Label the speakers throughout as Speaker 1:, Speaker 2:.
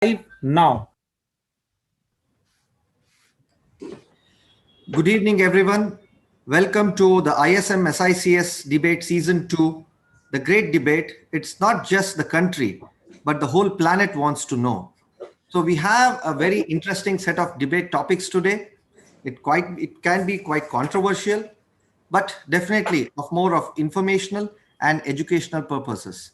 Speaker 1: Live now.
Speaker 2: Good evening, everyone. Welcome to the ISM SICS Debate Season 2, the great debate. It's not just the country, but the whole planet wants to know. So we have a very interesting set of debate topics today. It can be quite controversial, but definitely of more of informational and educational purposes.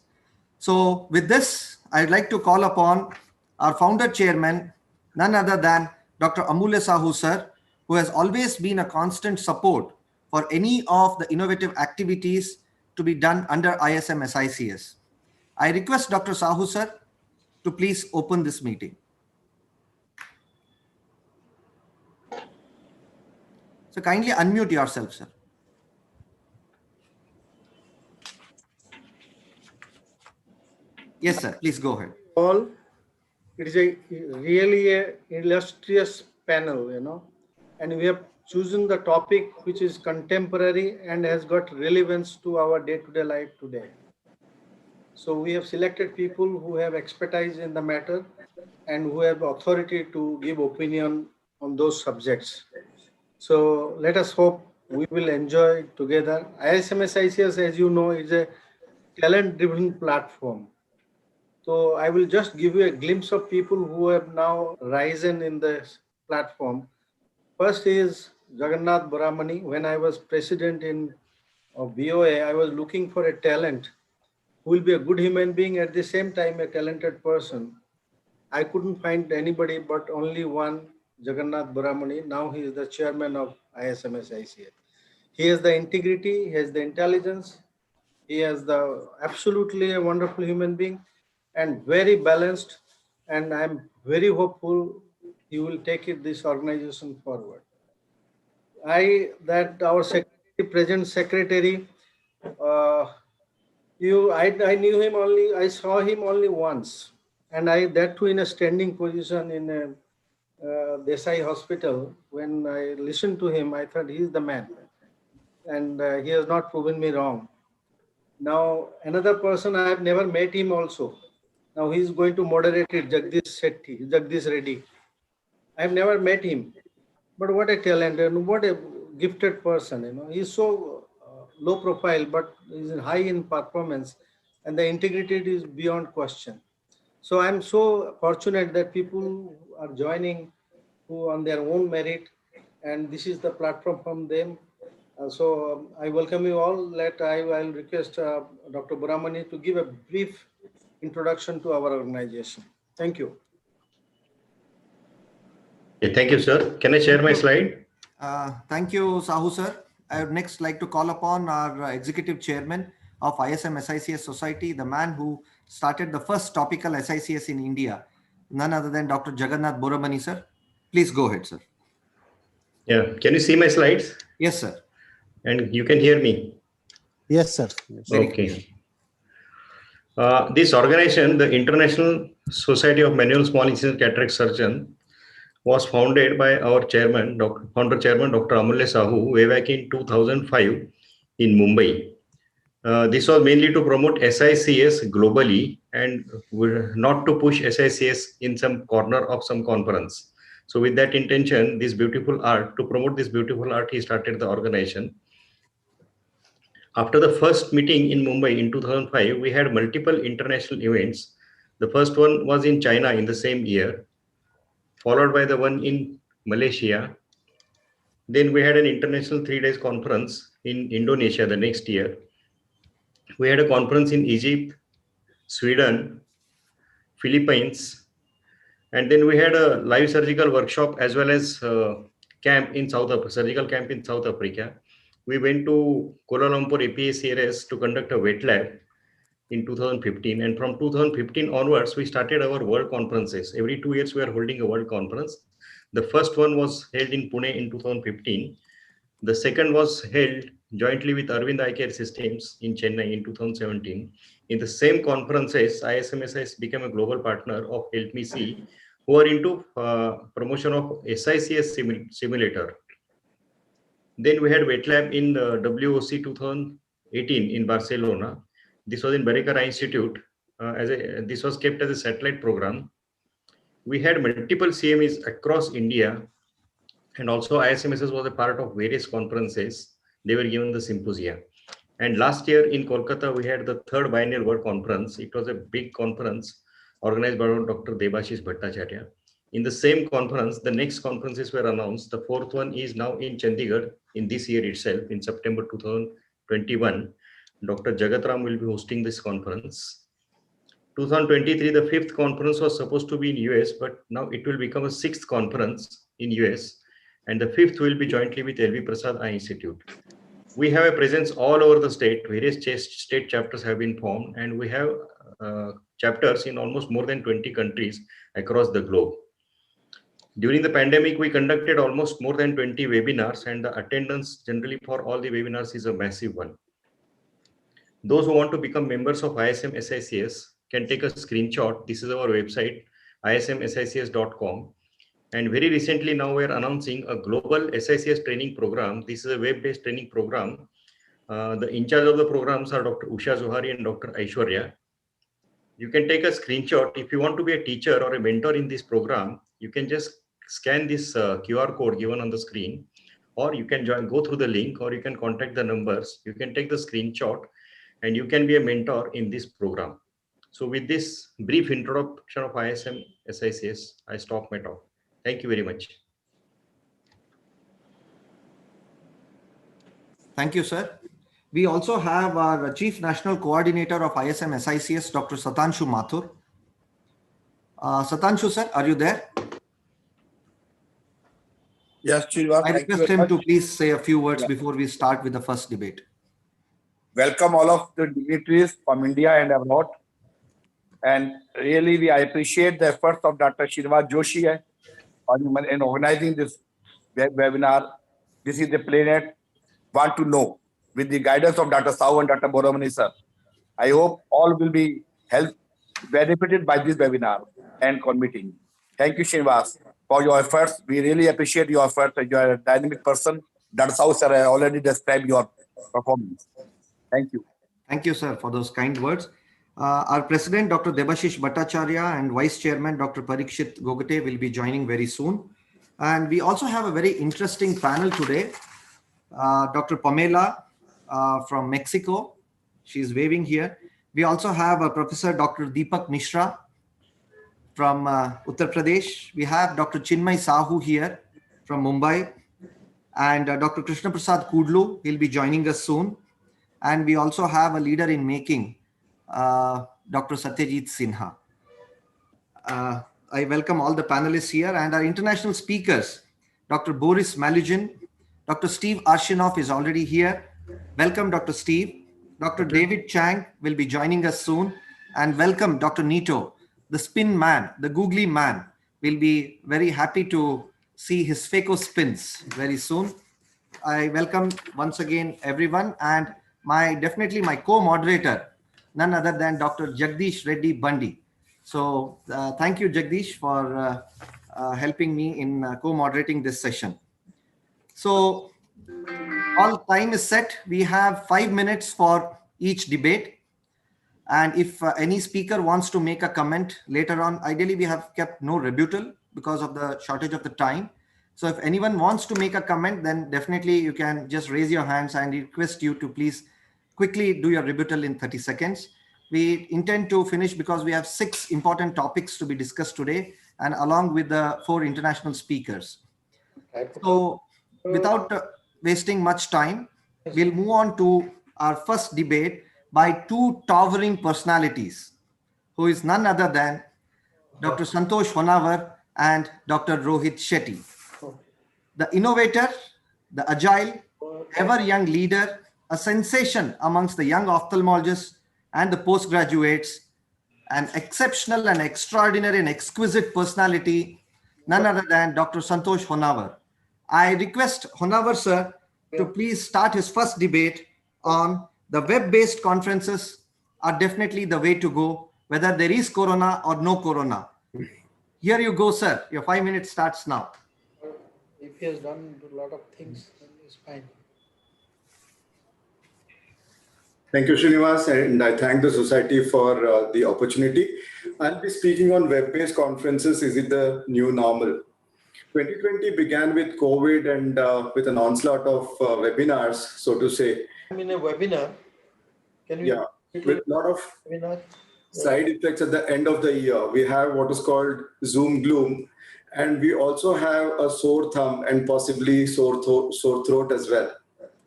Speaker 2: So with this, I'd like to call upon our founder chairman, none other than Dr. Amulya Sahu sir, who has always been a constant support for any of the innovative activities to be done under ISM SICS. I request Dr. Sahu sir to please open this meeting. So kindly unmute yourself, sir. Yes, sir. Please go ahead.
Speaker 3: All, it is really a illustrious panel, and we have chosen the topic which is contemporary and has got relevance to our day-to-day life today. So we have selected people who have expertise in the matter and who have authority to give opinion on those subjects. So let us hope we will enjoy together. ISMSICS, as you know, is a talent-driven platform. So I will just give you a glimpse of people who have now risen in this platform. First is Jagannath Boramani. When I was president in BOA, I was looking for a talent who will be a good human being at the same time a talented person. I couldn't find anybody but only one, Jagannath Boramani. Now he is the chairman of ISMSICA. He has the integrity, he has the intelligence, he has the absolutely a wonderful human being and very balanced, and I'm very hopeful he will take this organization forward. Our present secretary, I knew him only, I saw him only once, and that too in a standing position in a Desai hospital. When I listened to him, I thought he's the man, and he has not proven me wrong. Now, another person, I have never met him also. Now he's going to moderate it, Jagdish Reddy. I have never met him, but what a talent and what a gifted person. He's so low profile, but he's high in performance, and the integrity is beyond question. So I'm so fortunate that people are joining who on their own merit, and this is the platform from them. I welcome you all. I'll request Dr. Boramani to give a brief introduction to our organization. Thank you.
Speaker 4: Thank you, sir. Can I share my slide?
Speaker 2: Thank you, Sahu sir. I would next like to call upon our executive chairman of ISM SICS Society, the man who started the first topical SICS in India, none other than Dr. Jagannath Boramani, sir. Please go ahead, sir.
Speaker 4: Yeah. Can you see my slides?
Speaker 2: Yes, sir.
Speaker 4: And you can hear me?
Speaker 1: Yes, sir.
Speaker 4: Okay. This organization, the International Society of Manual Small Incision Cataract Surgeon, was founded by our chairman, founder chairman, Dr. Amulya Sahu, way back in 2005 in Mumbai. This was mainly to promote SICS globally and not to push SICS in some corner of some conference. So with that intention, to promote this beautiful art, he started the organization. After the first meeting in Mumbai in 2005, we had multiple international events. The first one was in China in the same year, followed by the one in Malaysia. Then we had an international 3 days conference in Indonesia the next year. We had a conference in Egypt, Sweden, Philippines, and then we had a live surgical workshop as well as surgical camp in South Africa. We went to Kuala Lumpur APACRS to conduct a wet lab in 2015, and from 2015 onwards we started our world conferences. Every 2 years we are holding a world conference. The first one was held in Pune in 2015. The second was held jointly with Arvind Eye Care Systems in Chennai in 2017. In the same conferences, ISMSIS became a global partner of Help Me See, who are into promotion of SICS simulator. Then we had wet lab in WOC 2018 in Barcelona. This was in Barricara Institute. This was kept as a satellite program. We had multiple CMEs across India, and also ISMSS was a part of various conferences. They were given the symposia. And last year in Kolkata, we had the third Biennial World Conference. It was a big conference organized by Dr. Debashish Bhattacharya. In the same conference, the next conferences were announced. The fourth one is now in Chandigarh in this year itself, in September 2021. Dr. Jagatram will be hosting this conference. 2023, the fifth conference was supposed to be in US, but now it will become a sixth conference in US. And the fifth will be jointly with LV Prasad Eye Institute. We have a presence all over the state. Various state chapters have been formed, and we have chapters in almost more than 20 countries across the globe. During the pandemic, we conducted almost more than 20 webinars, and the attendance generally for all the webinars is a massive one. Those who want to become members of ISM SICS can take a screenshot. This is our website, ismsics.com. And very recently now we're announcing a global SICS training program. This is a web-based training program. The in charge of the programs are Dr. Usha Zohari and Dr. Aishwarya. You can take a screenshot. If you want to be a teacher or a mentor in this program, you can just scan this QR code given on the screen, or you can go through the link, or you can contact the numbers. You can take the screenshot and you can be a mentor in this program. So with this brief introduction of ISM SICS, I stop my talk. Thank you very much.
Speaker 2: Thank you, sir. We also have our Chief National Coordinator of ISM SICS, Dr. Satanshu Mathur. Satanshu, sir, are you there?
Speaker 5: Yes, Srinivas,
Speaker 2: I
Speaker 5: thank you
Speaker 2: request
Speaker 5: very
Speaker 2: him
Speaker 5: much.
Speaker 2: to please say a few words before we start with the first debate.
Speaker 5: Welcome all of the dignitaries from India and abroad. And really, I appreciate the efforts of Dr. Srinivas Joshi in organizing this webinar. This is the Planet Want to Know, with the guidance of Dr. Sau and Dr. Boramani, sir. I hope all will be benefited by this webinar and meeting. Thank you, Srinivas, for your efforts. We really appreciate your efforts. You are a dynamic person. Dr. Sau, sir, I already described your performance. Thank you.
Speaker 2: Thank you, sir, for those kind words. Our President, Dr. Debashish Bhattacharya, and Vice Chairman, Dr. Parikshit Gogate, will be joining very soon. And we also have a very interesting panel today. Dr. Pamela from Mexico. She's waving here. We also have Professor Dr. Deepak Mishra from Uttar Pradesh. We have Dr. Chinmay Sahu here from Mumbai. And Dr. Krishna Prasad Kudlu will be joining us soon. And we also have a leader in making, Dr. Satyajit Sinha. I welcome all the panelists here and our international speakers. Dr. Boris Malugin, Dr. Steve Arshinov is already here. Welcome, Dr. Steve. Dr. David Chang will be joining us soon. And welcome, Dr. Nito, the spin man, the googly man. We'll be very happy to see his Faco spins very soon. I welcome once again everyone, and definitely my co-moderator, none other than Dr. Jagdish Reddy Bandi. So thank you, Jagdish, for helping me in co-moderating this session. So all time is set. We have 5 minutes for each debate. And if any speaker wants to make a comment later on, ideally we have kept no rebuttal because of the shortage of the time. So if anyone wants to make a comment, then definitely you can just raise your hands, and request you to please quickly do your rebuttal in 30 seconds. We intend to finish because we have 6 important topics to be discussed today, and along with the 4 international speakers. So without wasting much time, we'll move on to our first debate by 2 towering personalities, who is none other than Dr. Santosh Honavar and Dr. Rohit Shetty. The innovator, the agile, ever young leader, a sensation amongst the young ophthalmologists and the postgraduates, an exceptional and extraordinary and exquisite personality, none other than Dr. Santosh Honavar. I request Honavar sir to please start his first debate on the web-based conferences are definitely the way to go, whether there is corona or no corona. Here you go, sir. Your 5 minutes starts now.
Speaker 3: If he has done a lot of things, then it's fine.
Speaker 6: Thank you, Srinivas, and I thank the society for the opportunity. I'll be speaking on web-based conferences. Is it the new normal? 2020 began with COVID and with an onslaught of webinars, so to say.
Speaker 3: I'm in a webinar. Can we
Speaker 6: Yeah, with a lot of
Speaker 3: webinar?
Speaker 6: side effects at the end of the year. We have what is called Zoom gloom, and we also have a sore thumb and possibly sore throat as well.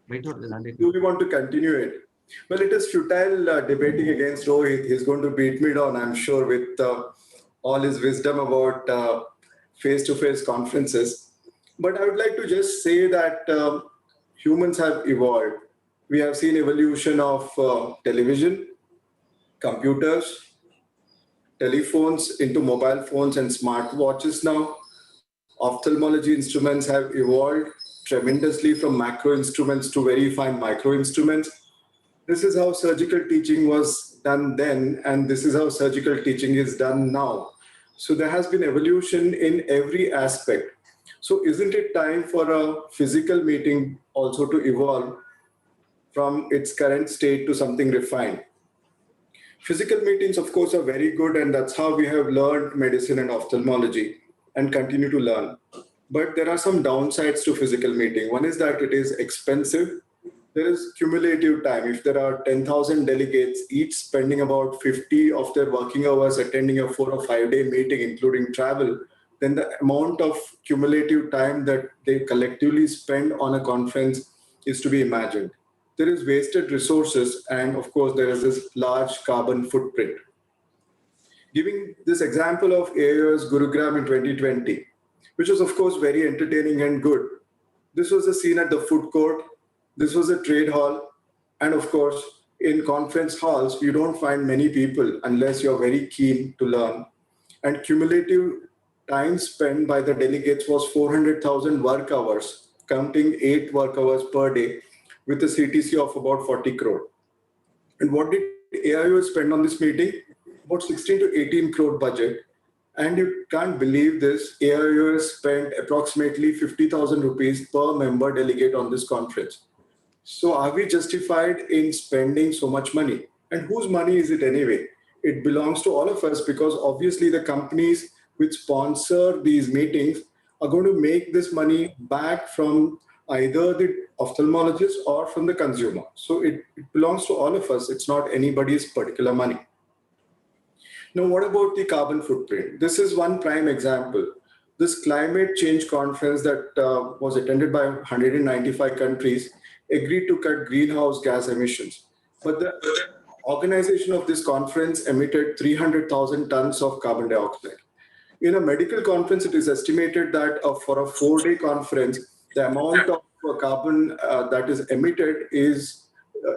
Speaker 6: Do we want to continue it? Well, it is futile debating against Rohit. He's going to beat me down, I'm sure, with all his wisdom about face-to-face conferences. But I would like to just say that humans have evolved. We have seen evolution of television, computers, telephones into mobile phones and smartwatches now. Ophthalmology instruments have evolved tremendously from macro instruments to very fine micro instruments. This is how surgical teaching was done then, and this is how surgical teaching is done now. So there has been evolution in every aspect. So isn't it time for a physical meeting also to evolve from its current state to something refined? Physical meetings, of course, are very good, and that's how we have learned medicine and ophthalmology and continue to learn. But there are some downsides to physical meeting. One is that it is expensive. There is cumulative time. If there are 10,000 delegates, each spending about 50 of their working hours attending a 4 or 5 day meeting, including travel, then the amount of cumulative time that they collectively spend on a conference is to be imagined. There is wasted resources, and of course, there is this large carbon footprint. Giving this example of AIO's Gurugram in 2020, which was of course very entertaining and good. This was a scene at the food court. This was a trade hall. And of course, in conference halls, you don't find many people unless you're very keen to learn. And cumulative time spent by the delegates was 400,000 work hours, counting 8 work hours per day, with a CTC of about 40 crore. And what did AIO spend on this meeting? About 16 to 18 crore budget. And you can't believe this, AIO spent approximately 50,000 rupees per member delegate on this conference. So are we justified in spending so much money? And whose money is it anyway? It belongs to all of us, because obviously the companies which sponsor these meetings are going to make this money back from either the ophthalmologist or from the consumer. So it belongs to all of us. It's not anybody's particular money. Now, what about the carbon footprint? This is one prime example. This climate change conference that was attended by 195 countries agreed to cut greenhouse gas emissions. But the organization of this conference emitted 300,000 tons of carbon dioxide. In a medical conference, it is estimated that for a 4-day conference, the amount of carbon that is emitted is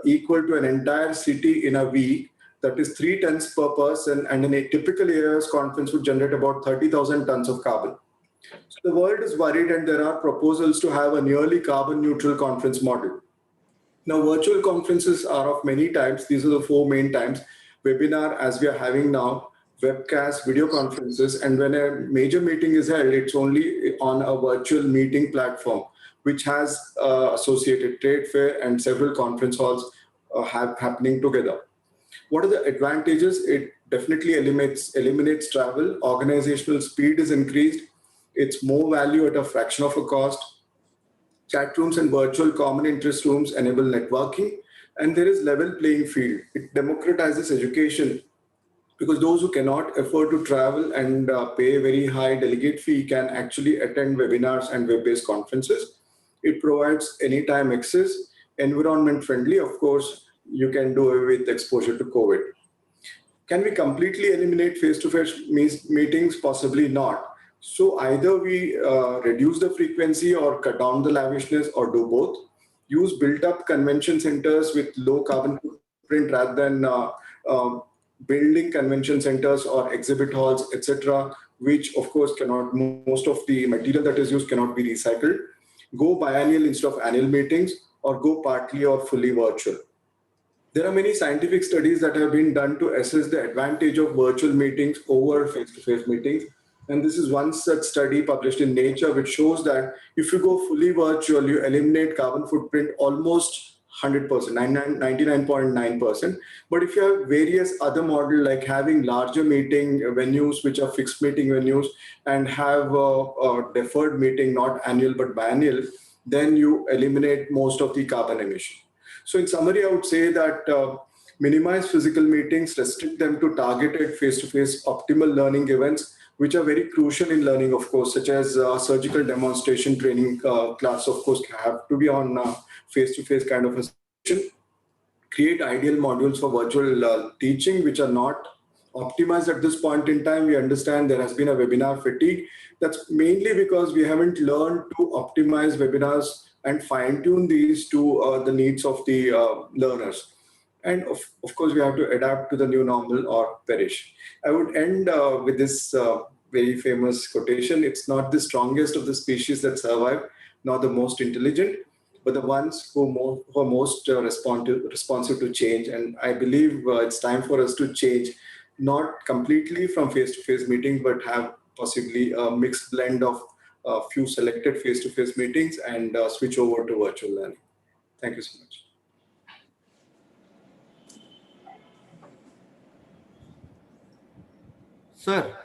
Speaker 6: equal to an entire city in a week. That is 3 tons per person, and in a typical AIS conference would generate about 30,000 tons of carbon. So the world is worried, and there are proposals to have a nearly carbon neutral conference model. Now, virtual conferences are of many types. These are the 4 main types: webinar, as we are having now, webcast, video conferences, and when a major meeting is held, it's only on a virtual meeting platform, which has associated trade fair and several conference halls happening together. What are the advantages? It definitely eliminates travel. Organizational speed is increased. It's more value at a fraction of a cost. Chat rooms and virtual common interest rooms enable networking, and there is level playing field. It democratizes education, because those who cannot afford to travel and pay a very high delegate fee can actually attend webinars and web-based conferences. It provides anytime access, environment friendly. Of course, you can do away with exposure to COVID. Can we completely eliminate face-to-face meetings? Possibly not. So either we reduce the frequency or cut down the lavishness, or do both. Use built-up convention centers with low carbon footprint rather than building convention centers or exhibit halls, etc., which of course cannot, most of the material that is used cannot be recycled. Go biannual instead of annual meetings, or go partly or fully virtual. There are many scientific studies that have been done to assess the advantage of virtual meetings over face-to-face meetings. And this is one such study published in Nature, which shows that if you go fully virtual, you eliminate carbon footprint almost 100%, 99.9%. But if you have various other model like having larger meeting venues, which are fixed meeting venues, and have a deferred meeting, not annual but biannual, then you eliminate most of the carbon emission. So in summary, I would say that minimize physical meetings, restrict them to targeted face-to-face optimal learning events, which are very crucial in learning, of course, such as surgical demonstration training class, of course, have to be on face-to-face kind of a session. Create ideal modules for virtual teaching, which are not optimized at this point in time. We understand there has been a webinar fatigue. That's mainly because we haven't learned to optimize webinars and fine-tune these to the needs of the learners. And of course, we have to adapt to the new normal or perish. I would end with this very famous quotation. It's not the strongest of the species that survive, nor the most intelligent, but the ones who are most responsive to change. And I believe it's time for us to change, not completely from face-to-face meetings, but have possibly a mixed blend of a few selected face-to-face meetings and switch over to virtual learning. Thank you so much.
Speaker 2: Sir,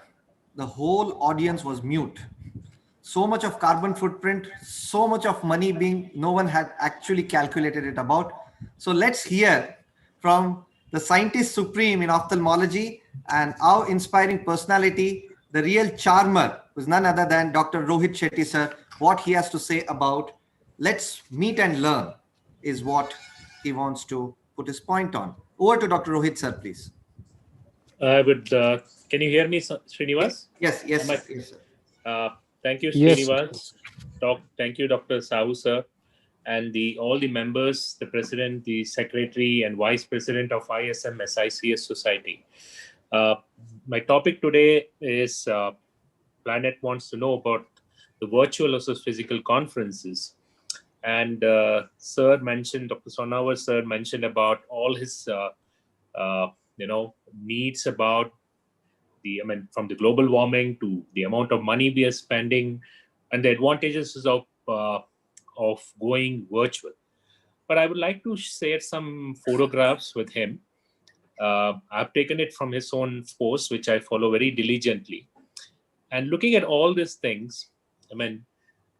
Speaker 2: the whole audience was mute. So much of carbon footprint, so much of money being, no one had actually calculated it about. So let's hear from the scientist supreme in ophthalmology and our inspiring personality, the real charmer, who's none other than Dr. Rohit Shetty, sir. What he has to say about let's meet and learn is what he wants to put his point on. Over to Dr. Rohit, sir, please.
Speaker 7: I would. Can you hear me, Srinivas?
Speaker 2: Yes, yes, yes, sir.
Speaker 7: Thank you,
Speaker 1: Yes,
Speaker 7: Srinivas. Thank you, Dr. Sahu, sir, and all the members, the president, the secretary, and vice president of ISMSICS Society. My topic today is Planet wants to know about the virtual versus physical conferences. And Sir mentioned, Dr. Sonawar, sir mentioned about all his needs about from the global warming to the amount of money we are spending and the advantages of going virtual. But I would like to share some photographs with him. I've taken it from his own post, which I follow very diligently. And looking at all these things,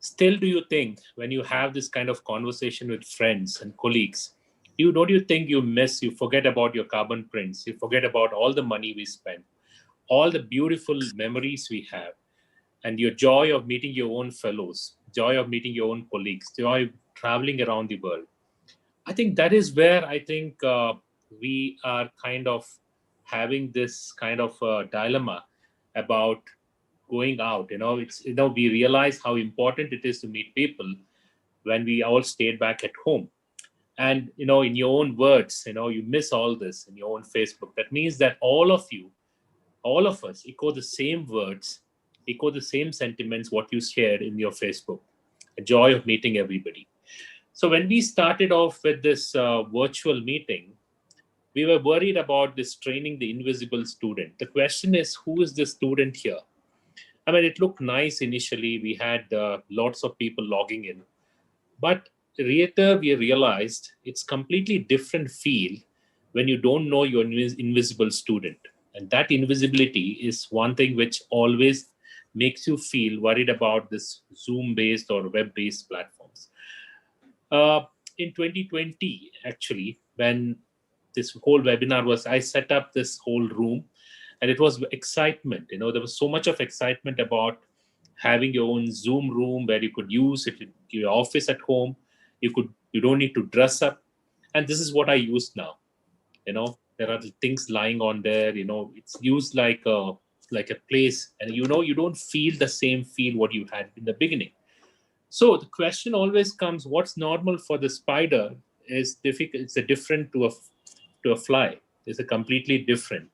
Speaker 7: still do you think when you have this kind of conversation with friends and colleagues, don't you think you forget about your carbon prints, you forget about all the money we spend, all the beautiful memories we have, and your joy of meeting your own fellows, joy of meeting your own colleagues, joy of traveling around the world. I think that is where I think we are kind of having this kind of dilemma about going out. We realize how important it is to meet people when we all stayed back at home. And, in your own words, you miss all this in your own Facebook. That means that all of us echo the same words, echo the same sentiments, what you shared in your Facebook, a joy of meeting everybody. So when we started off with this virtual meeting, we were worried about this training the invisible student. The question is, who is the student here? It looked nice initially. We had lots of people logging in. But later we realized it's completely different feel when you don't know your invisible student. And that invisibility is one thing which always makes you feel worried about this Zoom-based or web-based platforms. In 2020, actually, when this whole webinar was, I set up this whole room, and it was excitement. There was so much of excitement about having your own Zoom room where you could use it in your office at home. You don't need to dress up. And this is what I use now. There are things lying on there. It's used like a place, and you don't feel the same feel what you had in the beginning. So the question always comes: what's normal for the spider is difficult. It's a different to a fly. It's a completely different.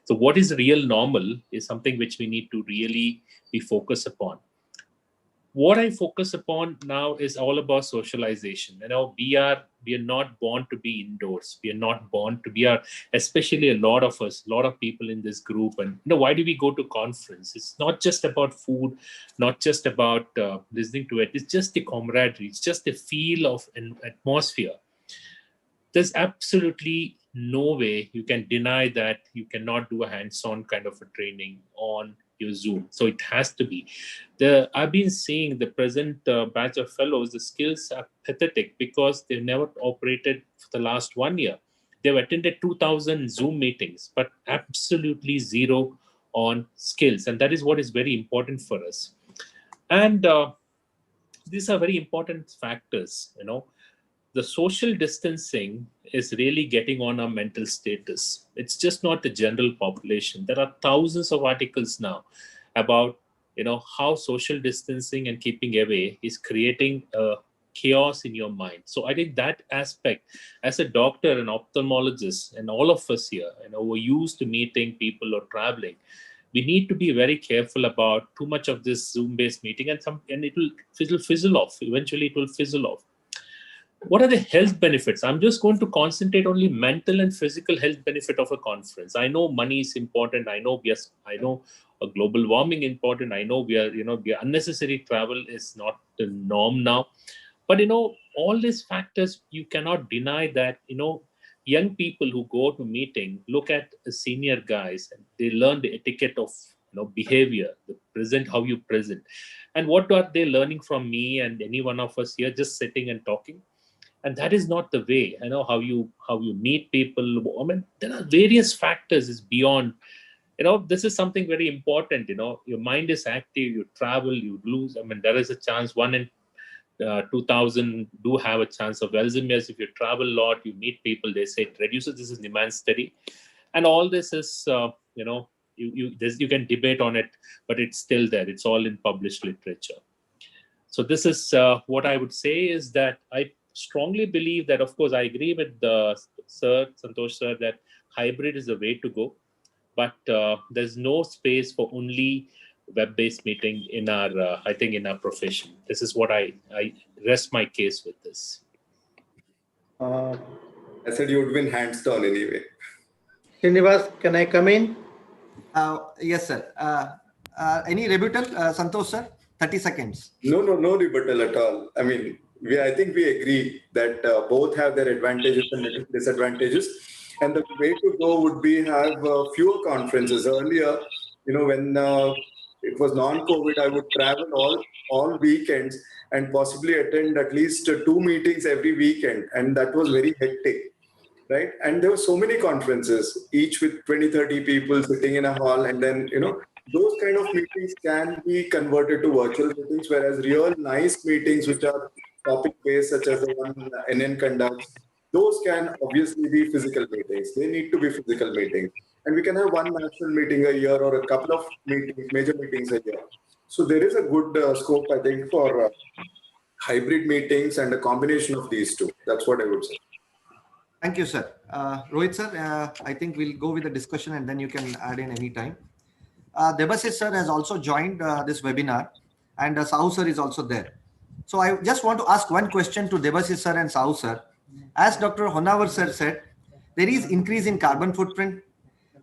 Speaker 7: So what is real normal is something which we need to really be focused upon. What I focus upon now is all about socialization. We are not born to be indoors. We are not born to be, especially a lot of people in this group. And why do we go to conference? It's not just about food, not just about listening to it. It's just the camaraderie. It's just the feel of an atmosphere there's absolutely no way you can deny that you cannot do a hands-on kind of a training on your Zoom. So it has to be. I've been seeing the present batch of fellows, the skills are pathetic because they've never operated for the last 1 year. They've attended 2,000 Zoom meetings, but absolutely zero on skills. And that is what is very important for us. And these are very important factors, the social distancing is really getting on our mental status. It's just not the general population. There are thousands of articles now about how social distancing and keeping away is creating chaos in your mind. So I think that aspect, as a doctor and ophthalmologist, and all of us here, we're used to meeting people or traveling. We need to be very careful about too much of this Zoom-based meeting, and it will fizzle off. Eventually, it will fizzle off. What are the health benefits? I'm just going to concentrate only mental and physical health benefit of a conference. I know money is important. I know, yes, I know a global warming important. I know we are unnecessary travel is not the norm now. But, all these factors, you cannot deny that, young people who go to meeting, look at senior guys, and they learn the etiquette of, behavior, how you present. And what are they learning from me and any one of us here just sitting and talking? And that is not the way. I know how you meet people. I mean, there are various factors. Is beyond. This is something very important. Your mind is active. You travel. You lose. I mean, there is a chance 1 in 2,000 do have a chance of Alzheimer's. If you travel a lot, you meet people. They say it reduces. This is demand study, and all this is you can debate on it, but it's still there. It's all in published literature. So this is what I would say is that I strongly believe that, of course, I agree with Santosh sir, that hybrid is the way to go, but there's no space for only web-based meeting in our, I think, in our profession. This is what I rest my case with this.
Speaker 3: Uh,
Speaker 6: I said you would win hands down anyway.
Speaker 3: Srinivas, can I come in?
Speaker 2: Yes, sir. Any rebuttal, Santosh sir? 30 seconds.
Speaker 6: No rebuttal at all. I mean, I think we agree that both have their advantages and disadvantages. And the way to go would be have fewer conferences. Earlier, when it was non-COVID, I would travel all weekends and possibly attend at least 2 meetings every weekend. And that was very hectic, right? And there were so many conferences, each with 20, 30 people sitting in a hall. And then, those kind of meetings can be converted to virtual meetings, whereas real nice meetings, which are topic-based, such as the one NN conducts, those can obviously be physical meetings. They need to be physical meetings. And we can have one national meeting a year or a couple of meetings, major meetings a year. So there is a good scope, I think, for hybrid meetings and a combination of these two. That's what I would say.
Speaker 2: Thank you, sir. Rohit sir, I think we'll go with the discussion and then you can add in any time. Debashish sir has also joined this webinar, and Sahu sir is also there. So I just want to ask one question to Debashish sir and Sahu sir. As Dr. Honavar sir said, there is increase in carbon footprint.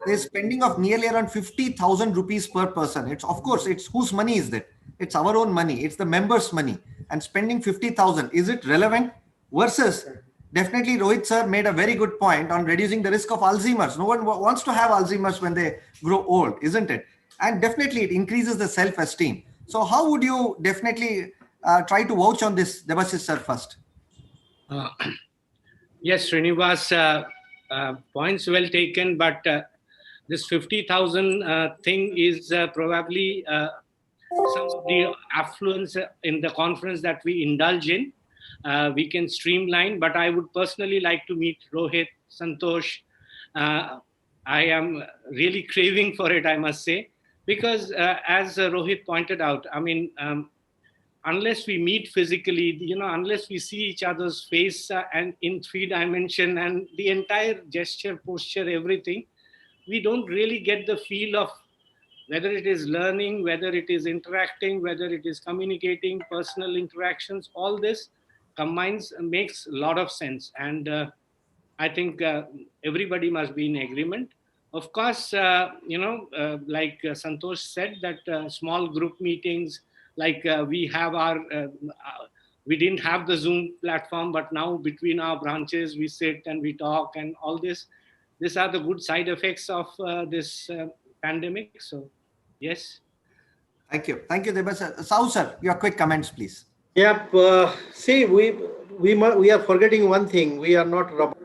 Speaker 2: There is spending of nearly around 50,000 rupees per person. It's, of course, it's whose money is that? It's our own money. It's the members' money. And spending 50,000, is it relevant? Versus, definitely Rohit sir made a very good point on reducing the risk of Alzheimer's. No one wants to have Alzheimer's when they grow old, isn't it? And definitely it increases the self-esteem. So how would you definitely try to vouch on this, Debashish sir, first?
Speaker 8: Yes, Srinivas, points well taken, but this 50,000 thing is probably some of the affluence in the conference that we indulge in. We can streamline, but I would personally like to meet Rohit, Santosh. I am really craving for it, I must say, because as Rohit pointed out, I mean, unless we meet physically, unless we see each other's face and in 3 dimension and the entire gesture, posture, everything, we don't really get the feel of whether it is learning, whether it is interacting, whether it is communicating, personal interactions. All this combines, makes a lot of sense. And I think everybody must be in agreement. Of course, like Santosh said, that small group meetings, like we have our we didn't have the Zoom platform, but now between our branches, we sit and we talk and all this. These are the good side effects of this pandemic. So, yes.
Speaker 2: Thank you, Debas. Sau sir, your quick comments, please.
Speaker 3: Yep. See, we are forgetting one thing. We are not robots,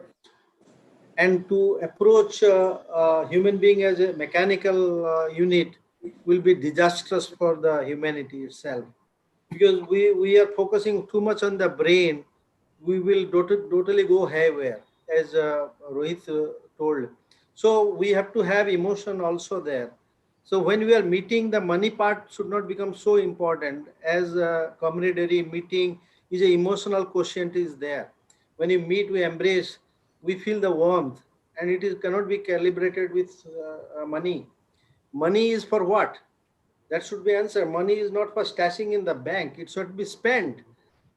Speaker 3: and to approach a human being as a mechanical unit will be disastrous for the humanity itself, because we are focusing too much on the brain. We will totally go haywire, as Rohit told. So we have to have emotion also there. So when we are meeting, the money part should not become so important, as a camaraderie meeting is an emotional quotient is there. When you meet, we embrace, we feel the warmth, and it is cannot be calibrated with money. Money is for what? That should be answered. Money is not for stashing in the bank. It should be spent.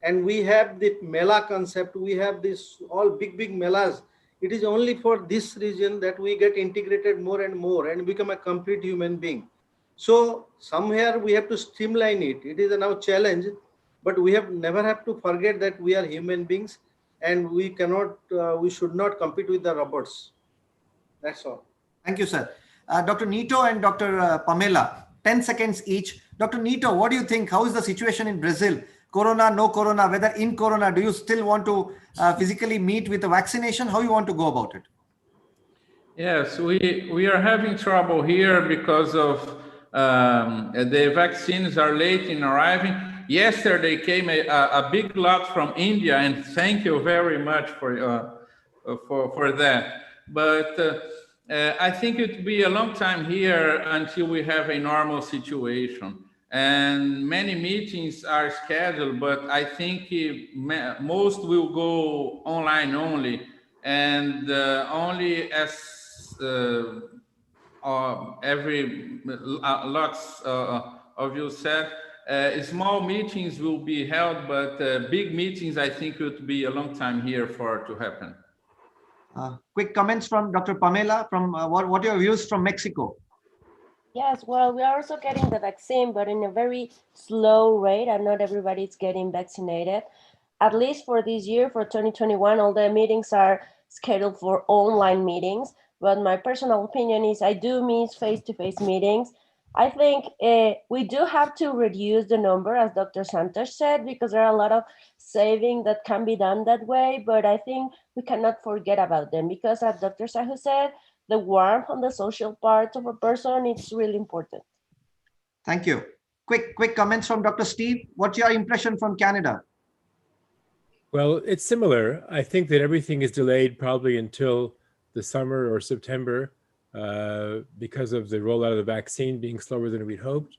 Speaker 3: And we have the mela concept. We have this all big melas. It is only for this reason that we get integrated more and more and become a complete human being. So somewhere we have to streamline it. It is a now challenge, but we have never have to forget that we are human beings, and we cannot, we should not compete with the robots. That's all.
Speaker 2: Thank you, sir. Dr. Nito and Dr. Pamela, 10 seconds each. Dr. Nito, what do you think? How is the situation in Brazil? Corona, no corona, whether in corona, do you still want to physically meet with the vaccination? How you want to go about it?
Speaker 9: Yes, we are having trouble here because of the vaccines are late in arriving. Yesterday came a big lot from India, and thank you very much for that. But I think it will be a long time here until we have a normal situation. And many meetings are scheduled, but I think most will go online only, and only as every lots of you said, small meetings will be held, but big meetings, I think, would be a long time here to happen.
Speaker 2: Quick comments from Dr. Pamela, from what are your views from Mexico?
Speaker 10: Yes, well, we are also getting the vaccine, but in a very slow rate, and not everybody is getting vaccinated. At least for this year, for 2021, all the meetings are scheduled for online meetings. But my personal opinion is I do miss face-to-face meetings. I think we do have to reduce the number, as Dr. Santos said, because there are a lot of saving that can be done that way. But I think we cannot forget about them, because as Dr. Sahu said, the warmth on the social part of a person, it's really important.
Speaker 2: Thank you. Quick comments from Dr. Steve. What's your impression from Canada?
Speaker 11: Well, it's similar. I think that everything is delayed probably until the summer or September because of the rollout of the vaccine being slower than we'd hoped,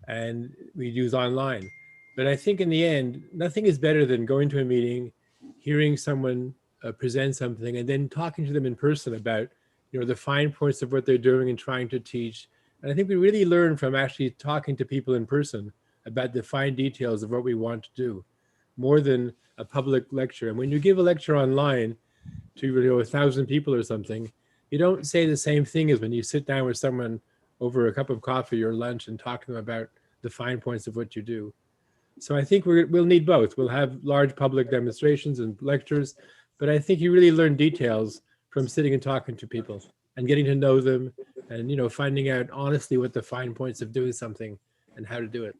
Speaker 11: and we use online. But I think in the end, nothing is better than going to a meeting, hearing someone present something, and then talking to them in person about the fine points of what they're doing and trying to teach. And I think we really learn from actually talking to people in person about the fine details of what we want to do, more than a public lecture. And when you give a lecture online to 1,000 people or something, you don't say the same thing as when you sit down with someone over a cup of coffee or lunch and talk to them about the fine points of what you do. So I think we'll need both. We'll have large public demonstrations and lectures, but I think you really learn details from sitting and talking to people and getting to know them, and finding out honestly what the fine points of doing something and how to do it.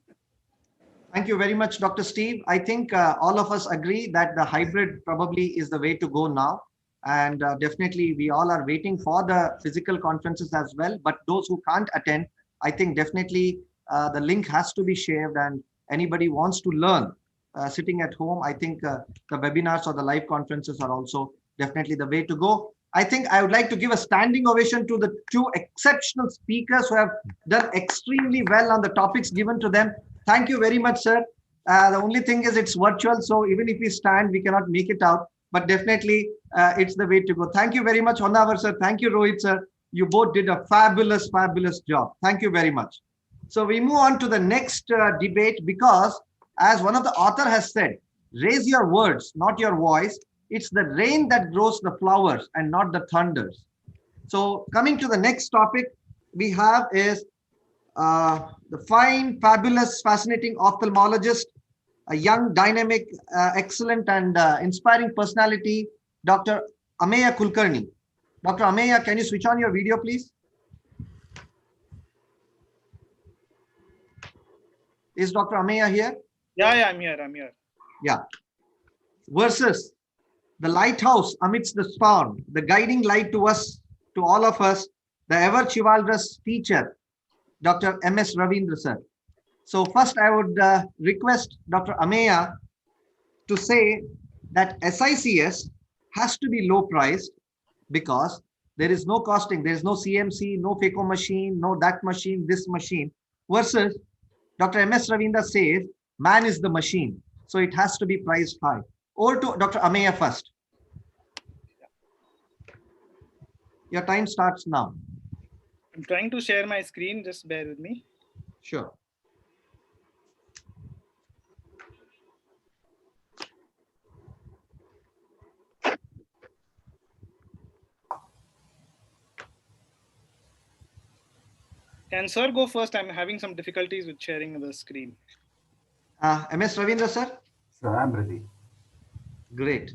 Speaker 2: Thank you very much, Dr. Steve. I think all of us agree that the hybrid probably is the way to go now. And definitely we all are waiting for the physical conferences as well. But those who can't attend, I think definitely the link has to be shared, and anybody wants to learn sitting at home, I think the webinars or the live conferences are also definitely the way to go. I think I would like to give a standing ovation to the two exceptional speakers who have done extremely well on the topics given to them. Thank you very much, sir. The only thing is it's virtual, so even if we stand, we cannot make it out. But definitely, it's the way to go. Thank you very much, Honavar, sir. Thank you, Rohit, sir. You both did a fabulous job. Thank you very much. So we move on to the next debate, because as one of the author has said, raise your words, not your voice. It's the rain that grows the flowers and not the thunders. So coming to the next topic we have is the fine, fabulous, fascinating ophthalmologist, a young, dynamic, excellent and inspiring personality, Dr. Ameya Kulkarni. Dr. Ameya, can you switch on your video, please? Is Dr. Ameya here?
Speaker 12: Yeah, I'm here.
Speaker 2: Yeah. Versus the lighthouse amidst the storm, the guiding light to us, to all of us, the ever chivalrous teacher, Dr. M.S. Ravindra sir. So first I would request Dr. Ameya to say that SICS has to be low priced because there is no costing, there is no CMC, no FECO machine, no that machine, this machine, versus Dr. M.S. Ravindra says, man is the machine. So it has to be priced high. Over to Dr. Ameya first. Your time starts now.
Speaker 12: I'm trying to share my screen. Just bear with me.
Speaker 2: Sure.
Speaker 12: Can sir go first? I'm having some difficulties with sharing the screen.
Speaker 2: MS Ravindra sir?
Speaker 13: Sure, I'm ready.
Speaker 2: Great.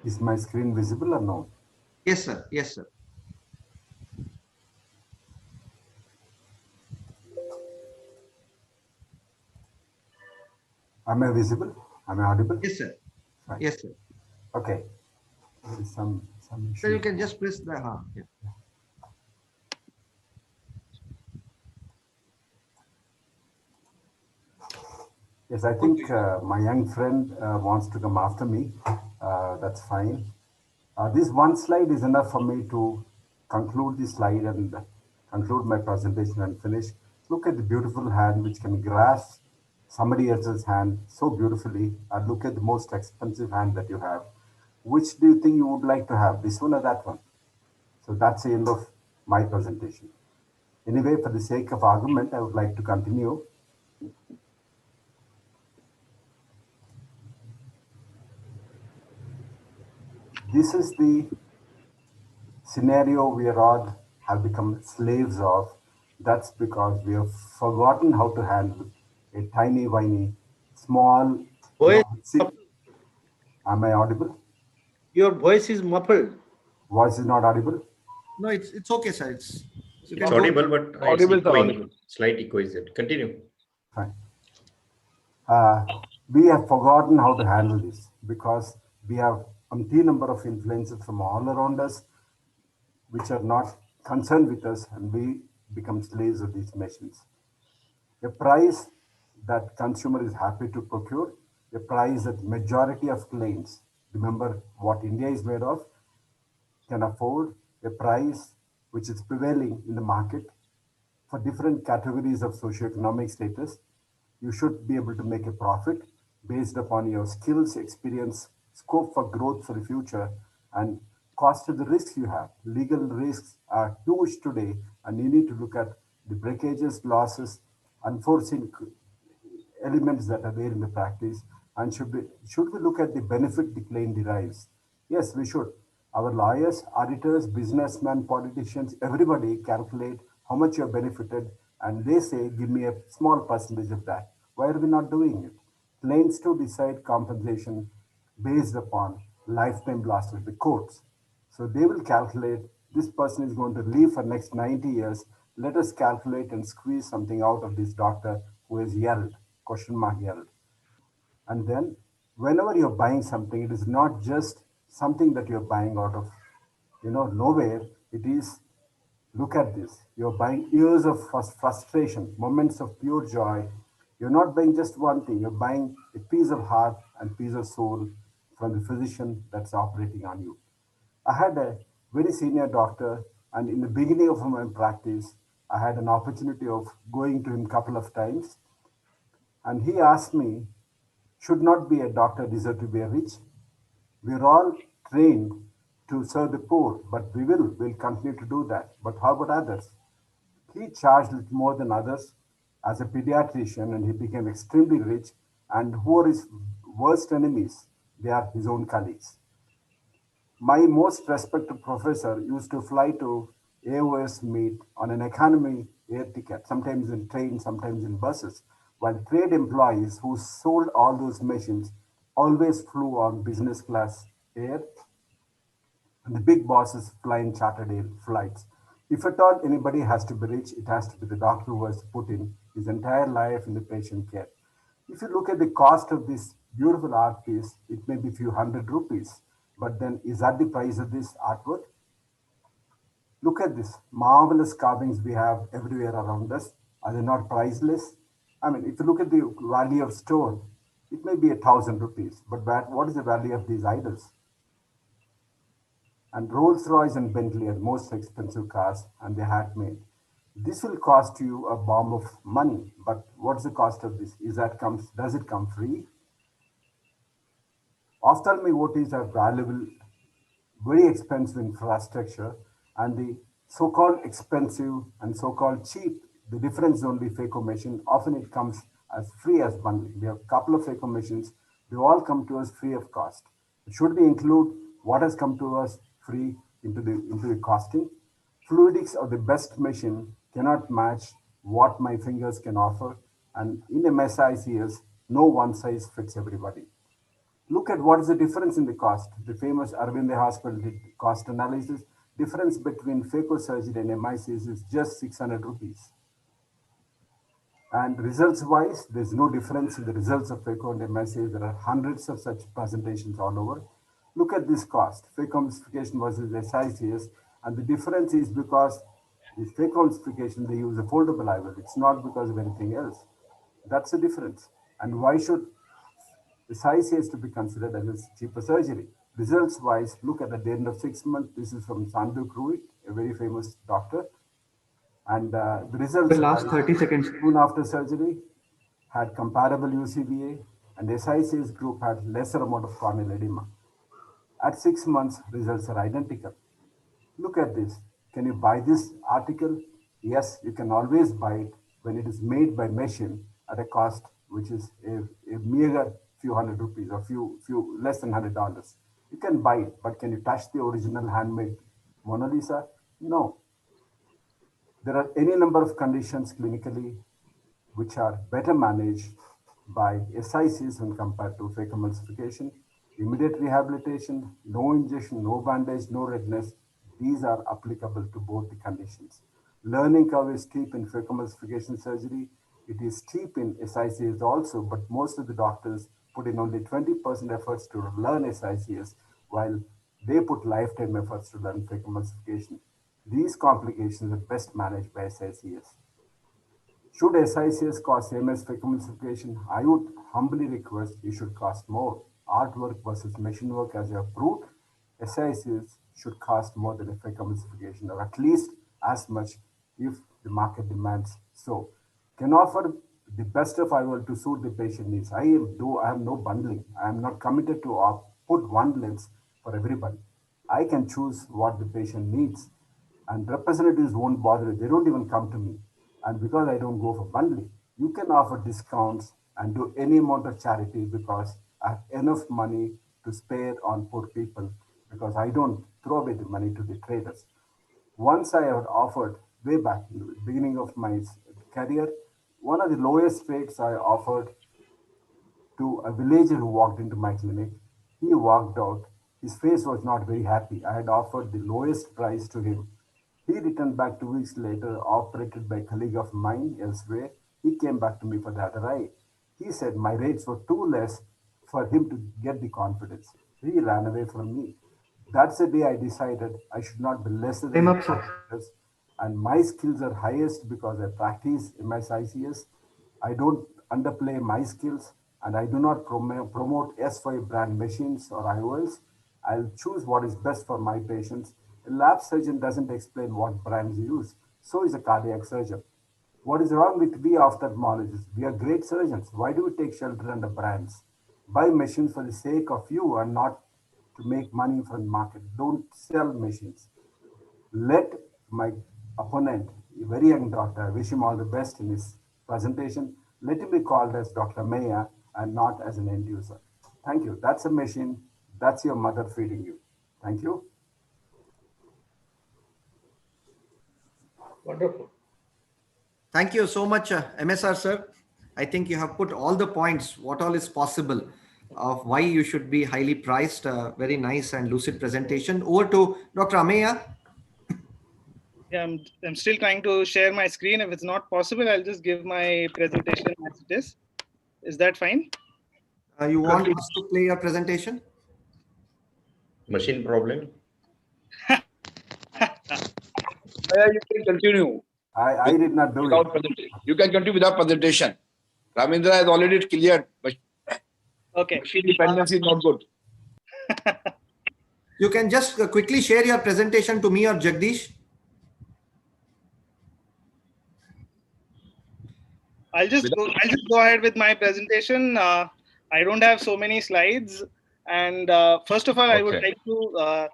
Speaker 13: Is my screen visible or no?
Speaker 2: Yes, sir. Yes, sir.
Speaker 13: Am I visible? Am I audible?
Speaker 2: Yes, sir.
Speaker 13: Fine.
Speaker 2: Yes, sir.
Speaker 13: Okay. There is some issue.
Speaker 2: So you can just press the yeah.
Speaker 13: Yes, I think my young friend wants to come after me. That's fine. This one slide is enough for me to conclude the slide and conclude my presentation and finish. Look at the beautiful hand which can grasp somebody else's hand so beautifully. And look at the most expensive hand that you have. Which do you think you would like to have, this one or that one? So that's the end of my presentation. Anyway, for the sake of argument, I would like to continue. This is the scenario we all have become slaves of. That's because we have forgotten how to handle a tiny, whiny, small. Am I audible?
Speaker 3: Your voice is muffled.
Speaker 13: Voice is not audible?
Speaker 2: No, it's okay, sir. It's
Speaker 4: audible, but
Speaker 5: audible,
Speaker 4: it's echoing. Slight echo is it. Continue.
Speaker 13: Fine. We have forgotten how to handle this because we have umpteen number of influences from all around us which are not concerned with us, and we become slaves of these machines. A price that consumer is happy to procure, a price that majority of clients, remember what India is made of, can afford, a price which is prevailing in the market for different categories of socioeconomic status. You should be able to make a profit based upon your skills, experience, scope for growth for the future, and cost of the risks you have. Legal risks are huge today, and you need to look at the breakages, losses, unforeseen elements that are there in the practice. And should we look at the benefit the claim derives? Yes, we should. Our lawyers, auditors, businessmen, politicians, everybody calculate how much you're benefited, and they say, give me a small percentage of that. Why are we not doing it? Claims to decide compensation based upon lifetime losses, the courts. So they will calculate, this person is going to live for next 90 years. Let us calculate and squeeze something out of this doctor who has yelled, question mark yelled. And then whenever you're buying something, it is not just something that you're buying out of, nowhere. It is, look at this. You're buying years of frustration, moments of pure joy. You're not buying just one thing. You're buying a piece of heart and piece of soul from the physician that's operating on you. I had a very senior doctor, and in the beginning of my practice, I had an opportunity of going to him a couple of times. And he asked me, should not be a doctor deserve to be a rich? We're all trained to serve the poor, but we'll continue to do that. But how about others? He charged little more than others as a pediatrician, and he became extremely rich. And who are his worst enemies? They are his own colleagues. My most respected professor used to fly to AOS meet on an economy air ticket, sometimes in train, sometimes in buses, while trade employees who sold all those machines always flew on business class air, and the big bosses fly in chartered air flights. If at all anybody has to be rich, it has to be the doctor who has put in his entire life in the patient care. If you look at the cost of this beautiful art piece, it may be few hundred rupees, but then is that the price of this artwork? Look at this marvelous carvings we have everywhere around us. Are they not priceless? I mean, if you look at the value of stone, it may be 1,000 rupees, but what is the value of these idols? And Rolls-Royce and Bentley are most expensive cars, and they're handmade. This will cost you a bomb of money, but what's the cost of this? Does it come free? Ophthalmologists are valuable, very expensive infrastructure, and the so-called expensive and so-called cheap, the difference is only phaco machine. Often it comes as free as bundling. We have a couple of phaco machines. They all come to us free of cost. Should we include what has come to us free into the costing? Fluidics of the best machine cannot match what my fingers can offer, and in MSICS, no one size fits everybody. Look at what is the difference in the cost. The famous Arvind Hospital did cost analysis. Difference between phaco surgery and MICs is just 600 rupees. And results wise, there's no difference in the results of phaco and MICs. There are hundreds of such presentations all over. Look at this cost, phaco emulsification versus SICS, and the difference is because the phaco emulsification, they use a foldable IOL. It's not because of anything else. That's the difference. And why should the size has to be considered as a cheaper surgery? Results wise, look at the end of 6 months. This is from Sanduk Rui, a very famous doctor. And the results
Speaker 2: The last 30 seconds.
Speaker 13: soon after surgery had comparable UCVA, and SICS group had lesser amount of corneal edema. At 6 months, results are identical. Look at this. Can you buy this article? Yes, you can always buy it when it is made by machine at a cost which is a mere few hundred rupees or few less than $100. You can buy it, but can you touch the original handmade Mona Lisa? No. There are any number of conditions clinically which are better managed by SICs when compared to phaco emulsification. Immediate rehabilitation, no injection, no bandage, no redness. These are applicable to both the conditions. Learning curve is steep in phaco emulsification surgery. It is steep in SICs also, but most of the doctors put in only 20% efforts to learn SICs, while they put lifetime efforts to learn phaco emulsification. These complications are best managed by SICs. Should SICS cost same as phaco emulsification? I would humbly request it should cost more. Artwork versus machine work, as you have proved, SICs should cost more than a phaco emulsification, or at least as much if the market demands so. Can offer the best of IOL to suit the patient needs. I have no bundling. I am not committed to put one lens for everybody. I can choose what the patient needs, and representatives won't bother. They don't even come to me. And because I don't go for bundling, you can offer discounts and do any amount of charity because I have enough money to spare on poor people, because I don't throw away the money to the traders. Once I had offered way back in the beginning of my career, one of the lowest rates I offered to a villager who walked into my clinic. He walked out. His face was not very happy. I had offered the lowest price to him. He returned back 2 weeks later, operated by a colleague of mine elsewhere. He came back to me for the other eye. He said my rates were too less for him to get the confidence. He ran away from me. That's the day I decided I should not be lesser than others, and my skills are highest because I practice MSICS. I don't underplay my skills, and I do not promote S5 brand machines or IOLs. I'll choose what is best for my patients. A lab surgeon doesn't explain what brands use. So is a cardiac surgeon. What is wrong with we ophthalmologists? We are great surgeons. Why do we take shelter under brands? Buy machines for the sake of you and not to make money from the market. Don't sell machines. Let my opponent, a very young doctor, I wish him all the best in his presentation. Let him be called as Dr. Maya and not as an end user. Thank you. That's a machine. That's your mother feeding you. Thank you.
Speaker 3: Wonderful.
Speaker 2: Thank you so much, MSR sir. I think you have put all the points, what all is possible of why you should be highly priced. Very nice and lucid presentation. Over to Dr. Ameya.
Speaker 12: Yeah, I'm still trying to share my screen. If it's not possible, I'll just give my presentation as it is. Is that fine?
Speaker 2: You want us to play your presentation?
Speaker 4: Machine problem.
Speaker 5: You can continue.
Speaker 13: I did not do
Speaker 5: Without
Speaker 13: it.
Speaker 5: presentation. You can continue without presentation. Ravindra has already cleared, but
Speaker 12: Okay.
Speaker 5: machine dependency is not good.
Speaker 2: You can just quickly share your presentation to me or Jagdish.
Speaker 12: I'll just go ahead with my presentation. I don't have so many slides. And first of all, I would like to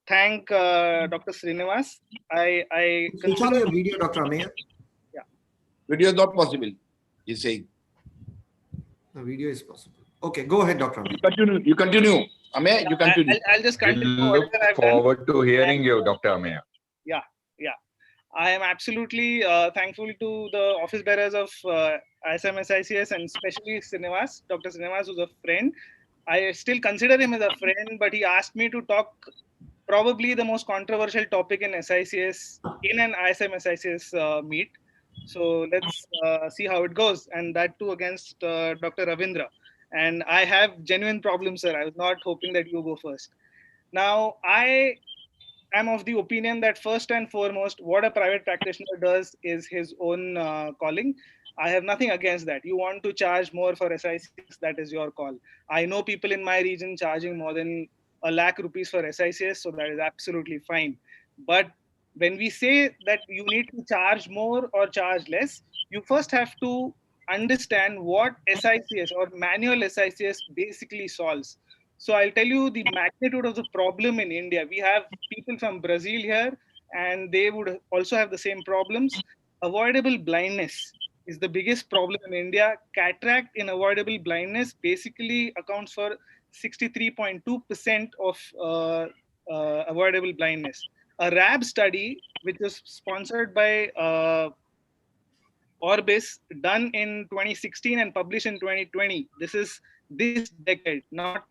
Speaker 12: thank Dr. Srinivas. I
Speaker 2: Switch on your video, Dr. Ameya.
Speaker 12: Yeah.
Speaker 5: Video is not possible, he's saying.
Speaker 2: The video is possible. Okay, go ahead, Dr. Ameya.
Speaker 5: You continue. Ameya, you continue.
Speaker 12: I'll just continue.
Speaker 14: We'll look forward to hearing you, Dr. Ameya.
Speaker 12: Yeah. I am absolutely thankful to the office bearers of ISMSICS and especially Srinivas. Dr. Srinivas was a friend. I still consider him as a friend, but he asked me to talk probably the most controversial topic in SICS, in an ISMSICS meet. So let's see how it goes. And that too against Dr. Ravindra. And I have genuine problems, sir. I was not hoping that you go first. Now, I am of the opinion that first and foremost, what a private practitioner does is his own calling. I have nothing against that. You want to charge more for SICS, that is your call. I know people in my region charging more than ₹1 lakh for SICS, so that is absolutely fine. But when we say that you need to charge more or charge less, you first have to understand what SICS or manual SICS basically solves. So I'll tell you the magnitude of the problem in India. We have people from Brazil here, and they would also have the same problems. Avoidable blindness is the biggest problem in India. Cataract in avoidable blindness basically accounts for 63.2% of avoidable blindness. A RAB study, which was sponsored by Orbis, done in 2016 and published in 2020. This is this decade, not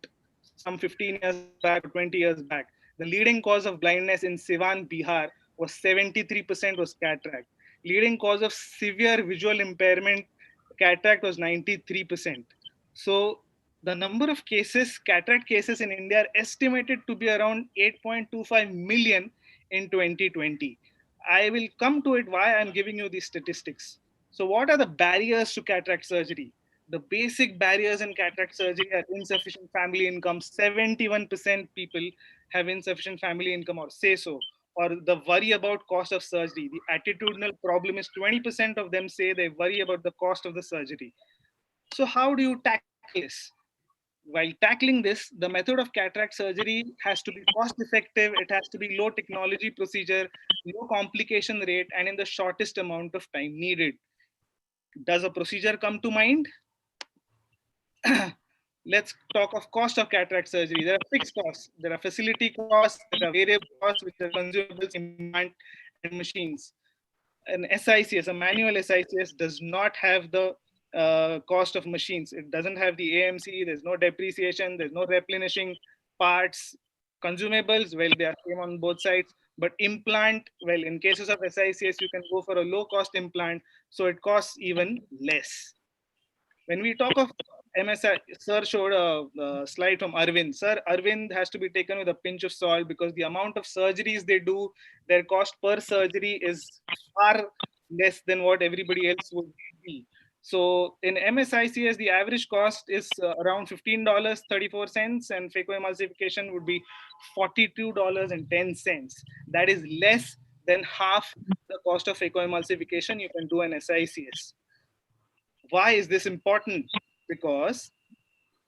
Speaker 12: some 15 years back or 20 years back. The leading cause of blindness in Siwan, Bihar was 73% was cataract. Leading cause of severe visual impairment, cataract was 93%. So the number of cases, cataract cases in India are estimated to be around 8.25 million in 2020. I will come to it why I'm giving you these statistics. So what are the barriers to cataract surgery? The basic barriers in cataract surgery are insufficient family income. 71% people have insufficient family income or say so, or the worry about cost of surgery. The attitudinal problem is 20% of them say they worry about the cost of the surgery. So how do you tackle this? While tackling this, the method of cataract surgery has to be cost effective, it has to be low technology procedure, low complication rate, and in the shortest amount of time needed. Does a procedure come to mind? Let's talk of cost of cataract surgery. There are fixed costs, there are facility costs, there are variable costs, which are consumables, implant, and machines. An SICS, a manual SICS, does not have the cost of machines. It doesn't have the AMC, there's no depreciation, there's no replenishing parts. Consumables, well, they are same on both sides. But implant, well, in cases of SICS, you can go for a low cost implant, so it costs even less. When we talk of MSI, sir showed a slide from Arvind. Sir, Arvind has to be taken with a pinch of salt because the amount of surgeries they do, their cost per surgery is far less than what everybody else would be. So in MSICS, the average cost is around $15.34, and phacoemulsification would be $42.10. That is less than half the cost of phacoemulsification you can do an SICS. Why is this important? Because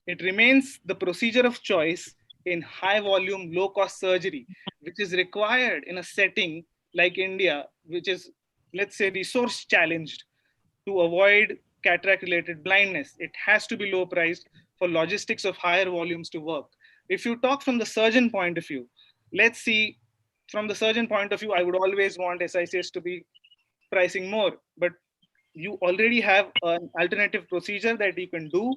Speaker 12: it remains the procedure of choice in high volume, low cost surgery, which is required in a setting like India, which is, let's say, resource challenged to avoid cataract related blindness. It has to be low priced. for logistics of higher volumes to work. If you talk from the surgeon point of view, let's see, from the surgeon point of view, I would always want SICS to be pricing more, but you already have an alternative procedure that you can do,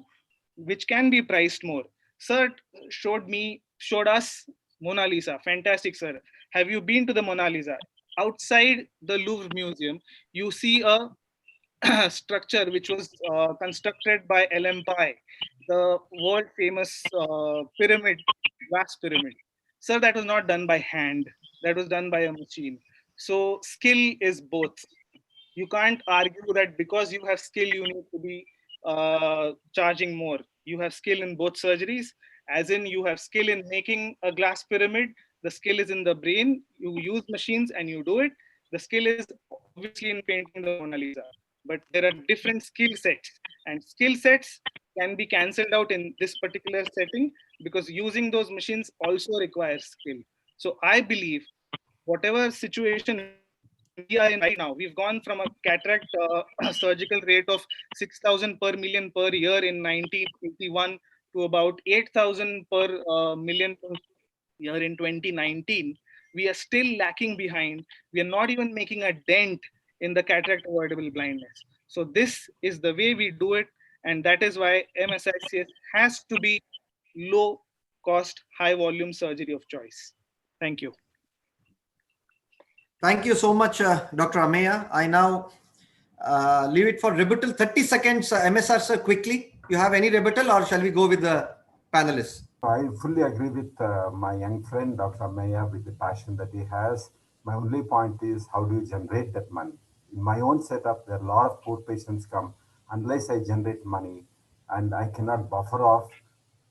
Speaker 12: which can be priced more. Sir showed us Mona Lisa. Fantastic, sir. Have you been to the Mona Lisa? Outside the Louvre Museum, you see a structure which was constructed by LM Pai, the world famous pyramid, vast pyramid. Sir, that was not done by hand. That was done by a machine. So skill is both. You can't argue that because you have skill, you need to be charging more. You have skill in both surgeries, as in you have skill in making a glass pyramid. The skill is in the brain. You use machines and you do it. The skill is obviously in painting the Mona Lisa. But there are different skill sets, and skill sets can be cancelled out in this particular setting because using those machines also requires skill. So I believe whatever situation we are in right now, we've gone from a cataract surgical rate of 6,000 per million per year in 1981 to about 8,000 per million per year in 2019. We are still lacking behind. We are not even making a dent in the cataract avoidable blindness. So this is the way we do it. And that is why MSICS has to be low cost, high volume surgery of choice. Thank you.
Speaker 2: Thank you so much, Dr. Ameya. I now leave it for rebuttal. 30 seconds, MSR sir, quickly. You have any rebuttal or shall we go with the panelists?
Speaker 13: I fully agree with my young friend, Dr. Ameya, with the passion that he has. My only point is, how do you generate that money? In my own setup, there are a lot of poor patients come. Unless I generate money and I cannot buffer off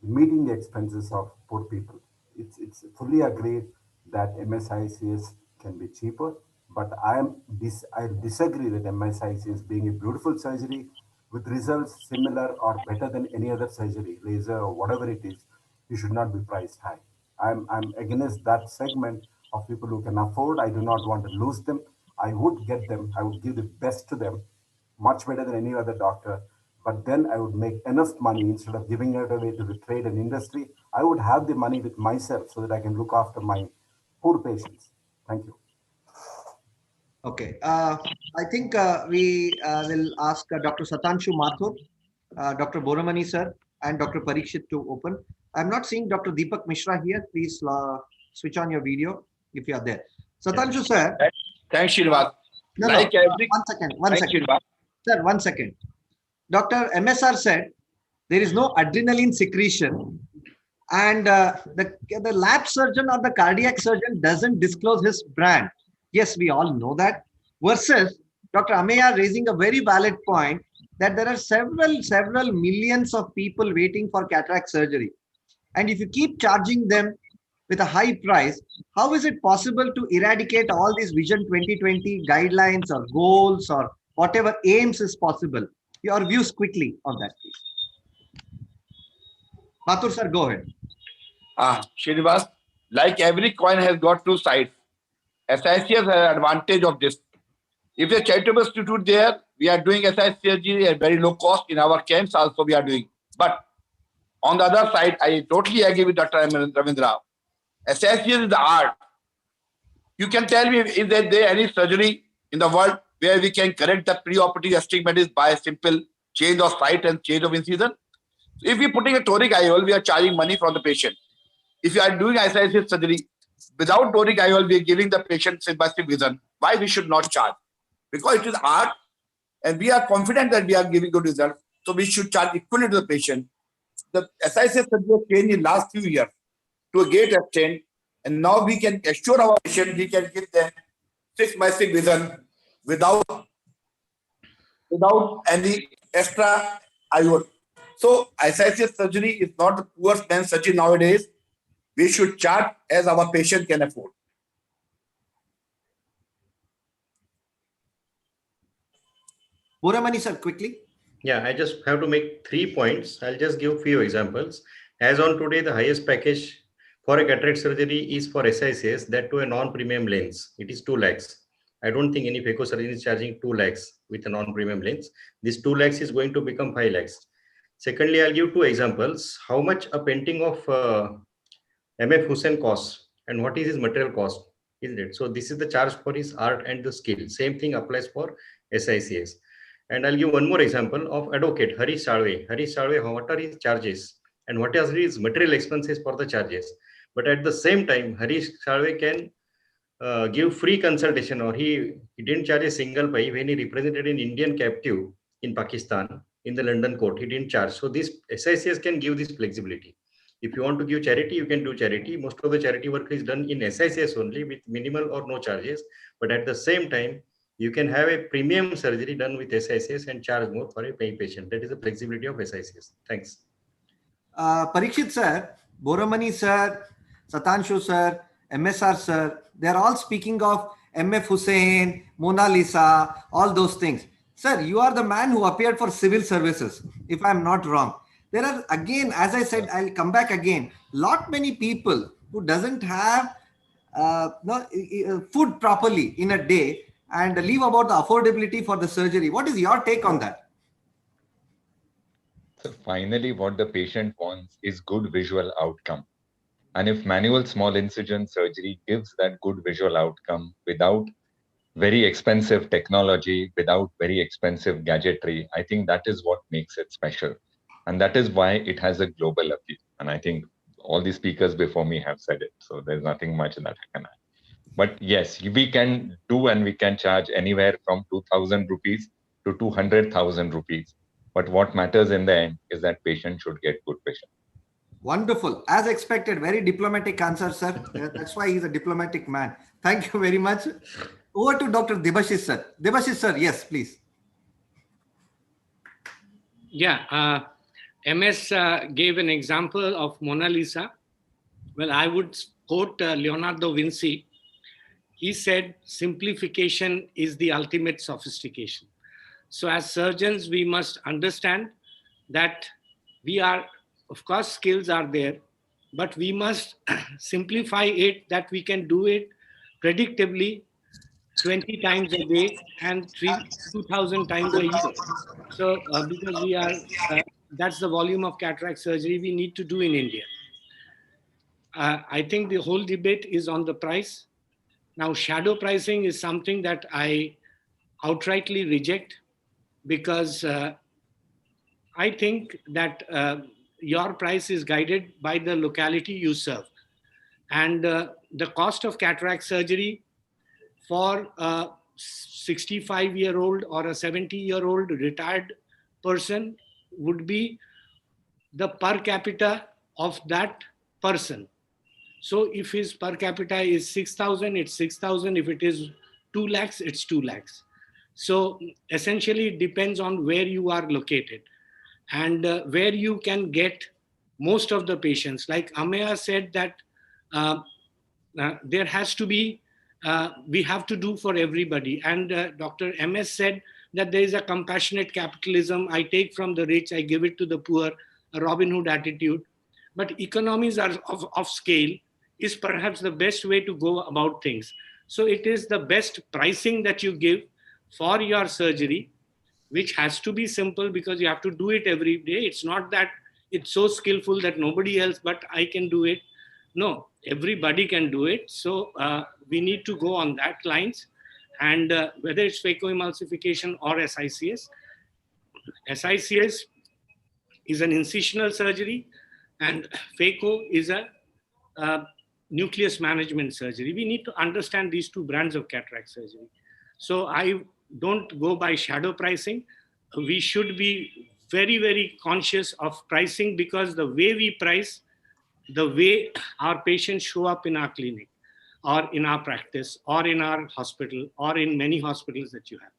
Speaker 13: meeting the expenses of poor people. It's fully agreed that MSICS can be cheaper, but I disagree that MSICS being a beautiful surgery with results similar or better than any other surgery, laser or whatever it is, you should not be priced high. I'm against that segment of people who can afford. I do not want to lose them. I would get them. I would give the best to them, much better than any other doctor. But then I would make enough money instead of giving it away to the trade and industry. I would have the money with myself so that I can look after my poor patients. Thank you.
Speaker 2: Okay. I think we will ask Dr. Satanshu Mathur, Dr. Boramani sir, and Dr. Parikshit to open. I'm not seeing Dr. Deepak Mishra here. Please switch on your video if you are there. Satanshu sir.
Speaker 5: Thanks, Srinivas.
Speaker 2: No,
Speaker 5: like
Speaker 2: no.
Speaker 5: every...
Speaker 2: One second. Sir, 1 second. Dr. MSR said there is no adrenaline secretion, and the lab surgeon or the cardiac surgeon doesn't disclose his brand. Yes, we all know that. Versus Dr. Ameya raising a very valid point that there are several millions of people waiting for cataract surgery. And if you keep charging them with a high price, how is it possible to eradicate all these Vision 2020 guidelines or goals or whatever aims is possible? Your views quickly on that, please. Mathur sir, go ahead.
Speaker 5: Srinivas, like every coin has got two sides. SICS has an advantage of this. If the charitable institute there, we are doing SICS surgery at very low cost. In our camps also we are doing. But on the other side, I totally agree with Dr. Ravindra. SICS is the art. You can tell me, is there any surgery in the world where we can correct the preoperative astigmatism by a simple change of site and change of incision? If we are putting a toric IOL, we are charging money from the patient. If you are doing SICS surgery without toric IOL, we are giving the patient symptomatic vision. Why we should not charge? Because it is art, and we are confident that we are giving good results. So we should charge equally to the patient. The SICS surgery changed in last few years to a great extent, and now we can assure our patient we can give them 6x6 vision without any extra IOL. So SICS surgery is not the poor man's surgery nowadays. We should charge as our patient can afford.
Speaker 2: Boramani sir, quickly.
Speaker 4: Yeah, I just have to make 3 points. I'll just give few examples. As on today, the highest package for a cataract surgery is for SICS, that to a non-premium lens. It is 2 lakhs. I don't think any phaco surgeon is charging 2 lakhs with a non-premium lens. This 2 lakhs is going to become 5 lakhs. Secondly, I'll give two examples. How much a painting of MF Hussain costs and what is his material cost, isn't it? So this is the charge for his art and the skill. Same thing applies for SICS. And I'll give one more example of advocate Harish Salve. Harish Salve, what are his charges and what are his material expenses for the charges? But at the same time, Harish Salve can give free consultation, or he didn't charge a single pay when he represented an Indian captive in Pakistan in the London court. He didn't charge. So this SICS can give this flexibility. If you want to give charity, you can do charity. Most of the charity work is done in SICS only with minimal or no charges. But at the same time, you can have a premium surgery done with SICS and charge more for a paying patient. That is the flexibility of SICS. Thanks.
Speaker 2: Parikshit sir, Boramani sir, Satanshu sir, MSR sir, they are all speaking of MF Hussain, Mona Lisa, all those things. Sir, you are the man who appeared for civil services, if I'm not wrong. There are, again, as I said, I'll come back again, lot many people who doesn't have food properly in a day and leave about the affordability for the surgery. What is your take on that?
Speaker 14: So finally, what the patient wants is good visual outcome. And if manual small incision surgery gives that good visual outcome without very expensive technology, without very expensive gadgetry, I think that is what makes it special. And that is why it has a global appeal. And I think all the speakers before me have said it. So there's nothing much that I can add. But yes, we can do and we can charge anywhere from 2,000 rupees to 200,000 rupees. But what matters in the end is that patient should get good vision.
Speaker 2: Wonderful. As expected, very diplomatic answer, sir. That's why he's a diplomatic man. Thank you very much. Over to Dr. Debashis, sir. Debashis, sir, yes, please.
Speaker 8: Yeah, MS gave an example of Mona Lisa. Well, I would quote Leonardo Vinci. He said, simplification is the ultimate sophistication. So as surgeons, we must understand that we are, of course, skills are there, but we must simplify it that we can do it predictably 20 times a day and 2,000 times a year. So because we are, that's the volume of cataract surgery we need to do in India. I think the whole debate is on the price. Now, shadow pricing is something that I outrightly reject because I think that your price is guided by the locality you serve. And the cost of cataract surgery for a 65-year-old or a 70-year-old retired person would be the per capita of that person. So if his per capita is 6,000, it's 6,000. If it is 2 lakhs, it's 2 lakhs. So essentially it depends on where you are located and where you can get most of the patients. Like Ameya said that there has to be, we have to do for everybody. And Dr. MS said that there is a compassionate capitalism. I take from the rich, I give it to the poor, a Robin Hood attitude. But economies are of scale is perhaps the best way to go about things. So it is the best pricing that you give for your surgery, which has to be simple because you have to do it every day. It's not that it's so skillful that nobody else but I can do it. No, everybody can do it. So we need to go on that lines. And whether it's phacoemulsification or SICS, SICS is an incisional surgery and phaco is a nucleus management surgery. We need to understand these two brands of cataract surgery. So I don't go by shadow pricing. We should be very, very conscious of pricing because the way we price, the way our patients show up in our clinic or in our practice or in our hospital or in many hospitals that you have.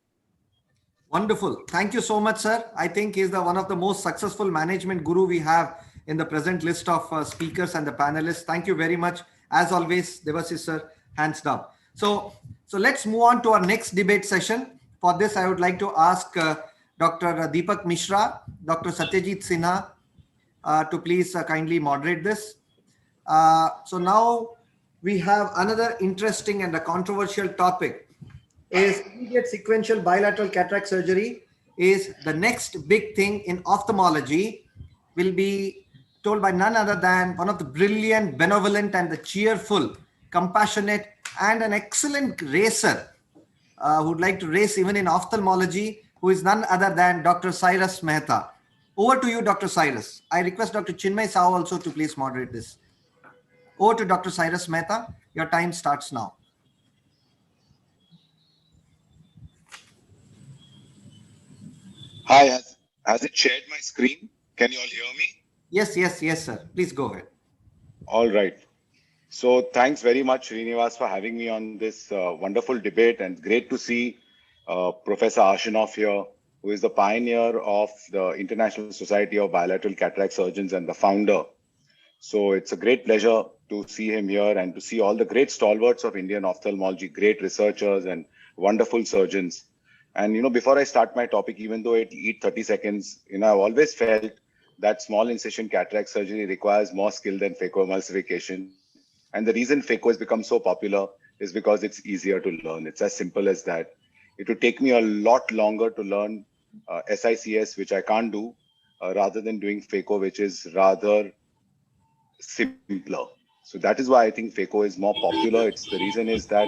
Speaker 2: Wonderful. Thank you so much, sir. I think he's one of the most successful management guru we have in the present list of speakers and the panelists. Thank you very much. As always, Debashis sir, hands down. So let's move on to our next debate session. For this, I would like to ask Dr. Deepak Mishra, Dr. Satyajit Sinha to please kindly moderate this. So now we have another interesting and a controversial topic. Is immediate sequential bilateral cataract surgery is the next big thing in ophthalmology will be told by none other than one of the brilliant, benevolent, and the cheerful, compassionate, and an excellent racer who'd like to race even in ophthalmology, who is none other than Dr. Cyrus Mehta. Over to you, Dr. Cyrus. I request Dr. Chinmay Sao also to please moderate this. Over to Dr. Cyrus Mehta. Your time starts now.
Speaker 15: Hi, has it shared my screen? Can you all hear me?
Speaker 2: Yes, sir. Please go ahead.
Speaker 15: All right. So thanks very much, Srinivas, for having me on this wonderful debate, and great to see Professor Ashanov here, who is the pioneer of the International Society of Bilateral Cataract Surgeons and the founder. So it's a great pleasure to see him here and to see all the great stalwarts of Indian ophthalmology, great researchers and wonderful surgeons. And, before I start my topic, even though it eat 30 seconds, I've always felt that small incision cataract surgery requires more skill than phacoemulsification. And the reason phaco has become so popular is because it's easier to learn. It's as simple as that. It would take me a lot longer to learn SICS, which I can't do, rather than doing phaco, which is rather simpler. So that is why I think phaco is more popular. The reason is that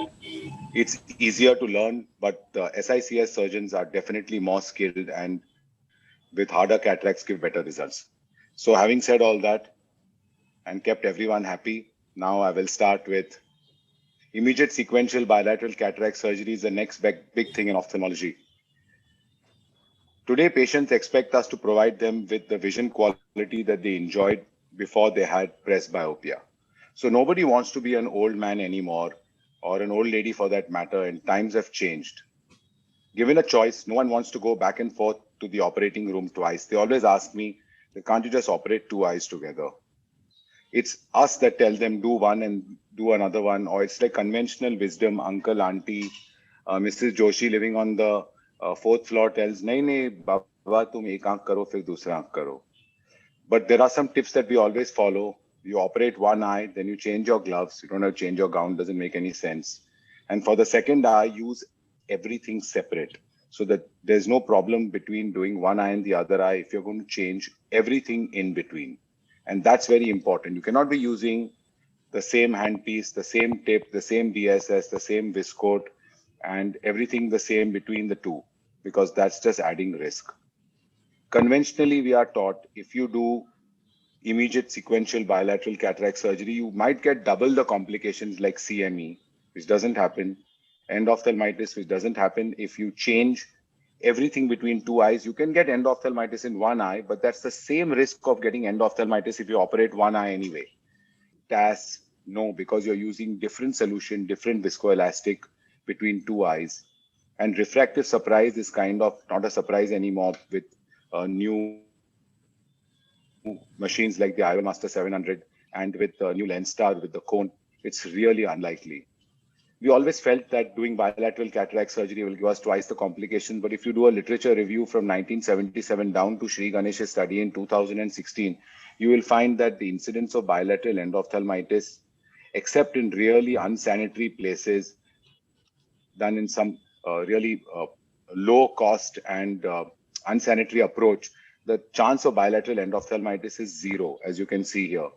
Speaker 15: it's easier to learn, but the SICS surgeons are definitely more skilled, and with harder cataracts give better results. So having said all that and kept everyone happy, now I will start with immediate sequential bilateral cataract surgery is the next big thing in ophthalmology. Today, patients expect us to provide them with the vision quality that they enjoyed before they had presbyopia. So nobody wants to be an old man anymore, or an old lady for that matter, and times have changed. Given a choice, no one wants to go back and forth to the operating room twice. They always ask me, can't you just operate two eyes together? It's us that tell them do one and do another one, or it's like conventional wisdom. Uncle, auntie, Mrs. Joshi living on the fourth floor tells, nahi, baba, tum ek aankh karo, fir dusra aankh karo. But there are some tips that we always follow. You operate one eye, then you change your gloves. You don't have to change your gown, doesn't make any sense. And for the second eye, use everything separate, so that there's no problem between doing one eye and the other eye if you're going to change everything in between. And that's very important. You cannot be using the same handpiece, the same tip, the same DSS, the same viscoat, and everything the same between the two, because that's just adding risk. Conventionally, we are taught if you do immediate sequential bilateral cataract surgery, you might get double the complications like CME, which doesn't happen, endophthalmitis, which doesn't happen. If you change everything between two eyes, you can get endophthalmitis in one eye, but that's the same risk of getting endophthalmitis if you operate one eye anyway. TAS, no, because you're using different solution, different viscoelastic between two eyes. And refractive surprise is kind of not a surprise anymore with new machines like the IOL Master 700 and with the new lens star with the cone. It's really unlikely. We always felt that doing bilateral cataract surgery will give us twice the complications. But if you do a literature review from 1977 down to Sri Ganesh's study in 2016, you will find that the incidence of bilateral endophthalmitis, except in really unsanitary places, done in some really low cost and unsanitary approach, the chance of bilateral endophthalmitis is zero, as you can see here.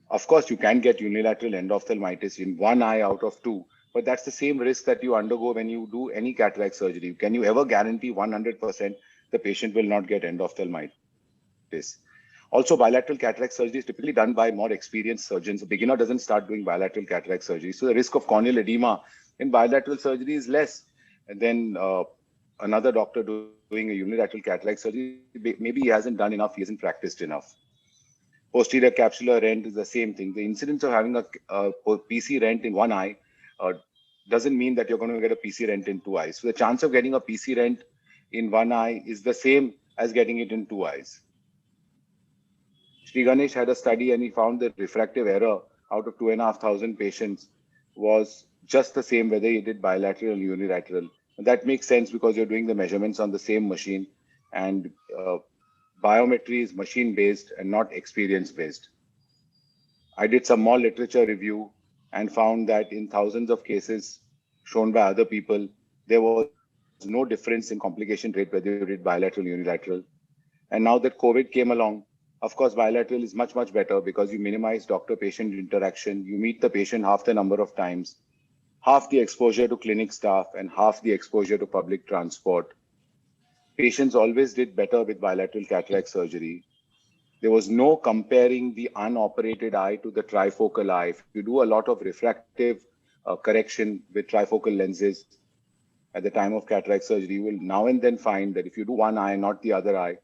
Speaker 15: Of course, you can get unilateral endophthalmitis in one eye out of two, but that's the same risk that you undergo when you do any cataract surgery. Can you ever guarantee 100% the patient will not get endophthalmitis? Also, bilateral cataract surgery is typically done by more experienced surgeons. A beginner doesn't start doing bilateral cataract surgery. So the risk of corneal edema in bilateral surgery is less. And then another doctor doing a unilateral cataract surgery, maybe he hasn't done enough, he hasn't practiced enough. Posterior capsular rent is the same thing. The incidence of having a PC rent in one eye doesn't mean that you're going to get a PC rent in two eyes. So the chance of getting a PC rent in one eye is the same as getting it in two eyes. Sri Ganesh had a study and he found that refractive error out of 2,500 patients was just the same whether he did bilateral or unilateral. And that makes sense because you're doing the measurements on the same machine, and biometry is machine-based and not experience-based. I did some more literature review and found that in thousands of cases shown by other people, there was no difference in complication rate whether you did bilateral or unilateral. And now that COVID came along, Of course, bilateral is much, much better because you minimize doctor-patient interaction. You meet the patient half the number of times, half the exposure to clinic staff, and half the exposure to public transport. Patients always did better with bilateral cataract surgery. There was no comparing the unoperated eye to the trifocal eye. If you do a lot of refractive correction with trifocal lenses at the time of cataract surgery, you will now and then find that if you do one eye, not the other eye,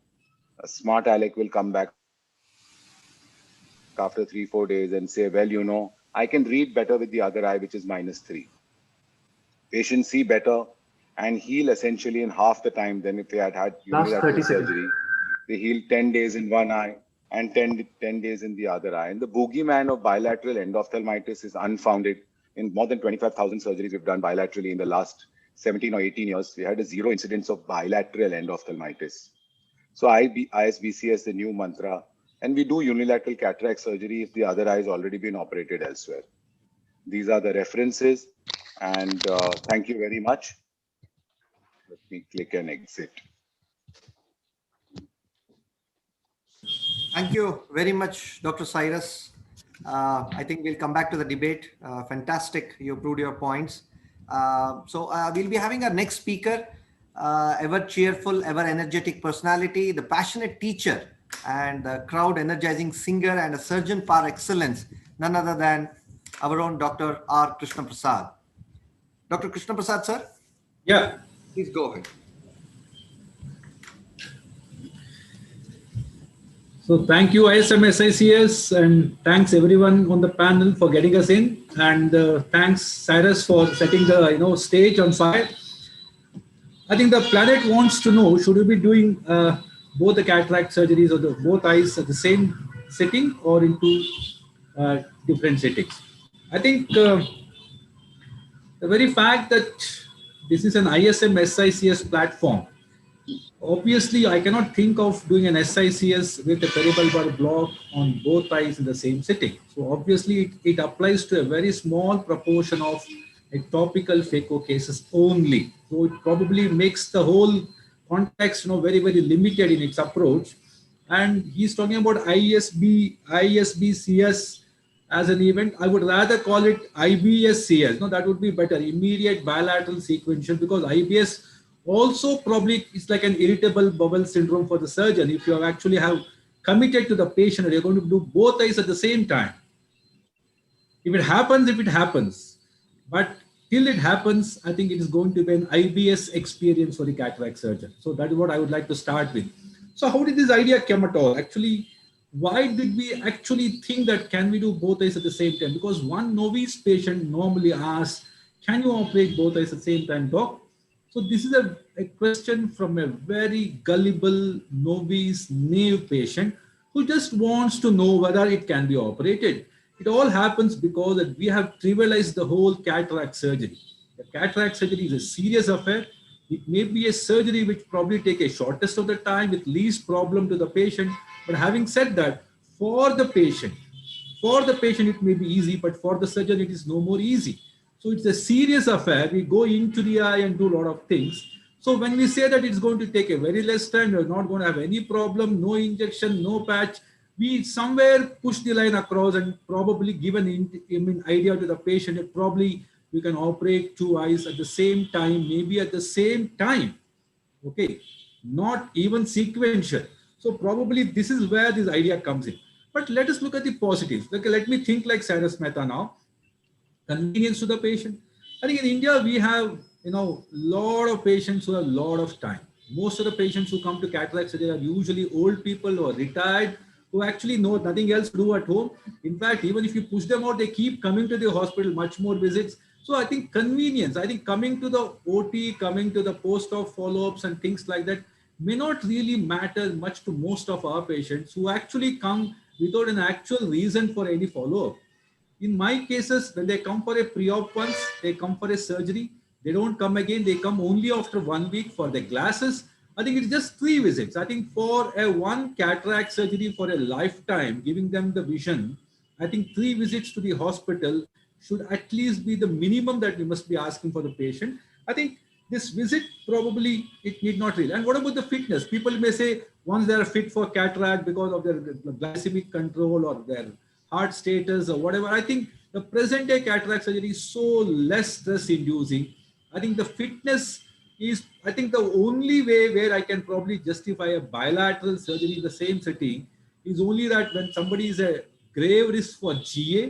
Speaker 15: a smart aleck will come back after 3-4 days and say, well, you know, I can read better with the other eye, which is -3. Patients see better and heal essentially in half the time than if they had had unilateral surgery. They heal 10 days in one eye and 10 days in the other eye. And the boogeyman of bilateral endophthalmitis is unfounded. In more than 25,000 surgeries we've done bilaterally in the last 17 or 18 years, we had a 0 incidence of bilateral endophthalmitis. So ISBC is the new mantra. And we do unilateral cataract surgery if the other eye has already been operated elsewhere. These are the references. And thank you very much. Let me click and exit.
Speaker 2: Thank you very much, Dr. Cyrus. I think we'll come back to the debate. Fantastic. You proved your points. So we'll be having our next speaker, ever cheerful, ever energetic personality, the passionate teacher and the crowd energizing singer and a surgeon par excellence, none other than our own Dr. R. Krishna Prasad. Dr. Krishna Prasad, sir?
Speaker 16: Yeah.
Speaker 2: Please go ahead.
Speaker 16: So thank you ISMSICS and thanks everyone on the panel for getting us in, and thanks Cyrus for setting the stage on fire. I think the planet wants to know, should we be doing both the cataract surgeries or both eyes at the same sitting or into different sittings? I think the very fact that this is an ISMSICS platform, obviously, I cannot think of doing an SICS with a peribulbar block on both eyes in the same sitting. So obviously, it applies to a very small proportion of ectopical phaco cases only. So it probably makes the whole context, very, very limited in its approach. And he's talking about ISBCS as an event. I would rather call it IBSCS. No, that would be better. Immediate bilateral sequential, because IBS also probably is like an irritable bowel syndrome for the surgeon. If you actually have committed to the patient and you're going to do both eyes at the same time. If it happens. But till it happens, I think it is going to be an IBS experience for the cataract surgeon. So that is what I would like to start with. So how did this idea come at all? Actually, why did we actually think that can we do both eyes at the same time? Because one novice patient normally asks, can you operate both eyes at the same time, doc? So this is a question from a very gullible, novice, naive patient who just wants to know whether it can be operated. It all happens because that we have trivialized the whole cataract surgery. The cataract surgery is a serious affair. It may be a surgery which probably take a shortest of the time with least problem to the patient. But having said that, for the patient it may be easy, but for the surgeon it is no more easy. So it's a serious affair. We go into the eye and do a lot of things. So when we say that it's going to take a very less time, you're not going to have any problem, no injection, no patch, we somewhere push the line across and probably give an idea to the patient that probably we can operate two eyes at the same time, maybe at the same time. Okay, not even sequential. So probably this is where this idea comes in. But let us look at the positives. Let me think like Cyrus Mehta now. Convenience to the patient. I think in India, we have, lot of patients who have a lot of time. Most of the patients who come to cataract surgery are usually old people who are retired, who actually know nothing else to do at home. In fact, even if you push them out, they keep coming to the hospital, much more visits. So I think convenience, coming to the OT, coming to the post-op follow-ups and things like that may not really matter much to most of our patients who actually come without an actual reason for any follow-up. In my cases, when they come for a pre-op once, they come for a surgery, they don't come again, they come only after 1 week for the glasses. I think it's just 3 visits. I think for a one cataract surgery for a lifetime, giving them the vision, I think 3 visits to the hospital should at least be the minimum that we must be asking for the patient. I think this visit probably, it need not really. And what about the fitness? People may say, once they are fit for cataract because of their glycemic control or their heart status or whatever. I think the present day cataract surgery is so less stress inducing. I think the fitness is, I think the only way where I can probably justify a bilateral surgery in the same setting is only that when somebody is a grave risk for GA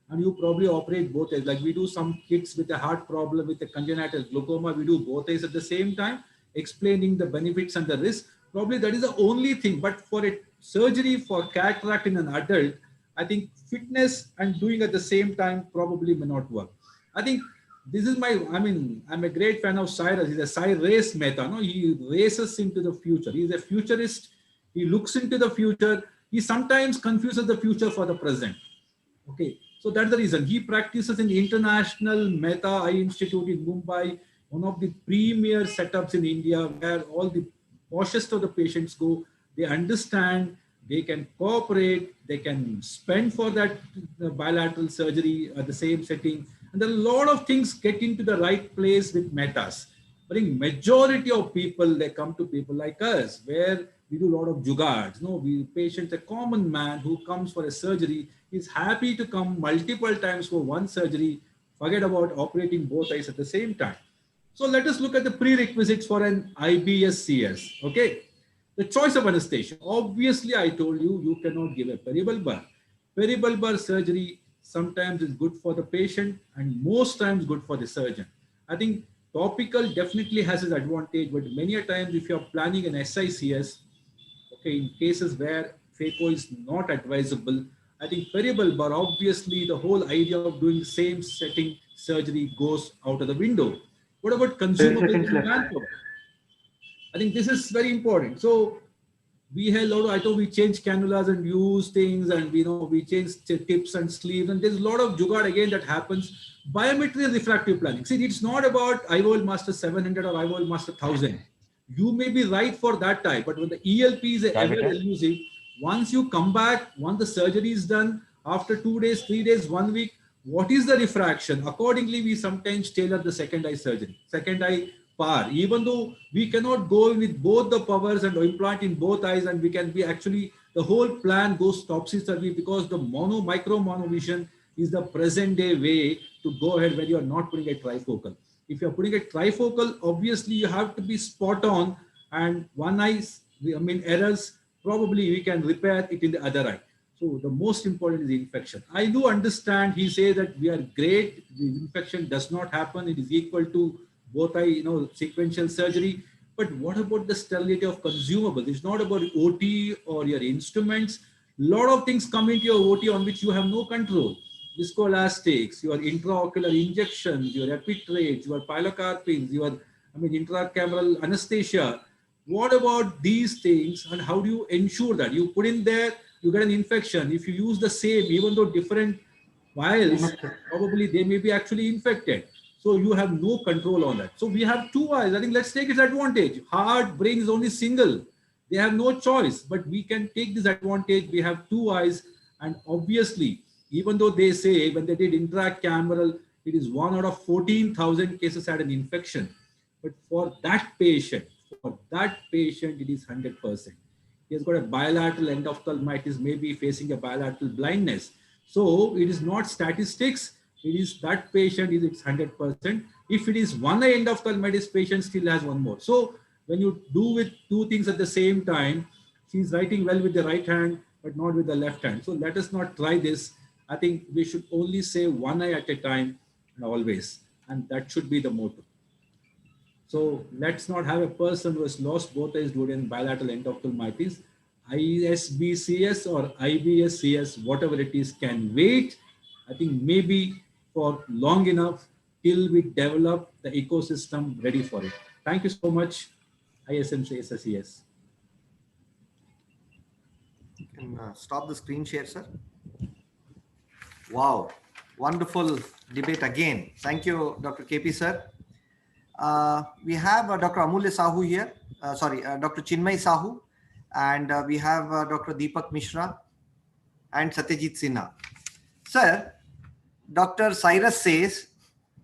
Speaker 16: and you probably operate both eyes. Like we do some kids with a heart problem, with a congenital glaucoma, we do both eyes at the same time, explaining the benefits and the risks. Probably that is the only thing. But for a surgery for cataract in an adult, I think fitness and doing at the same time probably may not work. I think this is my, I mean, I'm a great fan of Cyrus. He's a Cyrus race meta. No? He races into the future. He's a futurist. He looks into the future. He sometimes confuses the future for the present. Okay, so that's the reason. He practices in the International Meta Eye Institute in Mumbai, one of the premier setups in India where all the poshest of the patients go. They understand, they can cooperate, they can spend for that bilateral surgery at the same setting. And there are a lot of things get into the right place with metas. But in majority of people, they come to people like us, where we do a lot of jugards. No, we patient, a common man who comes for a surgery is happy to come multiple times for one surgery, forget about operating both eyes at the same time. So let us look at the prerequisites for an IBS-CS. Okay, the choice of anesthesia. Obviously, I told you, you cannot give a peribulbar. Peribulbar surgery sometimes is good for the patient and most times good for the surgeon. I think topical definitely has its advantage, but many a times if you're planning an SICS, okay, in cases where phaco is not advisable, I think peribulbar, obviously the whole idea of doing the same setting surgery goes out of the window. What about consumables and manpower? I think this is very important. So we had a lot of, I thought we changed cannulas and use things, and we changed tips and sleeves, and there's a lot of jugaad again that happens. Biometry and refractive planning. See, it's not about IVOL Master 700 or IVOL Master 1000. You may be right for that type, but when the ELP is ever elusive, once you come back, once the surgery is done, after 2 days, 3 days, 1 week, what is the refraction? Accordingly, we sometimes tailor the second eye surgery, second eye power, even though we cannot go with both the powers and implant in both eyes, and we can be actually, the whole plan goes topsy-turvy because the micro monovision is the present day way to go ahead when you are not putting a trifocal. If you're putting a trifocal, obviously you have to be spot on, and one eye, errors, probably we can repair it in the other eye. So the most important is the infection. I do understand he says that we are great, the infection does not happen, it is equal to both eye, sequential surgery. But what about the sterility of consumables? It's not about OT or your instruments. A lot of things come into your OT on which you have no control. Viscoelastics, your intraocular injections, your epitrates, your pilocarpines, your intracameral anesthesia. What about these things, and how do you ensure that you put in there, you get an infection? If you use the same, even though different vials, probably they may be actually infected. So you have no control on that. So we have two eyes. I think let's take its advantage. Heart, brain is only single. They have no choice, but we can take this advantage. We have two eyes, and obviously, even though they say when they did intracameral, it is 1 out of 14,000 cases had an infection. But for that patient, it is 100%. He has got a bilateral endophthalmitis, maybe facing a bilateral blindness. So it is not statistics. It is that patient is it's 100%. If it is one eye endophthalmitis, patient still has one more. So when you do with two things at the same time, she's writing well with the right hand, but not with the left hand. So let us not try this. I think we should only say one eye at a time and always, and that should be the motto. So let's not have a person who has lost both eyes due to bilateral endophthalmitis. ISBCS or IBS-CS, whatever it is, can wait. I think maybe for long enough till we develop the ecosystem ready for it. Thank you so much, ISMCS.
Speaker 2: You can stop the screen share, sir. Wow, wonderful debate again. Thank you, Dr. KP, sir. We have Dr. Amulya Sahu here, Dr. Chinmay Sahu, and we have Dr. Deepak Mishra and Satyajit Sinha. Sir, Dr. Cyrus says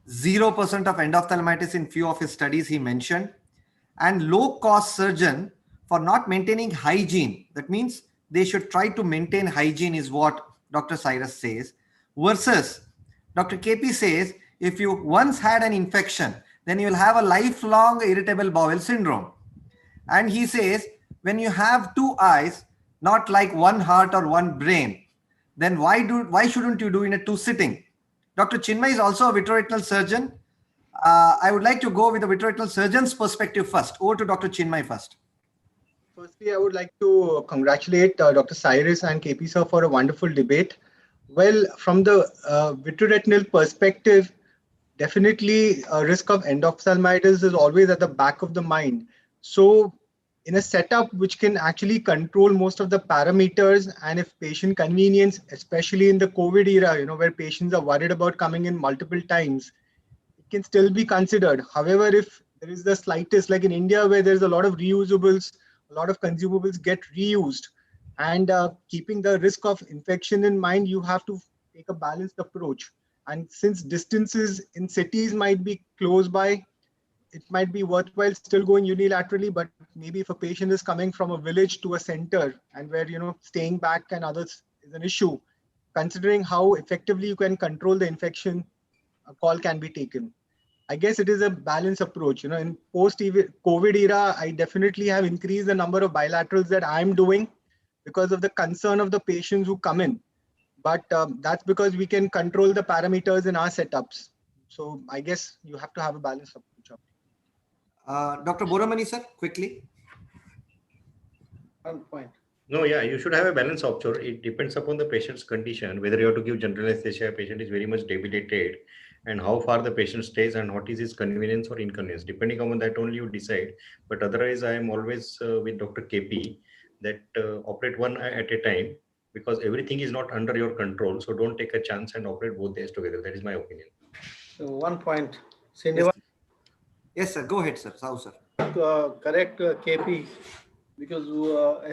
Speaker 2: 0% of endophthalmitis in few of his studies he mentioned, and low cost surgeon for not maintaining hygiene. That means they should try to maintain hygiene is what Dr. Cyrus says, versus Dr. KP says, if you once had an infection, then you will have a lifelong irritable bowel syndrome. And he says, when you have two eyes, not like one heart or one brain, then why shouldn't you do in a two sitting? Dr. Chinmay is also a vitreoretinal surgeon. I would like to go with the vitreoretinal surgeon's perspective first. Over to Dr. Chinmay first.
Speaker 17: Firstly, I would like to congratulate Dr. Cyrus and KP sir for a wonderful debate. Well, from the vitreoretinal perspective, definitely a risk of endophthalmitis is always at the back of the mind. So in a setup which can actually control most of the parameters, and if patient convenience, especially in the COVID era, where patients are worried about coming in multiple times, it can still be considered. However, if there is the slightest, like in India, where there's a lot of reusables, a lot of consumables get reused, and keeping the risk of infection in mind, you have to take a balanced approach. And since distances in cities might be close by, it might be worthwhile still going unilaterally. But maybe if a patient is coming from a village to a center, and where staying back and others is an issue, considering how effectively you can control the infection, a call can be taken. I guess it is a balanced approach. In post-COVID era, I definitely have increased the number of bilaterals that I'm doing because of the concern of the patients who come in. But that's because we can control the parameters in our setups. So I guess you have to have a balanced approach.
Speaker 2: Dr. Boramani, sir, quickly.
Speaker 3: 1 point.
Speaker 4: No, yeah, you should have a balance option. It depends upon the patient's condition, whether you have to give general anesthesia, patient is very much debilitated, and how far the patient stays and what is his convenience or inconvenience. Depending on that only you decide. But otherwise, I am always with Dr. KP that operate one eye at a time, because everything is not under your control. So don't take a chance and operate both eyes together. That is my opinion.
Speaker 3: So 1 point.
Speaker 2: Yes, sir. Go ahead, sir. How, sir?
Speaker 3: Correct, KP. Because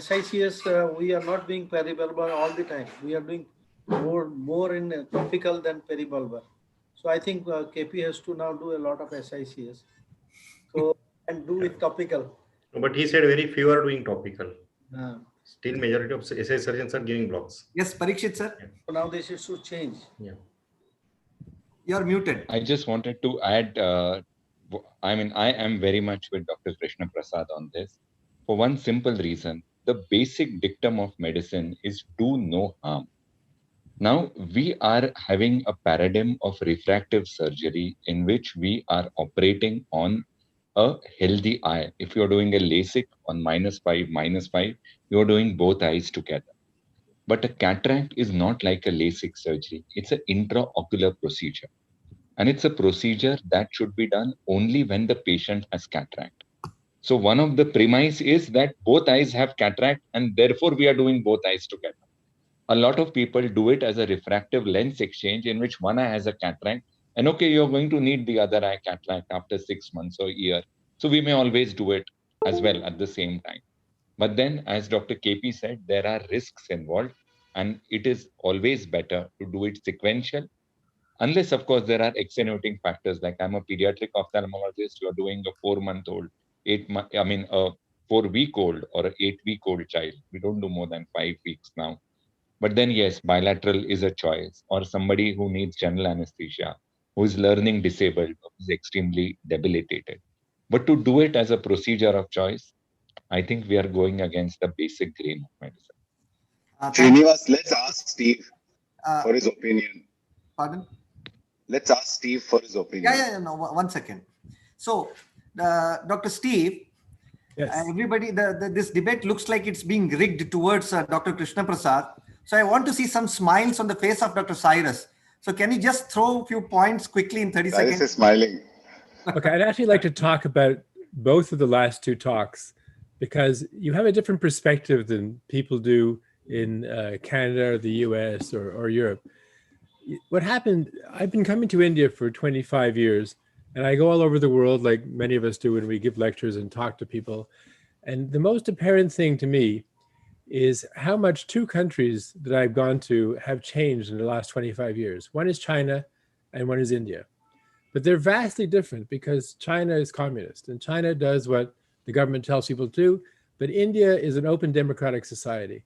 Speaker 3: SICS, we are not doing peribulbar all the time. We are doing more in topical than peribulbar. So I think KP has to now do a lot of SICS. So and do it topical.
Speaker 4: But he said very few are doing topical. Still majority of SI surgeons are giving blocks.
Speaker 2: Yes, Parikshit, sir.
Speaker 4: Yeah.
Speaker 3: So now this is to change.
Speaker 4: Yeah.
Speaker 2: You're muted.
Speaker 14: I just wanted to add, I am very much with Dr. Krishna Prasad on this. For one simple reason, the basic dictum of medicine is do no harm. Now, we are having a paradigm of refractive surgery in which we are operating on a healthy eye. If you're doing a LASIK on -5, you're doing both eyes together. But a cataract is not like a LASIK surgery. It's an intraocular procedure. And it's a procedure that should be done only when the patient has cataract. So one of the premise is that both eyes have cataract, and therefore we are doing both eyes together. A lot of people do it as a refractive lens exchange in which one eye has a cataract, and okay, you're going to need the other eye cataract after 6 months or a year. So we may always do it as well at the same time. But then, as Dr. KP said, there are risks involved, and it is always better to do it sequential. Unless, of course, there are extenuating factors, like I'm a pediatric ophthalmologist, you're doing a 4-month-old, a 4-week-old or an 8-week-old child. We don't do more than 5 weeks now. But then, yes, bilateral is a choice. Or somebody who needs general anesthesia, who is learning disabled, who is extremely debilitated. But to do it as a procedure of choice, I think we are going against the basic grain of medicine.
Speaker 15: Srinivas, let's ask Steve for his opinion.
Speaker 2: Pardon?
Speaker 15: Let's ask Steve for his opinion.
Speaker 2: Yeah. No, 1 second. So, Dr. Steve,
Speaker 11: yes.
Speaker 2: Everybody, this debate looks like it's being rigged towards Dr. Krishna Prasad. So I want to see some smiles on the face of Dr. Cyrus. So can you just throw a few points quickly in 30 seconds?
Speaker 15: Cyrus is smiling.
Speaker 11: Okay, I'd actually like to talk about both of the last two talks, because you have a different perspective than people do in Canada or the US or Europe. What happened, I've been coming to India for 25 years, and I go all over the world like many of us do when we give lectures and talk to people. And the most apparent thing to me is how much two countries that I've gone to have changed in the last 25 years. One is China and one is India. But they're vastly different because China is communist and China does what the government tells people to do, But India is an open democratic society.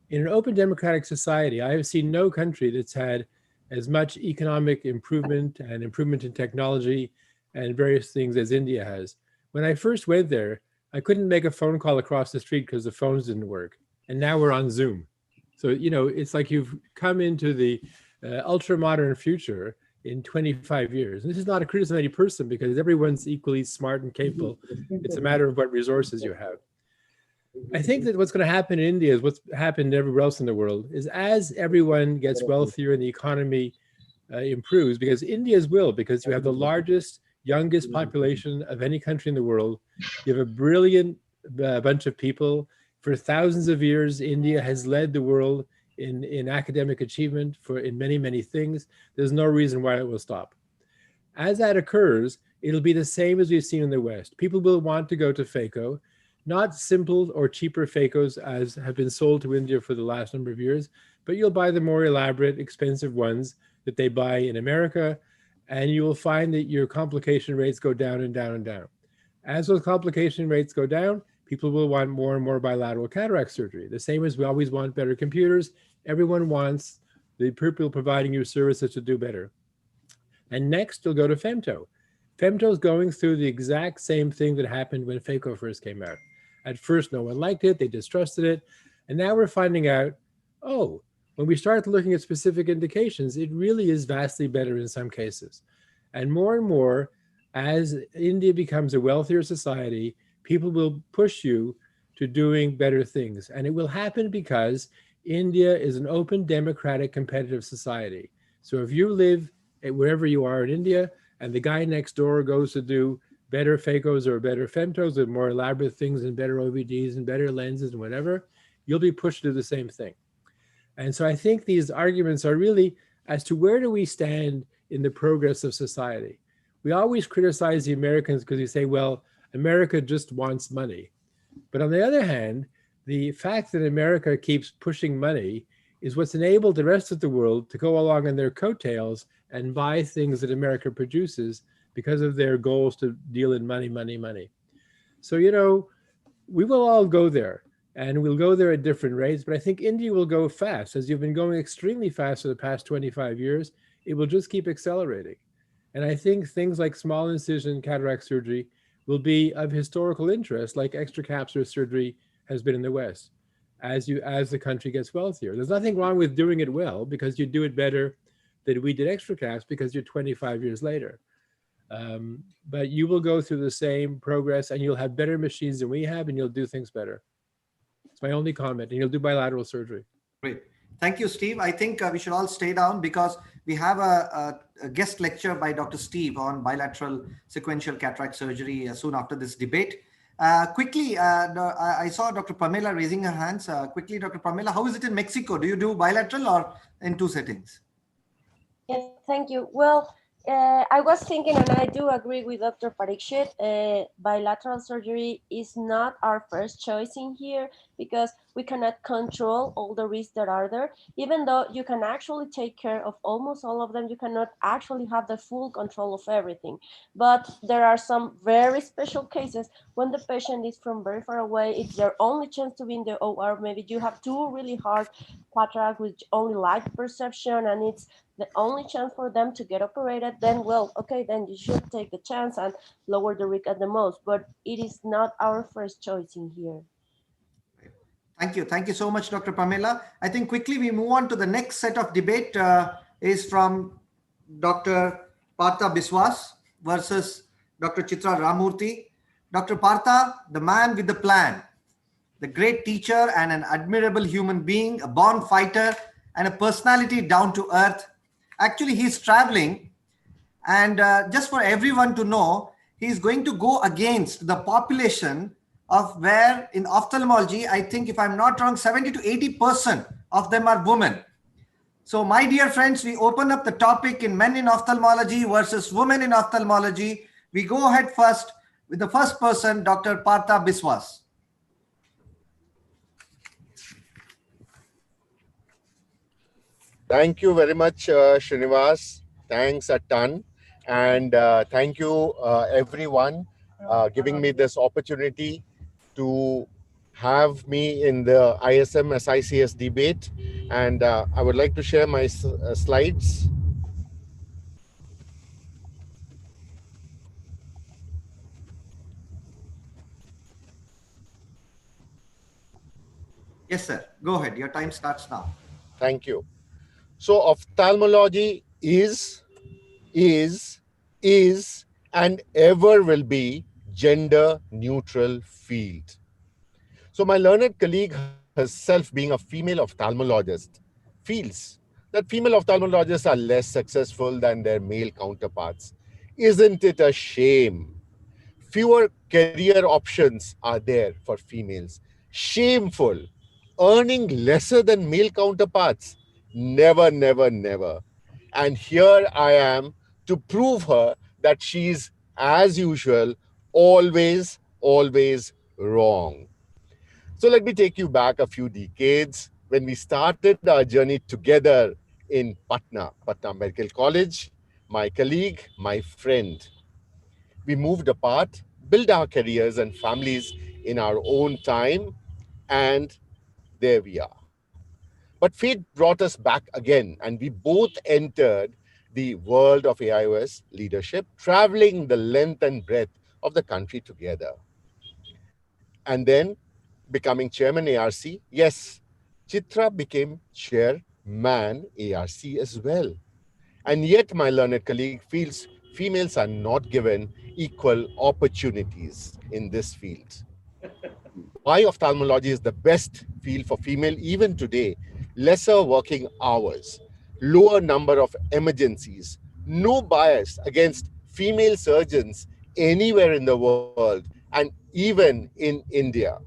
Speaker 11: In an open democratic society, I have seen no country that's had as much economic improvement and improvement in technology and various things as India has. When I first went there, I couldn't make a phone call across the street because the phones didn't work. And now we're on Zoom. So, you know, it's like you've come into the ultra modern future in 25 years. And this is not a criticism of any person because everyone's equally smart and capable. It's a matter of what resources you have. I think that what's going to happen in India is what's happened everywhere else in the world is as everyone gets wealthier and the economy improves, because India's will, because you have the largest, youngest population of any country in the world. You have a brilliant bunch of people. For thousands of years, India has led the world in academic achievement in many, many things. There's no reason why it will stop. As that occurs, it'll be the same as we've seen in the West. People will want to go to phaco, not simple or cheaper phacos as have been sold to India for the last number of years, but you'll buy the more elaborate, expensive ones that they buy in America, and you will find that your complication rates go down and down and down. As those complication rates go down, people will want more and more bilateral cataract surgery. The same as we always want better computers. Everyone wants the people providing you services to do better. And next, you'll go to femto. Femto is going through the exact same thing that happened when phaco first came out. At first, no one liked it, they distrusted it. And now we're finding out, oh, when we start looking at specific indications, it really is vastly better in some cases. And more, as India becomes a wealthier society, people will push you to doing better things. And it will happen because India is an open, democratic, competitive society. So if you live wherever you are in India, and the guy next door goes to do better phacos or better femtos and more elaborate things and better OVDs and better lenses and whatever, you'll be pushed to do the same thing. And so I think these arguments are really as to where do we stand in the progress of society. We always criticize the Americans because we say, well, America just wants money. But on the other hand, the fact that America keeps pushing money is what's enabled the rest of the world to go along on their coattails and buy things that America produces because of their goals to deal in money, money, money. So, you know, we will all go there and we'll go there at different rates, but I think India will go fast. As you've been going extremely fast for the past 25 years, it will just keep accelerating. And I think things like small incision cataract surgery will be of historical interest, like extracapsular surgery has been in the West, as the country gets wealthier. There's nothing wrong with doing it well because you do it better than we did extracaps because you're 25 years later. But you will go through the same progress and you'll have better machines than we have and you'll do things better. It's my only comment, and you'll do bilateral surgery.
Speaker 2: Great. Thank you, Steve. I think we should all stay down because we have a guest lecture by Dr. Steve on bilateral sequential cataract surgery soon after this debate. Quickly, I saw Dr. Pamela raising her hands. Quickly, Dr. Pamela, how is it in Mexico? Do you do bilateral or in two settings?
Speaker 10: Yes, thank you. Well, I was thinking, and I do agree with Dr. Parikshit, bilateral surgery is not our first choice in here because we cannot control all the risks that are there. Even though you can actually take care of almost all of them, you cannot actually have the full control of everything. But there are some very special cases when the patient is from very far away, it's their only chance to be in the OR. Maybe you have two really hard cataracts with only light perception and it's the only chance for them to get operated, then well, okay, then you should take the chance and lower the risk at the most, but it is not our first choice in here.
Speaker 2: Thank you. Thank you so much, Dr. Pamela. I think quickly we move on to the next set of debate is from Dr. Partha Biswas versus Dr. Chitra Ramurthy. Dr. Partha, the man with the plan, the great teacher and an admirable human being, a born fighter and a personality down to earth. Actually, he's traveling, and just for everyone to know, he's going to go against the population of where in ophthalmology, I think if I'm not wrong, 70 to 80% of them are women. So my dear friends, we open up the topic in men in ophthalmology versus women in ophthalmology. We go ahead first with the first person, Dr. Partha Biswas.
Speaker 18: Thank you very much, Srinivas. Thanks a ton. And thank you, everyone, giving me this opportunity to have me in the ISM SICS debate, and I would like to share my slides.
Speaker 2: Yes, sir. Go ahead. Your time starts now.
Speaker 18: Thank you. So ophthalmology is, and ever will be gender neutral field. So my learned colleague herself, being a female ophthalmologist, feels that female ophthalmologists are less successful than their male counterparts. Isn't it a shame? Fewer career options are there for females. Shameful. Earning lesser than male counterparts. Never, never, never. And here I am to prove her that she's, as usual, always, always wrong. So let me take you back a few decades when we started our journey together in Patna Medical College, my colleague, my friend. We moved apart, built our careers and families in our own time, and there we are. But fate brought us back again, and we both entered the world of AIOS leadership, traveling the length and breadth of the country together. And then becoming chairman ARC, yes, Chitra became chairman ARC as well. And yet, my learned colleague feels females are not given equal opportunities in this field. Why ophthalmology is the best field for female even today? Lesser working hours, lower number of emergencies, no bias against female surgeons anywhere in the world, and even in India.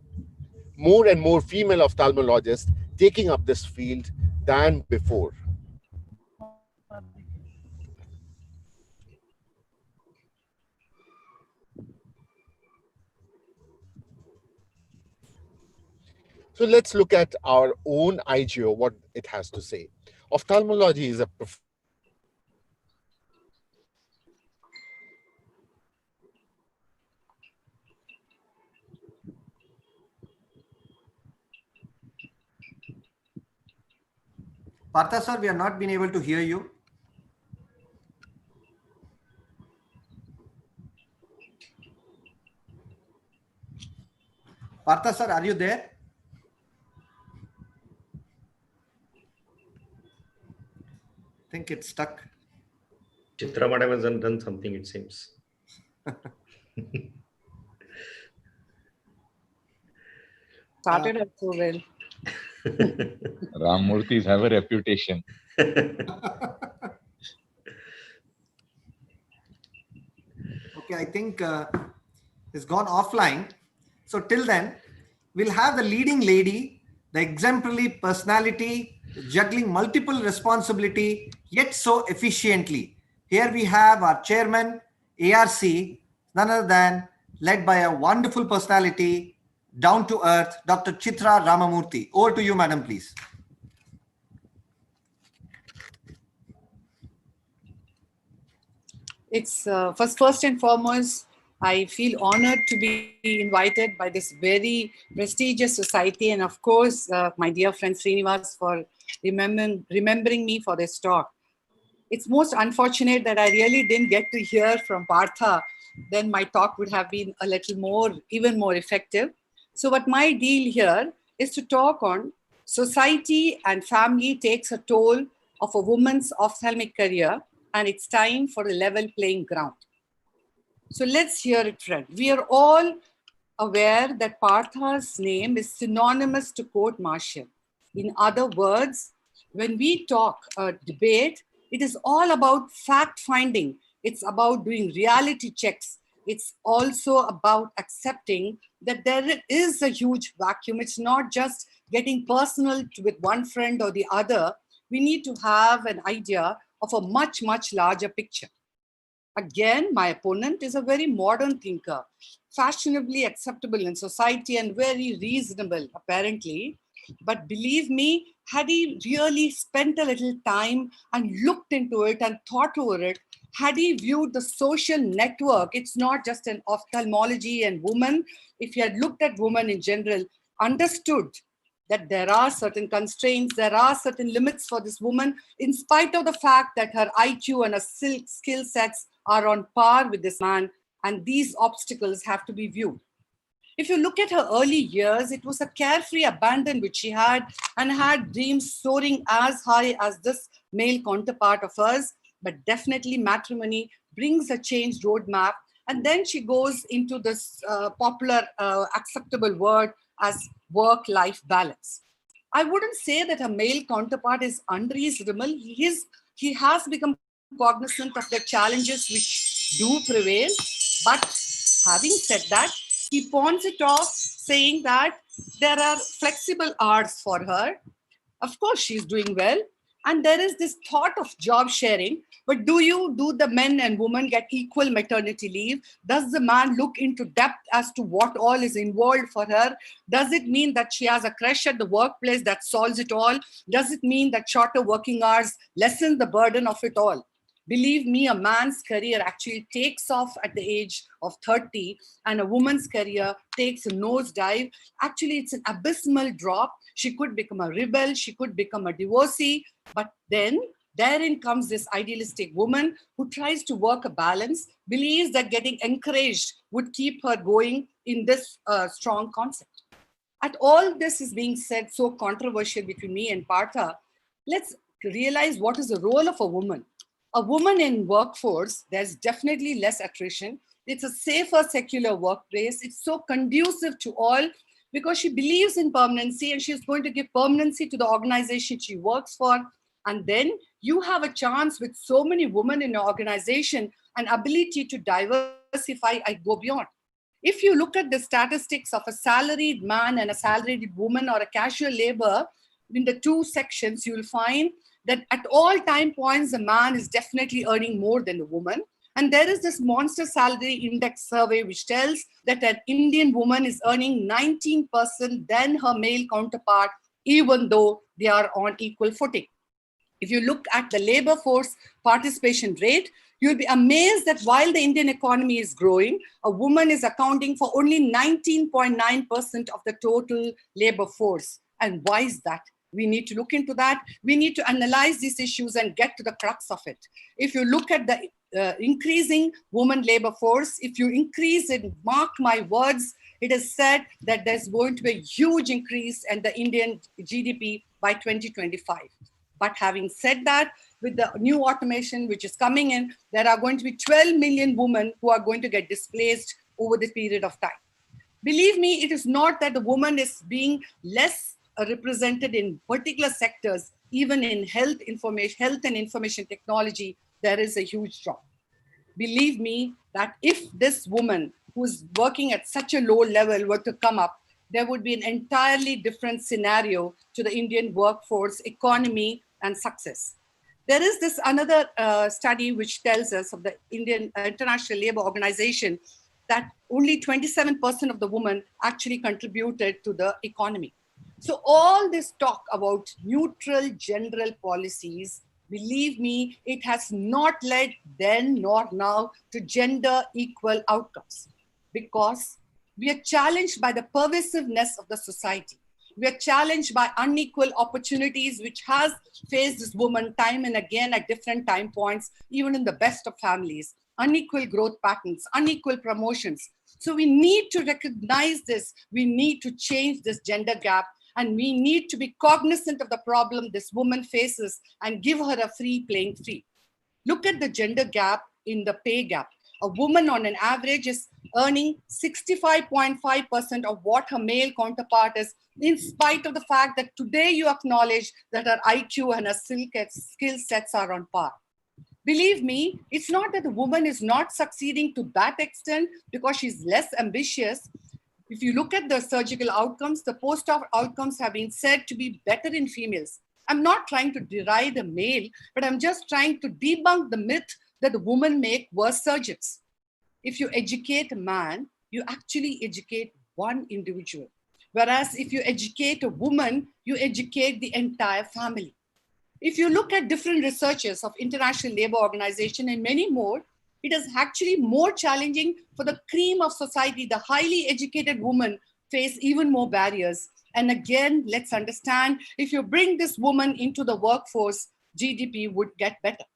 Speaker 18: More and more female ophthalmologists taking up this field than before. So let's look at our own IGO, what it has to say. Ophthalmology is a
Speaker 2: Partha sir, we have not been able to hear you. Partha sir, are you there? I think it's stuck.
Speaker 4: Chitra madam has done something, it seems.
Speaker 19: Started up so well.
Speaker 14: Ramurtis have a reputation.
Speaker 2: Okay, I think it's gone offline. So till then, we'll have the leading lady, the exemplary personality, juggling multiple responsibility, yet so efficiently. Here we have our chairman, ARC, none other than led by a wonderful personality, down to earth, Dr. Chitra Ramamurthy. Over to you, madam, please.
Speaker 19: It's first and foremost, I feel honored to be invited by this very prestigious society, and of course, my dear friend Srinivas for remembering me for this talk. It's most unfortunate that I really didn't get to hear from Partha. Then my talk would have been a little more, even more effective. So what my deal here is to talk on society and family takes a toll of a woman's ophthalmic career, and it's time for a level playing ground. So let's hear it, Fred. We are all aware that Partha's name is synonymous to court martial. In other words, when we talk debate, it is all about fact finding. It's about doing reality checks. It's also about accepting that there is a huge vacuum. It's not just getting personal with one friend or the other. We need to have an idea of a much, much larger picture. Again, my opponent is a very modern thinker, fashionably acceptable in society and very reasonable, apparently. But believe me, had he really spent a little time and looked into it and thought over it, had he viewed the social network, it's not just an ophthalmology and women. If he had looked at women in general, understood that there are certain constraints, there are certain limits for this woman, in spite of the fact that her IQ and her skill sets are on par with this man, and these obstacles have to be viewed. If you look at her early years, it was a carefree abandon which she had, and had dreams soaring as high as this male counterpart of hers. But definitely matrimony brings a changed roadmap. And then she goes into this popular acceptable word as work-life balance. I wouldn't say that a male counterpart is unreasonable. He has become cognizant of the challenges which do prevail. But having said that, he pawns it off saying that there are flexible hours for her. Of course, she's doing well. And there is this thought of job sharing. But do the men and women get equal maternity leave? Does the man look into depth as to what all is involved for her? Does it mean that she has a crush at the workplace that solves it all? Does it mean that shorter working hours lessen the burden of it all? Believe me, a man's career actually takes off at the age of 30, and a woman's career takes a nosedive. Actually, it's an abysmal drop. She could become a rebel, she could become a divorcee, but then therein comes this idealistic woman who tries to work a balance, believes that getting encouraged would keep her going in this strong concept. At all this is being said, so controversial between me and Partha, let's realize what is the role of a woman. A woman in workforce, there's definitely less attrition. It's a safer secular workplace. It's so conducive to all because she believes in permanency, and she's going to give permanency to the organization she works for. And then you have a chance with so many women in your organization, an ability to diversify and go beyond. If you look at the statistics of a salaried man and a salaried woman or a casual labor, in the two sections, you'll find that at all time points, the man is definitely earning more than the woman. And there is this monster salary index survey which tells that an Indian woman is earning 19% than her male counterpart, even though they are on equal footing. If you look at the labor force participation rate, you'll be amazed that while the Indian economy is growing, a woman is accounting for only 19.9% of the total labor force. And why is that? We need to look into that. We need to analyze these issues and get to the crux of it. If you look at the increasing woman labor force, if you increase it, mark my words, it is said that there's going to be a huge increase in the Indian GDP by 2025. But having said that, with the new automation which is coming in, there are going to be 12 million women who are going to get displaced over the period of time. Believe me, it is not that the woman is being less represented in particular sectors. Even in health and information technology, there is a huge drop. Believe me that if this woman who is working at such a low level were to come up, there would be an entirely different scenario to the Indian workforce, economy, and success. There is this another study which tells us of the Indian International Labour Organization that only 27% of the women actually contributed to the economy. So all this talk about neutral general policies, believe me, it has not led then nor now to gender equal outcomes, because we are challenged by the pervasiveness of the society. We are challenged by unequal opportunities, which has faced this woman time and again at different time points, even in the best of families, unequal growth patterns, unequal promotions. So we need to recognize this. We need to change this gender gap, and we need to be cognizant of the problem this woman faces and give her a free playing field. Look at the gender gap in the pay gap. A woman on an average is earning 65.5% of what her male counterpart is, in spite of the fact that today you acknowledge that her IQ and her skill sets are on par. Believe me, it's not that the woman is not succeeding to that extent because she's less ambitious. If you look at the surgical outcomes, the post-op outcomes have been said to be better in females. I'm not trying to deride the male, but I'm just trying to debunk the myth that the women make worse surgeons. If you educate a man, you actually educate one individual. Whereas if you educate a woman, you educate the entire family. If you look at different researchers of International Labour Organization and many more, it is actually more challenging for the cream of society, the highly educated woman, face even more barriers. And again, let's understand, if you bring this woman into the workforce, GDP would get better.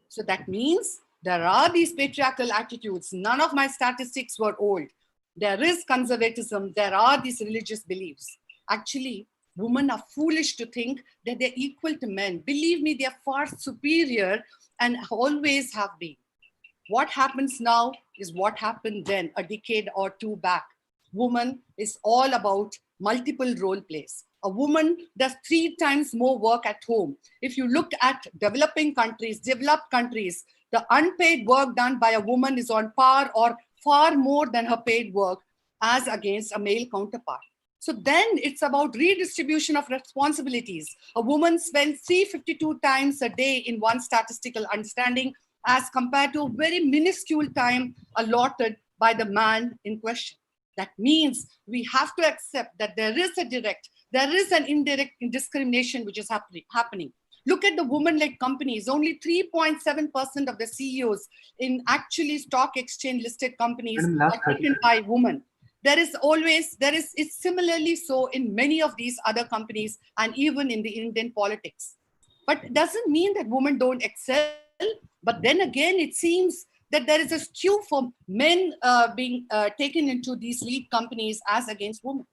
Speaker 19: So that means there are these patriarchal attitudes. None of my statistics were old. There is conservatism. There are these religious beliefs. Actually, women are foolish to think that they're equal to men. Believe me, they're far superior and always have been. What happens now is what happened then, a decade or two back. Woman is all about multiple role plays. A woman does 3 times more work at home. If you look at developed countries, the unpaid work done by a woman is on par or far more than her paid work as against a male counterpart. So then it's about redistribution of responsibilities. A woman spends 352 times a day in one statistical understanding as compared to a very minuscule time allotted by the man in question. That means we have to accept that there is a direct, there is an indirect discrimination which is happening. Look at the woman-led companies. Only 3.7% of the CEOs in actually stock exchange listed companies are taken by women. It's similarly so in many of these other companies and even in the Indian politics. But it doesn't mean that women don't excel. But then again, it seems that there is a skew for men being taken into these lead companies as against women.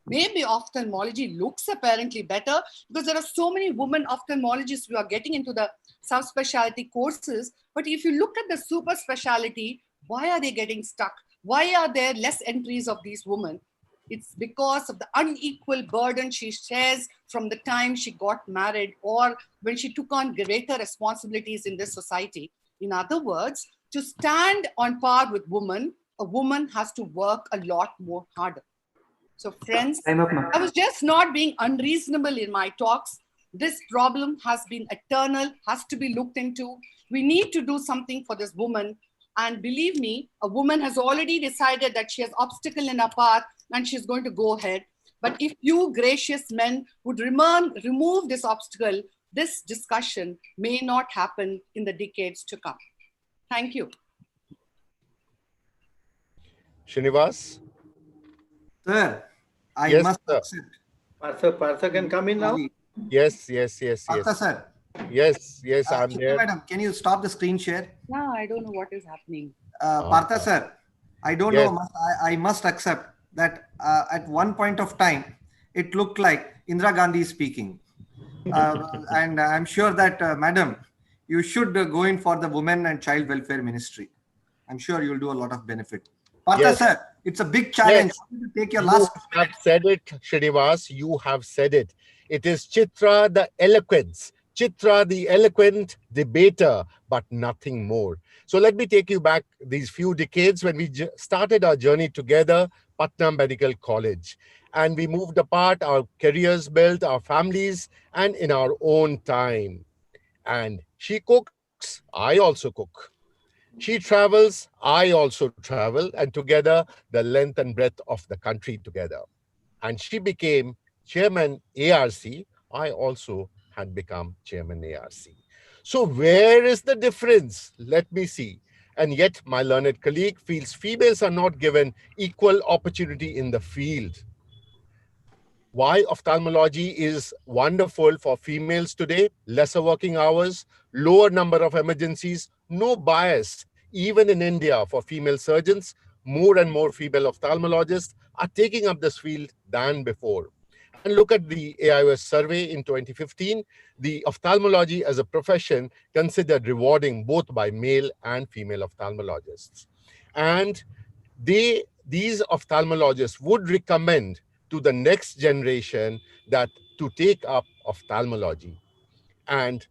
Speaker 19: Maybe ophthalmology looks apparently better because there are so many women ophthalmologists who are getting into the subspecialty courses. But if you look at the super specialty, why are they getting stuck? Why are there less entries of these women? It's because of the unequal burden she shares from the time she got married or when she took on greater responsibilities in this society. In other words, to stand on par with women, a woman has to work a lot more harder. So friends, I was just not being unreasonable in my talks. This problem has been eternal, has to be looked into. We need to do something for this woman. And believe me, a woman has already decided that she has obstacle in her path and she's going to go ahead. But if you gracious men would remove this obstacle, this discussion may not happen in the decades to come. Thank you.
Speaker 18: Srinivas?
Speaker 2: Sir, I
Speaker 18: Yes,
Speaker 2: must
Speaker 18: sir.
Speaker 2: accept.
Speaker 3: Partha can come in now.
Speaker 18: Yes.
Speaker 2: Partha, sir.
Speaker 18: Yes, I'm
Speaker 2: Chitra
Speaker 18: there.
Speaker 2: madam, can you stop the screen share?
Speaker 19: No, I don't know what is happening.
Speaker 2: Partha, sir, I don't
Speaker 18: Yes.
Speaker 2: know. I must accept that at one point of time, it looked like Indira Gandhi is speaking. And I'm sure that, madam, you should go in for the Women and Child Welfare Ministry. I'm sure you'll do a lot of benefit. Partha,
Speaker 18: Yes.
Speaker 2: sir, it's a big challenge.
Speaker 18: Yes.
Speaker 2: Take your
Speaker 18: You
Speaker 2: last
Speaker 18: have said it, Srinivas. You have said it. It is Chitra the eloquence, Chitra the eloquent debater, but nothing more. So let me take you back these few decades when we started our journey together, Patna Medical College. And we moved apart, our careers built, our families, and in our own time. And she cooks, I also cook. She travels, I also travel, and together the length and breadth of the country together. And she became chairman ARC. I also had become chairman ARC. So where is the difference? Let me see. And yet my learned colleague feels females are not given equal opportunity in the field. Why ophthalmology is wonderful for females today: lesser working hours, lower number of emergencies, no bias. Even in India, for female surgeons, more and more female ophthalmologists are taking up this field than before. And look at the AIOS survey in 2015, the ophthalmology as a profession considered rewarding both by male and female ophthalmologists. And these ophthalmologists would recommend to the next generation that to take up ophthalmology. And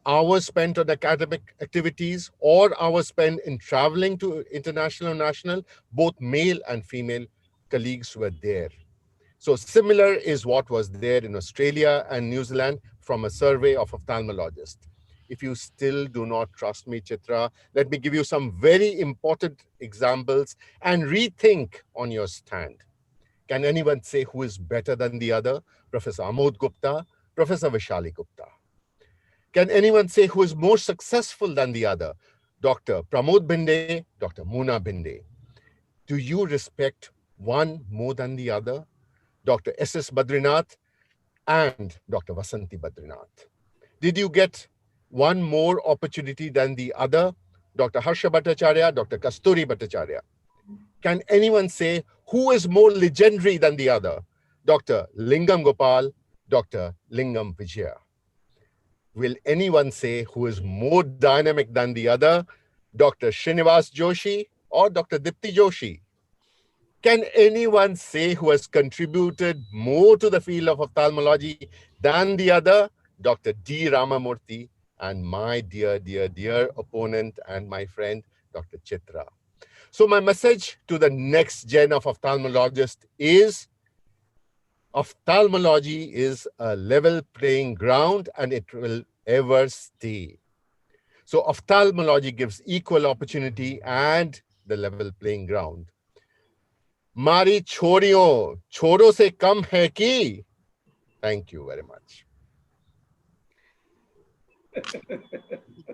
Speaker 18: hours spent on academic activities or hours spent in traveling to international and national, both male and female colleagues were there. So similar is what was there in Australia and New Zealand from a survey of ophthalmologists. If you still do not trust me, Chitra, let me give you some very important examples and rethink on your stand. Can anyone say who is better than the other? Professor Amod Gupta, Professor Vishali Gupta. Can anyone say who is more successful than the other? Dr. Pramod Binde, Dr. Moona Binde. Do you respect one more than the other? Dr. S.S. Badrinath, and Dr. Vasanti Badrinath. Did you get one more opportunity than the other? Dr. Harsha Bhattacharya, Dr. Kasturi Bhattacharya. Can anyone say who is more legendary than the other? Dr. Lingam Gopal, Dr. Lingam Vijaya. Will anyone say who is more dynamic than the other? Dr. Srinivas Joshi or Dr. Dipti Joshi? Can anyone say who has contributed more to the field of ophthalmology than the other? Dr. D. Ramamurthy and my dear, dear, dear opponent and my friend, Dr. Chitra. So my message to the next gen of ophthalmologists is ophthalmology is a level playing ground and it will ever stay. So ophthalmology gives equal opportunity and the level playing ground. Mari choriyon, choro se kam hai ki? Thank you very much.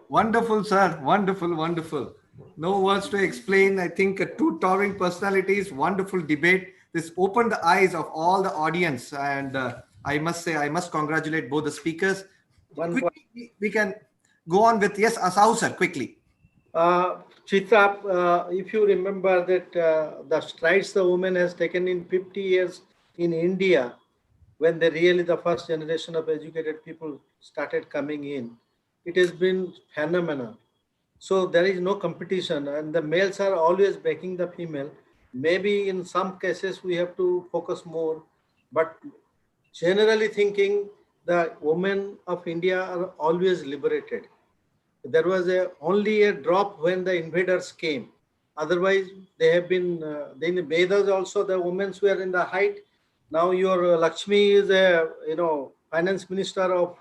Speaker 2: Wonderful, sir. Wonderful, wonderful. No words to explain. I think two towering personalities, wonderful debate. This opened the eyes of all the audience. And I must say, I must congratulate both the speakers. Quickly, we can go on with, yes, Asau, sir, quickly.
Speaker 3: Chitra, if you remember that the strides the woman has taken in 50 years in India, when the first generation of educated people started coming in, it has been phenomenal. So there is no competition, and the males are always backing the female. Maybe in some cases we have to focus more, but generally thinking, the women of India are always liberated. There was only a drop when the invaders came. Otherwise, they have been, in the Vedas also, the women were in the height. Now your Lakshmi is a, finance minister of,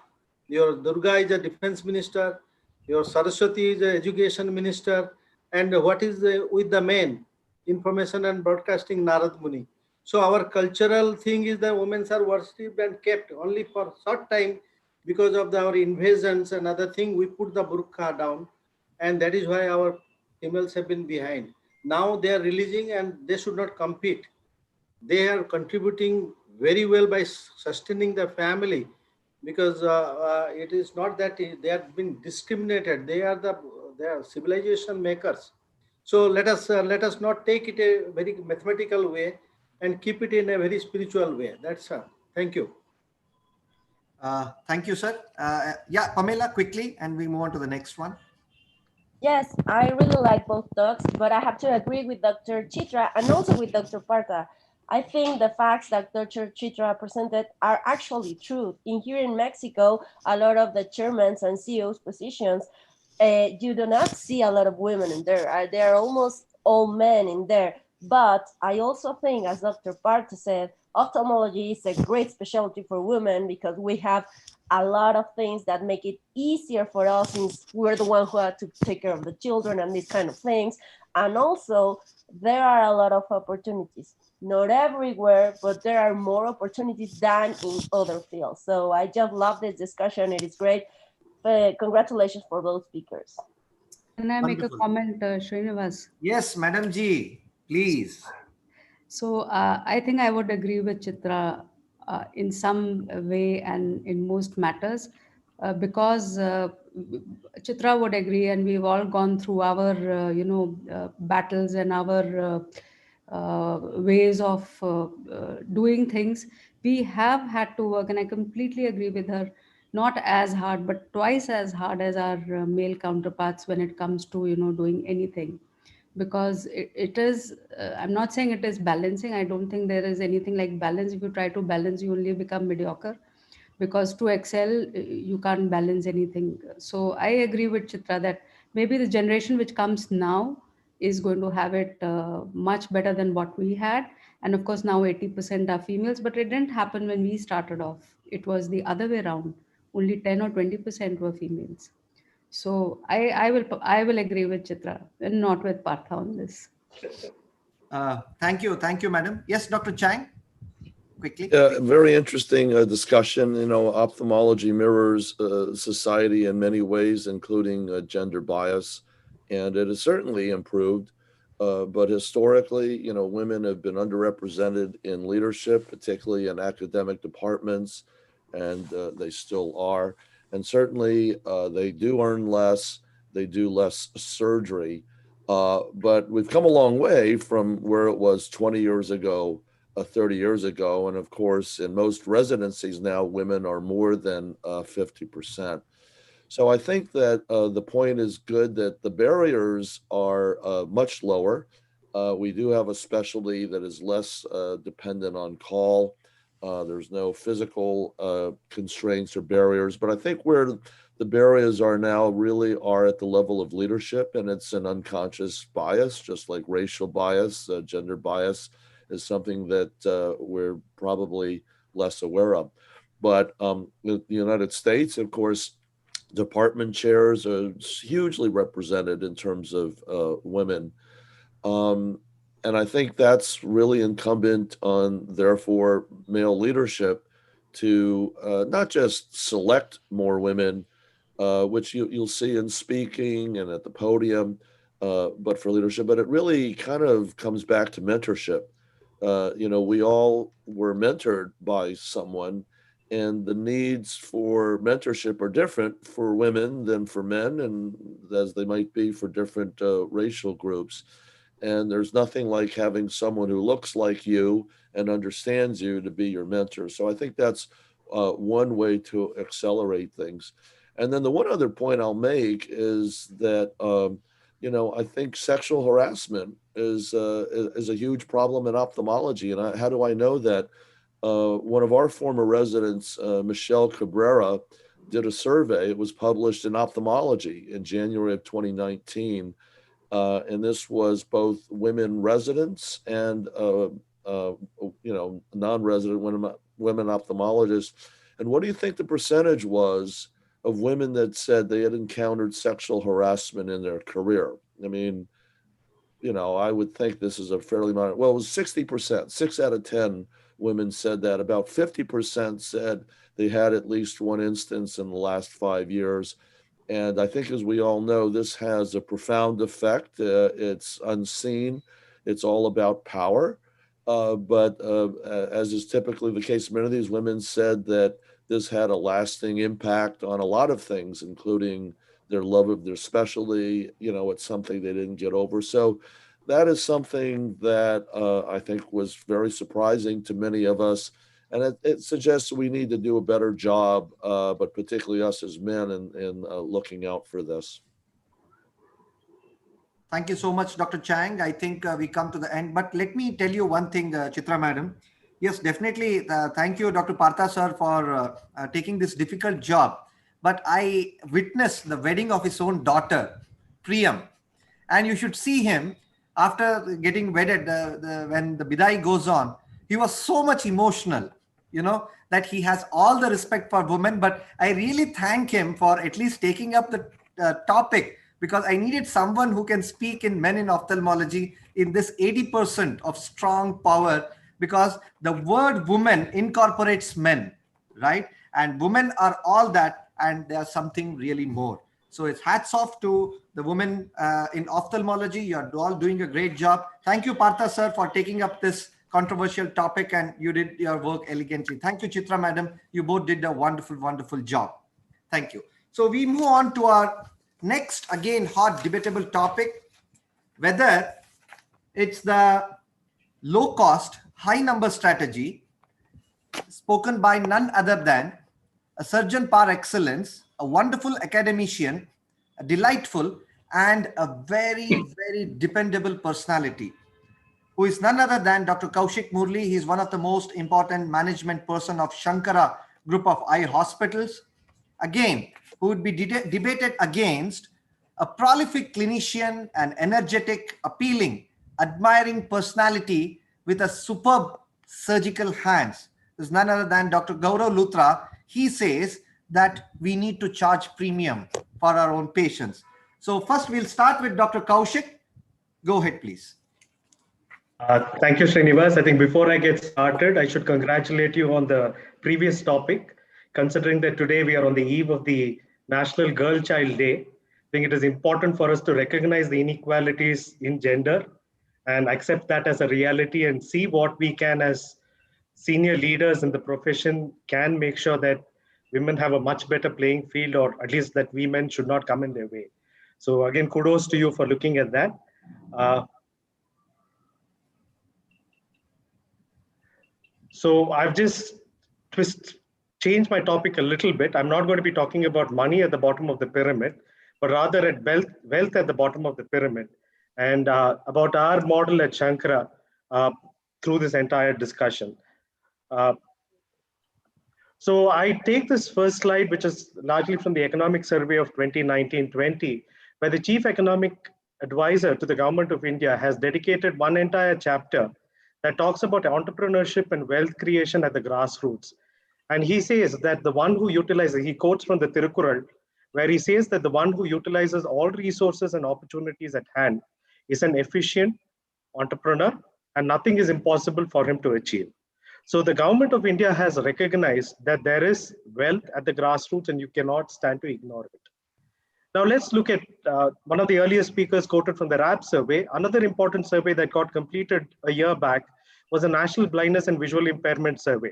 Speaker 3: your Durga is a defense minister, your Saraswati is a education minister, and what is with the men? Information and broadcasting Narad Muni. So our cultural thing is that women are worshipped and kept only for short time because of our invasions and other thing. We put the burqa down, and that is why our females have been behind. Now they are releasing and they should not compete. They are contributing very well by sustaining the family, because it is not that they have been discriminated. They are civilization makers. So let us not take it a very mathematical way and keep it in a very spiritual way. That's thank you.
Speaker 2: Thank you, sir. Yeah, Pamela, quickly, and we move on to the next one.
Speaker 10: Yes, I really like both talks, but I have to agree with Dr. Chitra and also with Dr. Partha. I think the facts that Dr. Chitra presented are actually true. Here in Mexico, a lot of the chairmen and CEOs positions, you do not see a lot of women in there. They are almost all men in there. But I also think, as Dr. Partha said, ophthalmology is a great specialty for women because we have a lot of things that make it easier for us since we're the one who have to take care of the children and these kind of things. And also, there are a lot of opportunities. Not everywhere, but there are more opportunities than in other fields. So I just love this discussion. It is great. Congratulations for both speakers.
Speaker 19: Can I make a comment, Srinivas?
Speaker 2: Yes, Madam Ji, please.
Speaker 19: So I think I would agree with Chitra in some way and in most matters, because Chitra would agree, and we've all gone through our battles and our ways of doing things. We have had to work, and I completely agree with her, not as hard but twice as hard as our male counterparts when it comes to doing anything, because it is I'm not saying it is balancing. I don't think there is anything like balance. If you try to balance, you only become mediocre, because to excel you can't balance anything. So I agree with Chitra that maybe the generation which comes now is going to have it much better than what we had. And of course now 80% are females, but it didn't happen when we started off. It was the other way around. Only 10 or 20% were females. So I will agree with Chitra and not with Partha on this.
Speaker 2: Thank you, madam. Yes, Dr. Chang, quickly.
Speaker 20: Very interesting discussion. Ophthalmology mirrors society in many ways, including gender bias, and it has certainly improved. But historically, women have been underrepresented in leadership, particularly in academic departments, and they still are. And certainly they do earn less, they do less surgery. But we've come a long way from where it was 20 years ago, 30 years ago. And of course, in most residencies now, women are more than 50%. So I think that the point is good that the barriers are much lower. We do have a specialty that is less dependent on call. There's no physical constraints or barriers, but I think where the barriers are now really are at the level of leadership, and it's an unconscious bias, just like racial bias, gender bias is something that we're probably less aware of. But the United States, of course, department chairs are hugely represented in terms of women. And I think that's really incumbent on, therefore, male leadership to not just select more women, which you'll see in speaking and at the podium, but for leadership. But it really kind of comes back to mentorship. We all were mentored by someone, and the needs for mentorship are different for women than for men, and as they might be for different racial groups. And there's nothing like having someone who looks like you and understands you to be your mentor. So I think that's one way to accelerate things. And then the one other point I'll make is that, I think sexual harassment is a huge problem in ophthalmology. And how do I know that? One of our former residents, Michelle Cabrera, did a survey. It was published in Ophthalmology in January of 2019. And this was both women residents and, non-resident women ophthalmologists. And what do you think the percentage was of women that said they had encountered sexual harassment in their career? I mean, I would think this is a fairly minor, well, it was 60%, 6 out of 10 women said that. About 50% said they had at least one instance in the last 5 years. And I think, as we all know, this has a profound effect. It's unseen. It's all about power. But as is typically the case, many of these women said that this had a lasting impact on a lot of things, including their love of their specialty. It's something they didn't get over. So that is something that I think was very surprising to many of us. And it suggests we need to do a better job, but particularly us as men, in looking out for this.
Speaker 2: Thank you so much, Dr. Chang. I think we come to the end, but let me tell you one thing, Chitra madam. Yes, definitely. Thank you, Dr. Partha sir, for taking this difficult job. But I witnessed the wedding of his own daughter, Priyam, and you should see him after getting wedded. When the bidai goes on, he was so much emotional, that he has all the respect for women. But I really thank him for at least taking up the topic, because I needed someone who can speak in men in ophthalmology in this 80% of strong power, because the word woman incorporates men, right? And women are all that, and there's something really more. So it's hats off to the women in ophthalmology. You're all doing a great job. Thank you, Partha sir, for taking up this controversial topic, and you did your work elegantly. Thank you, Chitra madam. You both did a wonderful, wonderful job. Thank you. So we move on to our next, again, hot debatable topic, whether it's the low cost, high number strategy spoken by none other than a surgeon par excellence, a wonderful academician, a delightful, and a very, very dependable personality, who is none other than Dr. Kaushik Murli. He is one of the most important management person of Shankara Group of Eye Hospitals. Again, who would be debated against a prolific clinician, an energetic, appealing, admiring personality with a superb surgical hands. There's none other than Dr. Gaurav Luthra. He says that we need to charge premium for our own patients. So first we'll start with Dr. Kaushik. Go ahead, please.
Speaker 21: Thank you, Srinivas. I think before I get started, I should congratulate you on the previous topic, considering that today we are on the eve of the National Girl Child Day. I think it is important for us to recognize the inequalities in gender and accept that as a reality and see what we can as senior leaders in the profession can make sure that women have a much better playing field, or at least that women should not come in their way. So again, kudos to you for looking at that. So I've just changed my topic a little bit. I'm not going to be talking about money at the bottom of the pyramid, but rather at wealth at the bottom of the pyramid, and about our model at Shankara through this entire discussion. So I take this first slide, which is largely from the economic survey of 2019-20, where the chief economic advisor to the government of India has dedicated one entire chapter that talks about entrepreneurship and wealth creation at the grassroots. And he says that the one who utilizes, he quotes from the Tirukkural, where he says that the one who utilizes all resources and opportunities at hand is an efficient entrepreneur, and nothing is impossible for him to achieve. So the government of India has recognized that there is wealth at the grassroots and you cannot stand to ignore it. Now let's look at one of the earlier speakers quoted from the RAP survey. Another important survey that got completed a year back was a National Blindness and Visual Impairment Survey.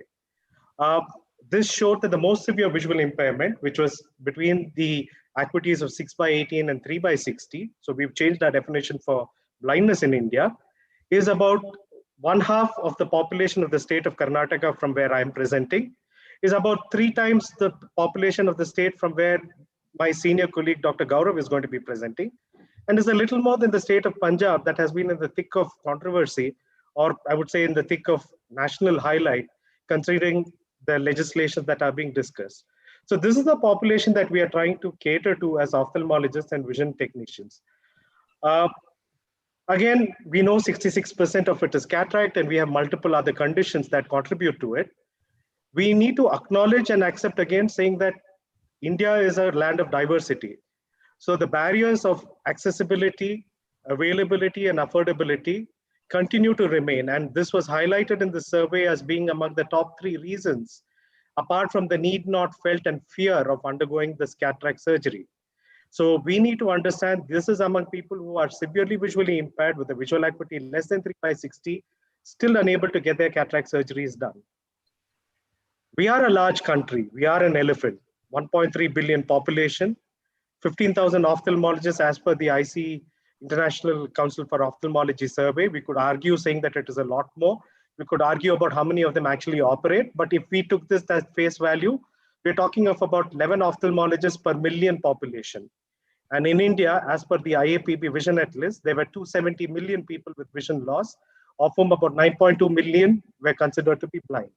Speaker 21: This showed that the most severe visual impairment, which was between the acuities of 6/18 and 3/60, so we've changed our definition for blindness in India, is about 1/2 of the population of the state of Karnataka from where I'm presenting, is about 3 times the population of the state from where my senior colleague Dr. Gaurav is going to be presenting, and is a little more than the state of Punjab that has been in the thick of controversy, or I would say in the thick of national highlight, considering the legislations that are being discussed. So this is the population that we are trying to cater to as ophthalmologists and vision technicians. Again, we know 66% of it is cataract, and we have multiple other conditions that contribute to it. We need to acknowledge and accept again, saying that India is a land of diversity. So the barriers of accessibility, availability, and affordability continue to remain. And this was highlighted in the survey as being among the top 3 reasons, apart from the need not felt and fear of undergoing this cataract surgery. So we need to understand this is among people who are severely visually impaired with a visual acuity less than 3/60, still unable to get their cataract surgeries done. We are a large country. We are an elephant, 1.3 billion population, 15,000 ophthalmologists as per the IC International Council for Ophthalmology survey. We could argue saying that it is a lot more. We could argue about how many of them actually operate. But if we took this as face value, we're talking of about 11 ophthalmologists per million population. And in India, as per the IAPB Vision Atlas, there were 270 million people with vision loss, of whom about 9.2 million were considered to be blind.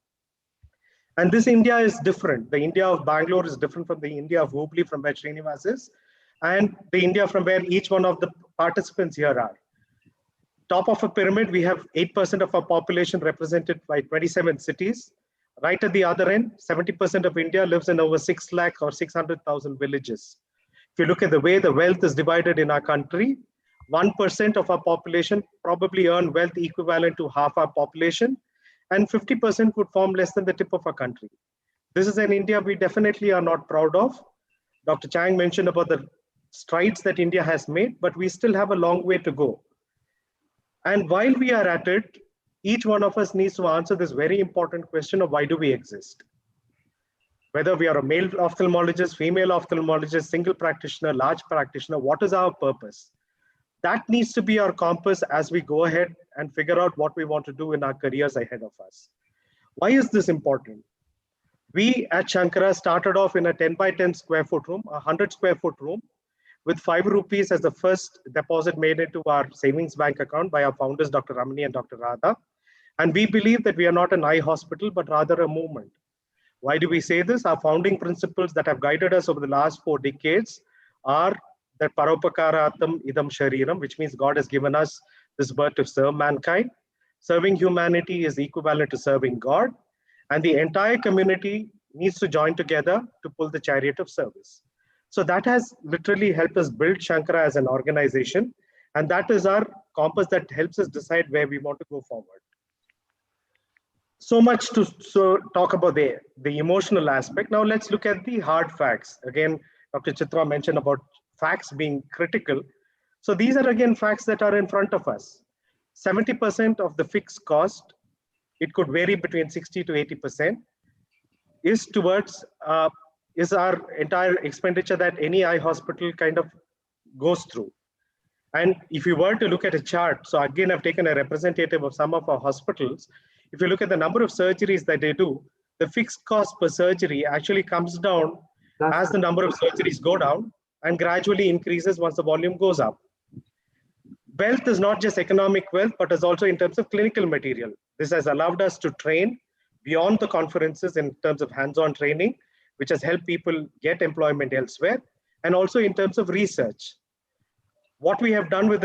Speaker 21: And this India is different. The India of Bangalore is different from the India of Hubli, from where Srinivas is, and the India from where each one of the participants here are. Top of a pyramid, we have 8% of our population represented by 27 cities. Right at the other end, 70% of India lives in over 6 lakh or 600,000 villages. If you look at the way the wealth is divided in our country, 1% of our population probably earn wealth equivalent to half our population, and 50% would form less than the tip of our country. This is an India we definitely are not proud of. Dr. Chang mentioned about the strides that India has made, but we still have a long way to go. And while we are at it, each one of us needs to answer this very important question of why do we exist? Whether we are a male ophthalmologist, female ophthalmologist, single practitioner, large practitioner, what is our purpose? That needs to be our compass as we go ahead and figure out what we want to do in our careers ahead of us. Why is this important? We at Shankara started off in a 10 by 10 square foot room, a 100 square foot room, with 5 rupees as the first deposit made into our savings bank account by our founders, Dr. Ramani and Dr. Radha. And we believe that we are not an eye hospital, but rather a movement. Why do we say this? Our founding principles that have guided us over the last 4 decades are that Paropakaratam Idam Shariram, which means God has given us this birth to serve mankind. Serving humanity is equivalent to serving God. And the entire community needs to join together to pull the chariot of service. So that has literally helped us build Shankara as an organization. And that is our compass that helps us decide where we want to go forward. So much to talk about the emotional aspect. Now let's look at the hard facts. Again, Dr. Chitra mentioned about facts being critical. So these are again facts that are in front of us. 70% of the fixed cost, it could vary between 60 to 80%, is towards is our entire expenditure that any eye hospital kind of goes through. And if you were to look at a chart, so again, I've taken a representative of some of our hospitals. If you look at the number of surgeries that they do, the fixed cost per surgery actually comes down as the number of surgeries go down and gradually increases once the volume goes up. Wealth is not just economic wealth, but is also in terms of clinical material. This has allowed us to train beyond the conferences in terms of hands-on training, which has helped people get employment elsewhere, and also in terms of research. What we have done with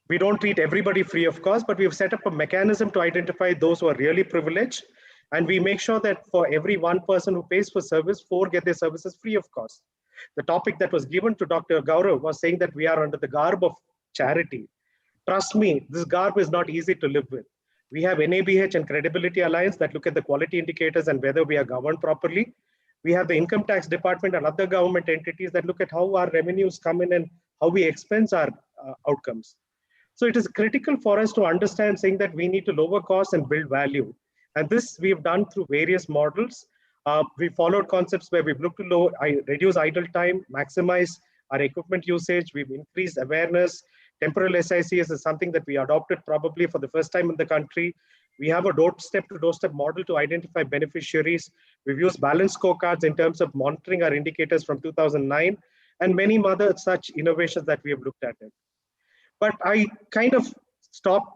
Speaker 21: we don't treat everybody free of cost, but we've set up a mechanism to identify those who are really privileged. And we make sure that for every one person who pays for service, 4 get their services free of cost. The topic that was given to Dr. Gaurav was saying that we are under the garb of charity. Trust me, this garb is not easy to live with. We have NABH and Credibility Alliance that look at the quality indicators and whether we are governed properly. We have the income tax department and other government entities that look at how our revenues come in and how we expense our outcomes. So it is critical for us to understand saying that we need to lower costs and build value. And this we've done through various models. We followed concepts where we've looked to reduce idle time, maximize our equipment usage. We've increased awareness. Temporal SICS is something that we adopted probably for the first time in the country. We have a doorstep to doorstep model to identify beneficiaries. We've used balance scorecards in terms of monitoring our indicators from 2009 and many other such innovations that we have looked at it. But I kind of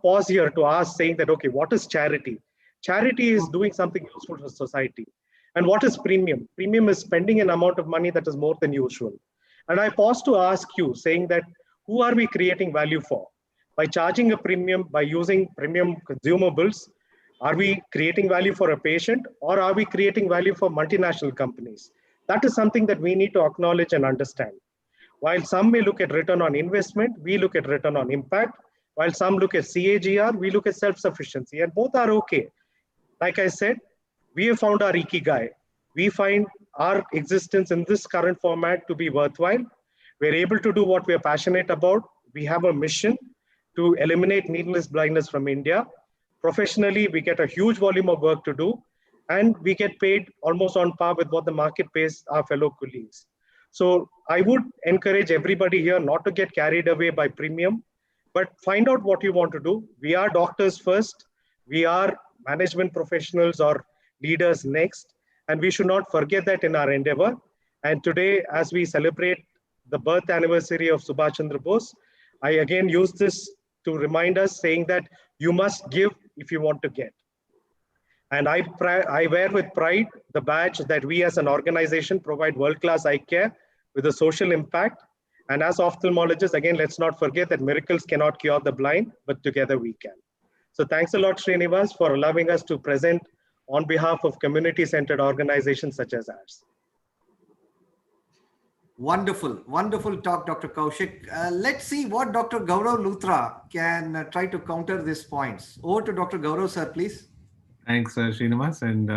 Speaker 21: pause here to ask saying that, okay, what is charity? Charity is doing something useful for society. And what is premium? Premium is spending an amount of money that is more than usual. And I pause to ask you saying that, who are we creating value for? By charging a premium, by using premium consumables, are we creating value for a patient or are we creating value for multinational companies? That is something that we need to acknowledge and understand. While some may look at return on investment, we look at return on impact. While some look at CAGR, we look at self-sufficiency, and both are okay. Like I said, we have found our ikigai. We find our existence in this current format to be worthwhile. We're able to do what we're passionate about. We have a mission to eliminate needless blindness from India. Professionally, we get a huge volume of work to do, and we get paid almost on par with what the market pays our fellow colleagues. So I would encourage everybody here not to get carried away by premium, but find out what you want to do. We are doctors first. We are management professionals or leaders next, and we should not forget that in our endeavor. And today, as we celebrate the birth anniversary of Subhash Chandra Bose, I again use this to remind us saying that you must give if you want to get. And I wear with pride the badge that we as an organization provide world-class eye care with a social impact. And as ophthalmologists, again, let's not forget that miracles cannot cure the blind, but together we can. So thanks a lot, Srinivas, for allowing us to present on behalf of community-centered organizations such as ours.
Speaker 2: Wonderful, wonderful talk, Dr. Kaushik. Let's see what Dr. Gaurav Luthra can try to counter these points. Over to Dr. Gaurav, sir, please.
Speaker 1: Thanks, Srinivas. And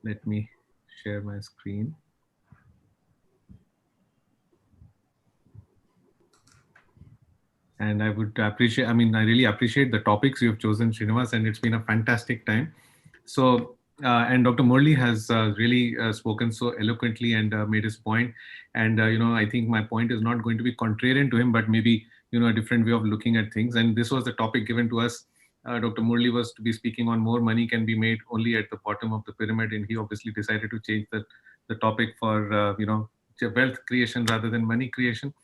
Speaker 1: let me share my screen. And I would appreciate, I really appreciate the topics you've chosen, Srinivas, and it's been a fantastic time. So, and Dr. Murli has really spoken so eloquently and made his point. And, I think my point is not going to be contrarian to him, but maybe, a different way of looking at things. And this was the topic given to us. Dr. Murli was to be speaking on more money can be made only at the bottom of the pyramid. And he obviously decided to change the topic for, wealth creation rather than money creation.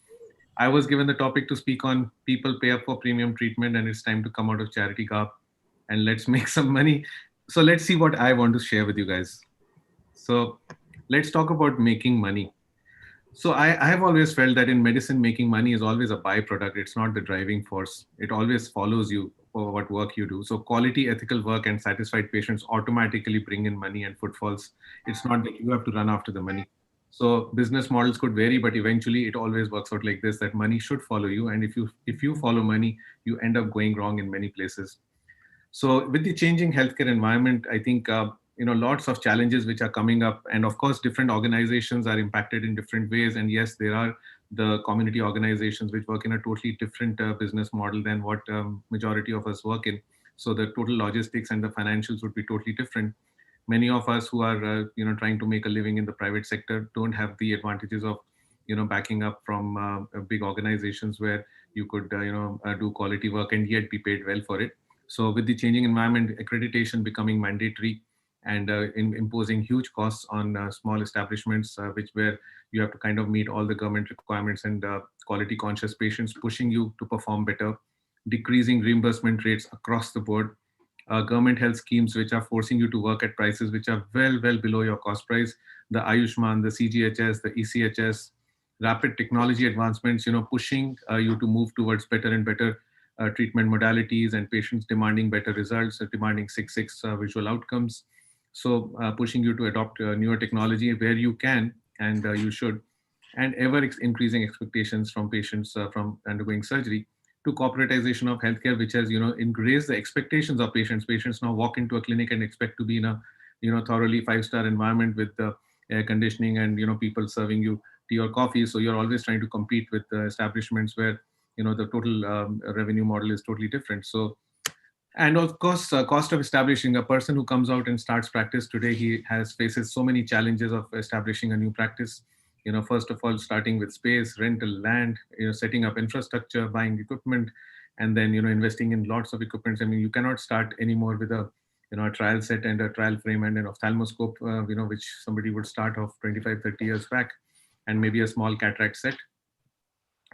Speaker 1: I was given the topic to speak on people pay up for premium treatment and it's time to come out of charity garb and let's make some money. So let's see what I want to share with you guys. So let's talk about making money. So I have always felt that in medicine, making money is always a byproduct. It's not the driving force. It always follows you for what work you do. So quality, ethical work and satisfied patients automatically bring in money and footfalls. It's not that you have to run after the money. So business models could vary, but eventually it always works out like this, that money should follow you. And if you follow money, you end up going wrong in many places. So with the changing healthcare environment, I think lots of challenges which are coming up, and of course different organizations are impacted in different ways. And yes, there are the community organizations which work in a totally different business model than what majority of us work in. So the total logistics and the financials would be totally different. Many of us who are trying to make a living in the private sector don't have the advantages of backing up from big organizations where you could do quality work and yet be paid well for it. So with the changing environment, accreditation becoming mandatory and imposing huge costs on small establishments, which where you have to kind of meet all the government requirements, and quality conscious patients pushing you to perform better, decreasing reimbursement rates across the board, government health schemes which are forcing you to work at prices which are well below your cost price, the Ayushman, the CGHS, the ECHS, rapid technology advancements, pushing you to move towards better and better treatment modalities, and patients demanding better results, demanding 6 visual outcomes. So pushing you to adopt newer technology where you can, and you should, and ever increasing expectations from patients from undergoing surgery, to corporatization of healthcare, which has increased the expectations of patients. Patients now walk into a clinic and expect to be in a thoroughly 5-star environment with air conditioning and people serving you tea or coffee. So you're always trying to compete with establishments where the total revenue model is totally different. So, and of course, cost of establishing, a person who comes out and starts practice today, he faces so many challenges of establishing a new practice. First of all, starting with space, rental, land, setting up infrastructure, buying equipment, and then investing in lots of equipment. I mean, you cannot start anymore with a a trial set and a trial frame and an ophthalmoscope, which somebody would start off 25-30 years back, and maybe a small cataract set.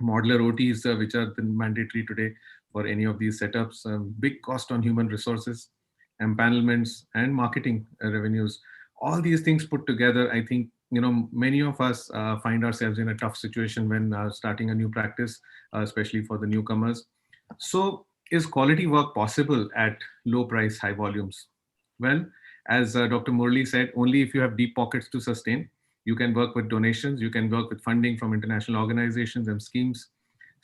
Speaker 1: Modular OTs, which are mandatory today for any of these setups, big cost on human resources, empanelments, and marketing revenues. All these things put together, I think, many of us find ourselves in a tough situation when starting a new practice, especially for the newcomers. So is quality work possible at low price, high volumes? Well, as Dr. Murli said, only if you have deep pockets to sustain. You can work with donations, you can work with funding from international organizations and schemes.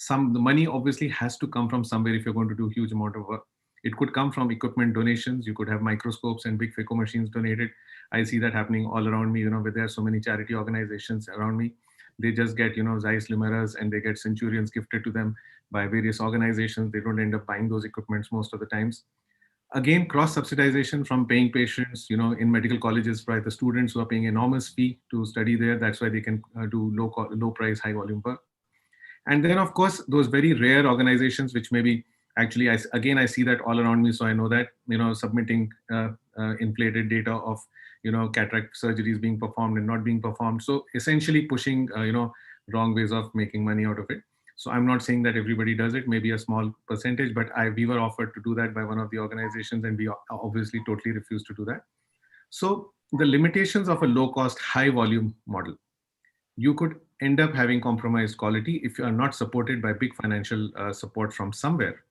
Speaker 1: The money obviously has to come from somewhere if you're going to do huge amount of work. It could come from equipment donations. You could have microscopes and big phaco machines donated. I see that happening all around me, where there are so many charity organizations around me. They just get, Zeiss Lumeras, and they get Centurions gifted to them by various organizations. They don't end up buying those equipments most of the times. Again, cross-subsidization from paying patients, in medical colleges, by the students who are paying enormous fee to study there. That's why they can do low price, high volume work. And then, of course, those very rare organizations, which maybe actually, I see that all around me. So I know that, submitting inflated data of, cataract surgeries being performed and not being performed. So essentially pushing, wrong ways of making money out of it. So I'm not saying that everybody does it, maybe a small percentage, but we were offered to do that by one of the organizations, and we obviously totally refused to do that. So the limitations of a low cost, high volume model, you could end up having compromised quality if you are not supported by big financial support from somewhere.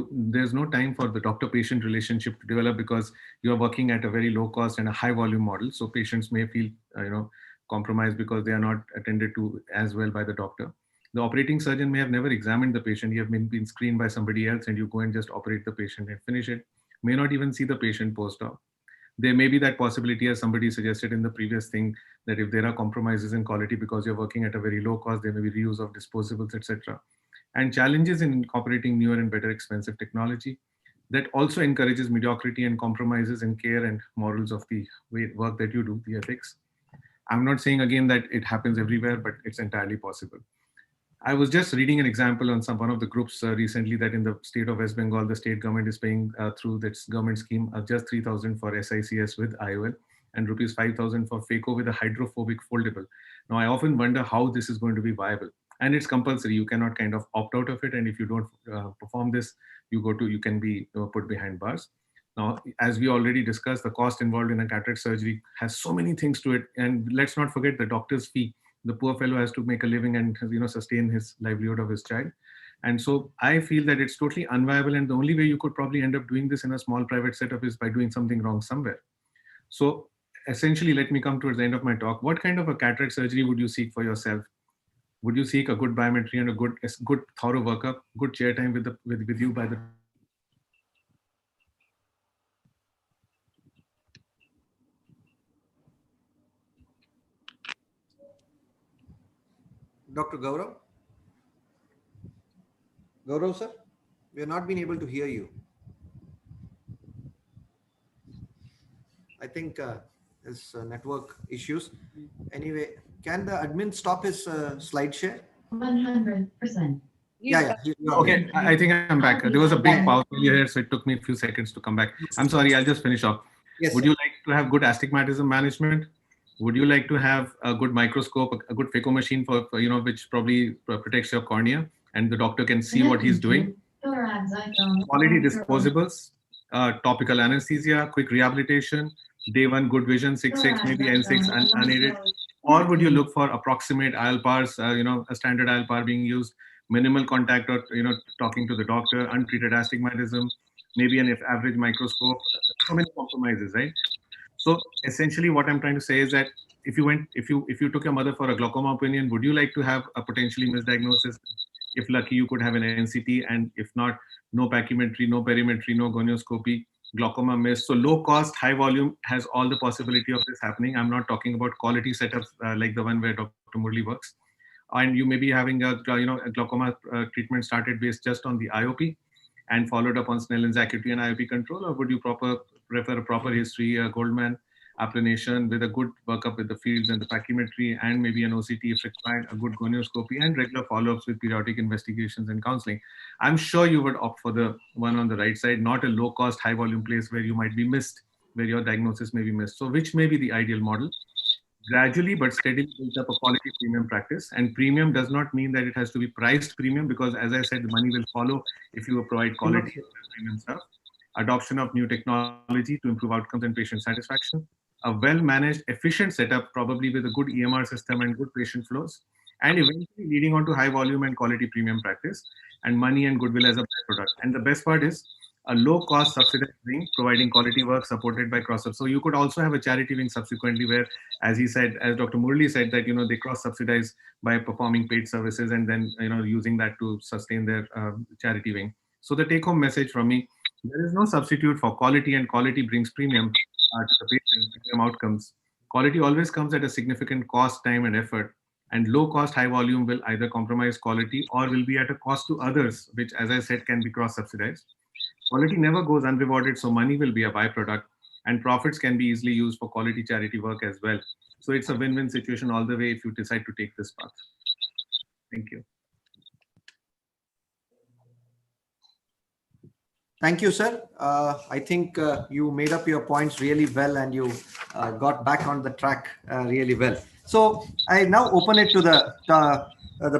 Speaker 1: There's no time for the doctor-patient relationship to develop, because you're working at a very low cost and a high volume model. So patients may feel, compromised because they are not attended to as well by the doctor. The operating surgeon may have never examined the patient. You have been screened by somebody else, and you go and just operate the patient and finish it. May not even see the patient post-op. There may be that possibility, as somebody suggested in the previous thing, that if there are compromises in quality because you're working at a very low cost, there may be reuse of disposables, etc. And challenges in incorporating newer and better expensive technology that also encourages mediocrity and compromises in care and morals of the work that you do, the ethics. I'm not saying again that it happens everywhere, but it's entirely possible. I was just reading an example on one of the groups recently, that in the state of West Bengal, the state government is paying through this government scheme just 3,000 for SICS with IOL and rupees 5,000 for phaco with a hydrophobic foldable. Now, I often wonder how this is going to be viable. And it's compulsory. You cannot kind of opt out of it. And if you don't perform this, you can be put behind bars. Now, as we already discussed, the cost involved in a cataract surgery has so many things to it. And let's not forget the doctor's fee. The poor fellow has to make a living and sustain his livelihood of his child. And so I feel that it's totally unviable. And the only way you could probably end up doing this in a small private setup is by doing something wrong somewhere. So essentially, let me come towards the end of my talk. What kind of a cataract surgery would you seek for yourself? Would you seek a good biometry and a good thorough workup, good chair time with you by the...
Speaker 2: Dr. Gaurav? Gaurav, sir? We have not been able to hear you. I think his network issues. Anyway, can the admin stop his slide share?
Speaker 7: 100%.
Speaker 2: Yeah.
Speaker 1: Okay, I think I'm back. There was a big pause earlier here, so it took me a few seconds to come back. I'm sorry, I'll just finish off.
Speaker 2: Yes,
Speaker 1: Would
Speaker 2: sir.
Speaker 1: you like to have good astigmatism management? Would you like to have a good microscope, a good phaco machine for which probably protects your cornea and the doctor can see what he's doing? Quality disposables, topical anesthesia, quick rehabilitation, day one good vision, 6/6, maybe N6 unaided. Or would you look for approximate IL-PARs, a standard IL-PAR being used, minimal contact or, talking to the doctor, untreated astigmatism, maybe an average microscope, so many compromises, right? So essentially what I'm trying to say is that if you took your mother for a glaucoma opinion, would you like to have a potentially misdiagnosis? If lucky, you could have an NCT, and if not, no pachymetry, no perimetry, no gonioscopy, glaucoma miss. So low cost, high volume has all the possibility of this happening. I'm not talking about quality setups like the one where Dr. Murli works. And you may be having a glaucoma treatment started based just on the IOP and followed up on Snellen's acuity and IOP control, or would you prefer a proper history, a Goldman applanation with a good workup with the fields and the pachymetry, and maybe an OCT if required, a good gonioscopy, and regular follow-ups with periodic investigations and counseling? I'm sure you would opt for the one on the right side, not a low-cost, high-volume place where you might be missed, where your diagnosis may be missed. So which may be the ideal model? Gradually but steadily build up a quality premium practice. And premium does not mean that it has to be priced premium, because as I said, the money will follow if you provide quality premium stuff. Adoption of new technology to improve outcomes and patient satisfaction. A well-managed, efficient setup, probably with a good EMR system and good patient flows, and eventually leading on to high volume and quality premium practice, and money and goodwill as a byproduct. And the best part is a low-cost subsidized wing, providing quality work supported by cross-sub. So you could also have a charity wing subsequently where, as he said, as Dr. Murli said, that they cross-subsidize by performing paid services and then using that to sustain their charity wing. So the take-home message from me: there is no substitute for quality, and quality brings premium to the patient, premium outcomes. Quality always comes at a significant cost, time, and effort. And low-cost, high-volume will either compromise quality or will be at a cost to others, which, as I said, can be cross-subsidized. Quality never goes unrewarded, so money will be a byproduct, and profits can be easily used for quality charity work as well. So it's a win-win situation all the way if you decide to take this path. Thank you.
Speaker 2: Thank you, sir. I think you made up your points really well, and you got back on the track really well. So I now open it to the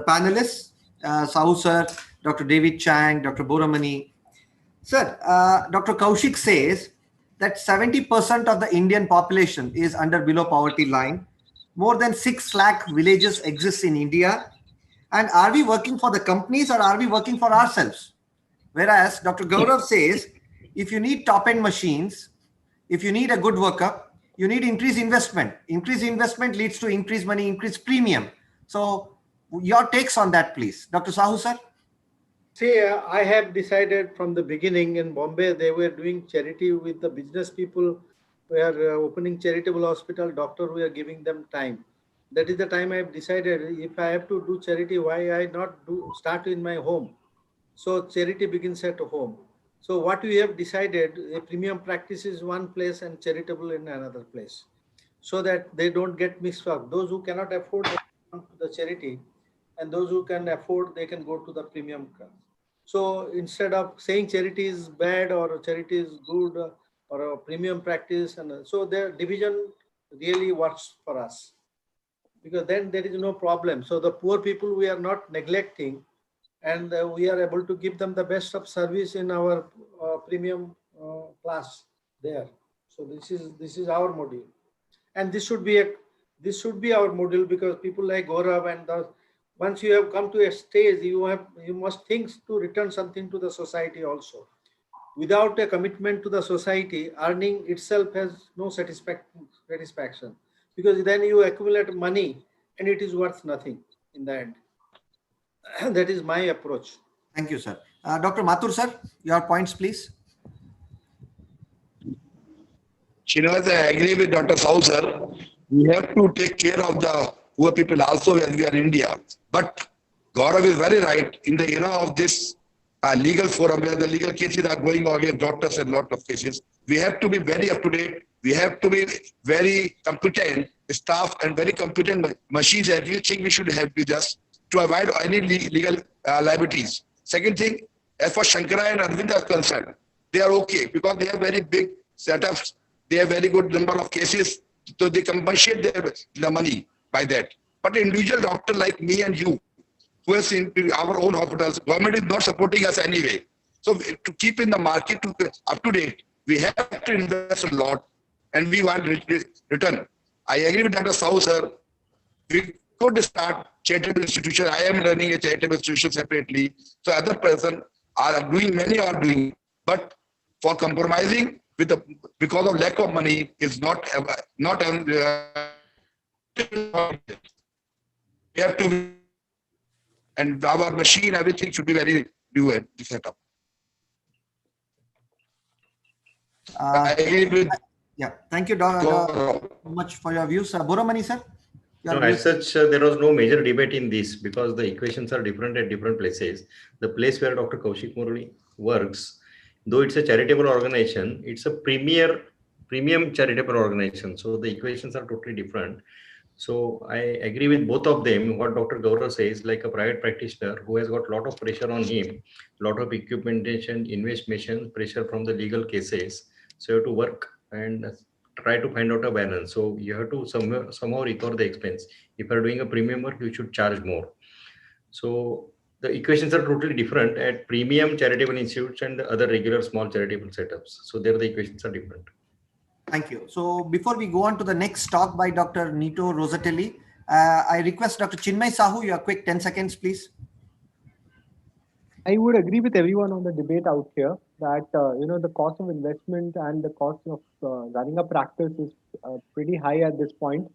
Speaker 2: panelists, Sahu sir, Dr. David Chang, Dr. Boramani. Sir, Dr. Kaushik says that 70% of the Indian population is under below poverty line. More than 6 lakh villages exist in India. And are we working for the companies or are we working for ourselves? Whereas Dr. Gaurav says, if you need top-end machines, if you need a good workup, you need increased investment. Increased investment leads to increased money, increased premium. So your takes on that, please. Dr. Sahu, sir?
Speaker 3: See, I have decided from the beginning in Bombay, they were doing charity with the business people. We are opening charitable hospital, doctor, we are giving them time. That is the time I have decided, if I have to do charity, why I not start in my home? So charity begins at home. So what we have decided, a premium practice is one place and charitable in another place, so that they don't get mixed up. Those who cannot afford the charity, and those who can afford, they can go to the premium class. So instead of saying charity is bad or charity is good or a premium practice, and so their division really works for us, because then there is no problem. So the poor people we are not neglecting, and we are able to give them the best of service in our premium class there. So this is our module, and this should be our module, because people like Gaurav and once you have come to a stage, you must think to return something to the society also. Without a commitment to the society, earning itself has no satisfaction, because then you accumulate money and it is worth nothing in the end. That is my approach.
Speaker 2: Thank you, sir. Dr. Mathur, sir, your points, please.
Speaker 5: Srinivas, I agree with Dr. Sahu, sir. We have to take care of the poor people also when we are in India. But Gaurav is very right. In the era of this legal forum where the legal cases are going on against doctors and lot of cases, we have to be very up to date. We have to be very competent staff and very competent machines that we think we should have with us to avoid any legal liabilities. Second thing, as for Shankara and Arvind are concerned, they are okay because they have very big setups. They have very good number of cases, so they compensate the money by that. But an individual doctor like me and you, who has seen our own hospitals, government is not supporting us anyway. So to keep in the market up to date, we have to invest a lot, and we want return. I agree with Dr. Sahu, sir. We could start charitable institution. I am running a charitable institution separately. So other person are doing, many are doing, but for compromising with because of lack of money is not we have to, and our machine, everything should be very new set up. I agree with.
Speaker 2: Yeah, thank you, so much for your views. Boromani, sir?
Speaker 4: No, as such, there was no major debate in this because the equations are different at different places. The place where Dr. Kaushik Murali works, though it's a charitable organization, it's a premium charitable organization. So the equations are totally different. So I agree with both of them. What Dr. Gaurav says, like a private practitioner who has got a lot of pressure on him, a lot of equipmentation, investment, pressure from the legal cases. So you have to work and try to find out a balance. So you have to somehow recover the expense. If you're doing a premium work, you should charge more. So the equations are totally different at premium charitable institutes and other regular small charitable setups. So there the equations are different.
Speaker 2: Thank you. So before we go on to the next talk by Dr. Nito Rosatelli, I request Dr. Chinmay Sahu, your quick 10 seconds, please.
Speaker 6: I would agree with everyone on the debate out here that the cost of investment and the cost of running a practice is pretty high at this point,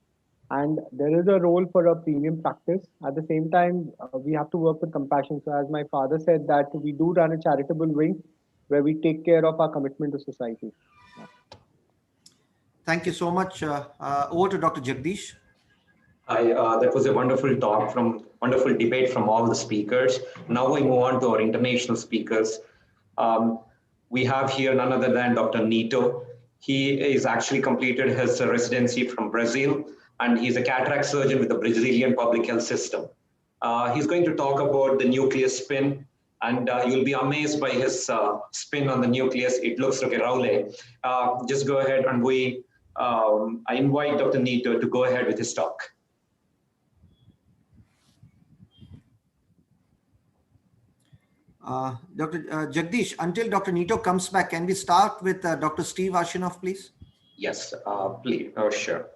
Speaker 6: and there is a role for a premium practice. At the same time, we have to work with compassion. So as my father said, that we do run a charitable wing where we take care of our commitment to society. Yeah.
Speaker 2: Thank you so much. Over to Dr. Jagdish.
Speaker 22: That was a wonderful talk wonderful debate from all the speakers. Now we move on to our international speakers. We have here none other than Dr. Nito. He is actually completed his residency from Brazil, and he's a cataract surgeon with the Brazilian public health system. He's going to talk about the nucleus spin, and you'll be amazed by his spin on the nucleus. It looks like a roulette. Just go ahead, and I invite Dr. Nito to go ahead with his talk.
Speaker 2: Dr. Jagdish, until Dr. Nito comes back, can we start with Dr. Steve Arshinov, please?
Speaker 22: Yes, please. Oh, sure.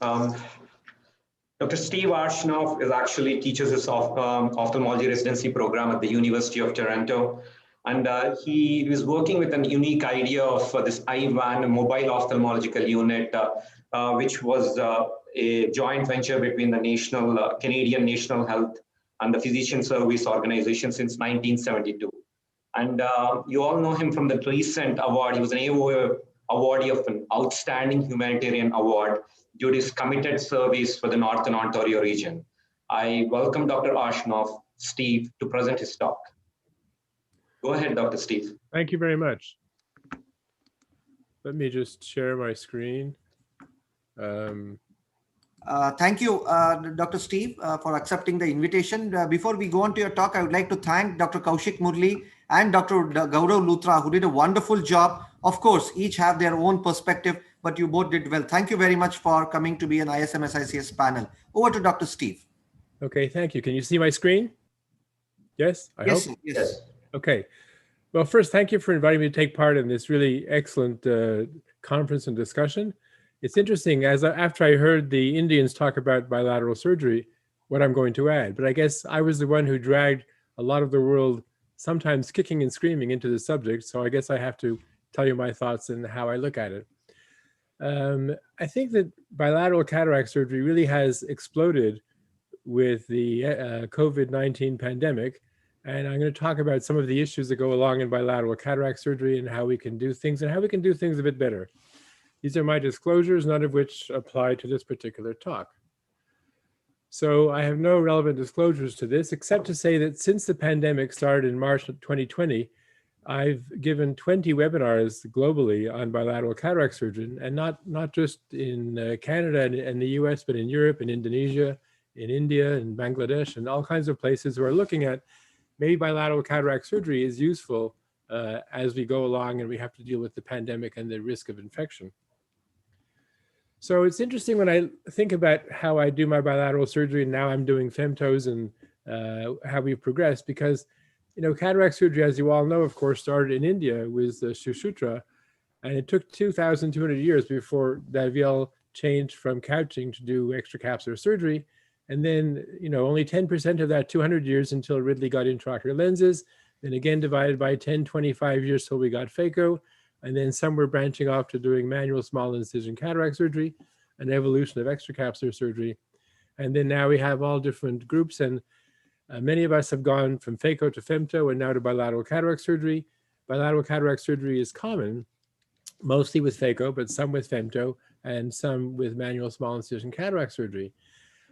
Speaker 22: Dr. Steve Arshinov is actually teaches his ophthalmology residency program at the University of Toronto. And he is working with a unique idea of this IVAN, a mobile ophthalmological unit, which was a joint venture between the Canadian National Health and the Physician Service Organization since 1972. And you all know him from the recent award. He was an awardee of an Outstanding Humanitarian Award due to his committed service for the Northern Ontario region. I welcome Dr. Arshinov, Steve, to present his talk. Go ahead, Dr. Steve.
Speaker 11: Thank you very much. Let me just share my screen.
Speaker 2: Thank you, Dr. Steve, for accepting the invitation. Before we go on to your talk, I would like to thank Dr. Kaushik Murali and Dr. Gaurav Luthra, who did a wonderful job. Of course, each have their own perspective, but you both did well. Thank you very much for coming to be an ISM-SICS panel. Over to Dr. Steve.
Speaker 11: Okay, thank you. Can you see my screen? Yes, I hope?
Speaker 2: Yes.
Speaker 11: Okay. Well, first, thank you for inviting me to take part in this really excellent conference and discussion. It's interesting, after I heard the Indians talk about bilateral surgery, what I'm going to add. But I guess I was the one who dragged a lot of the world, sometimes kicking and screaming, into the subject. So I guess I have to tell you my thoughts and how I look at it. I think that bilateral cataract surgery really has exploded with the COVID-19 pandemic. And I'm going to talk about some of the issues that go along in bilateral cataract surgery and how we can do things and how we can do things a bit better. These are my disclosures, none of which apply to this particular talk. So I have no relevant disclosures to this, except to say that since the pandemic started in March of 2020, I've given 20 webinars globally on bilateral cataract surgery, and not just in Canada and the US, but in Europe, in Indonesia, in India, in Bangladesh, and all kinds of places who are looking at maybe bilateral cataract surgery is useful as we go along and we have to deal with the pandemic and the risk of infection. So it's interesting when I think about how I do my bilateral surgery and now I'm doing femtos and how we've progressed, because cataract surgery, as you all know, of course, started in India with Sushruta, and it took 2,200 years before Daviel changed from couching to do extracapsular surgery. And then, only 10% of that 200 years until Ridley got intraocular lenses, then again divided by 10, 25 years till we got phaco. And then some were branching off to doing manual small incision cataract surgery, an evolution of extracapsular surgery. And then now we have all different groups, and many of us have gone from phaco to femto and now to bilateral cataract surgery. Bilateral cataract surgery is common, mostly with phaco, but some with femto and some with manual small incision cataract surgery.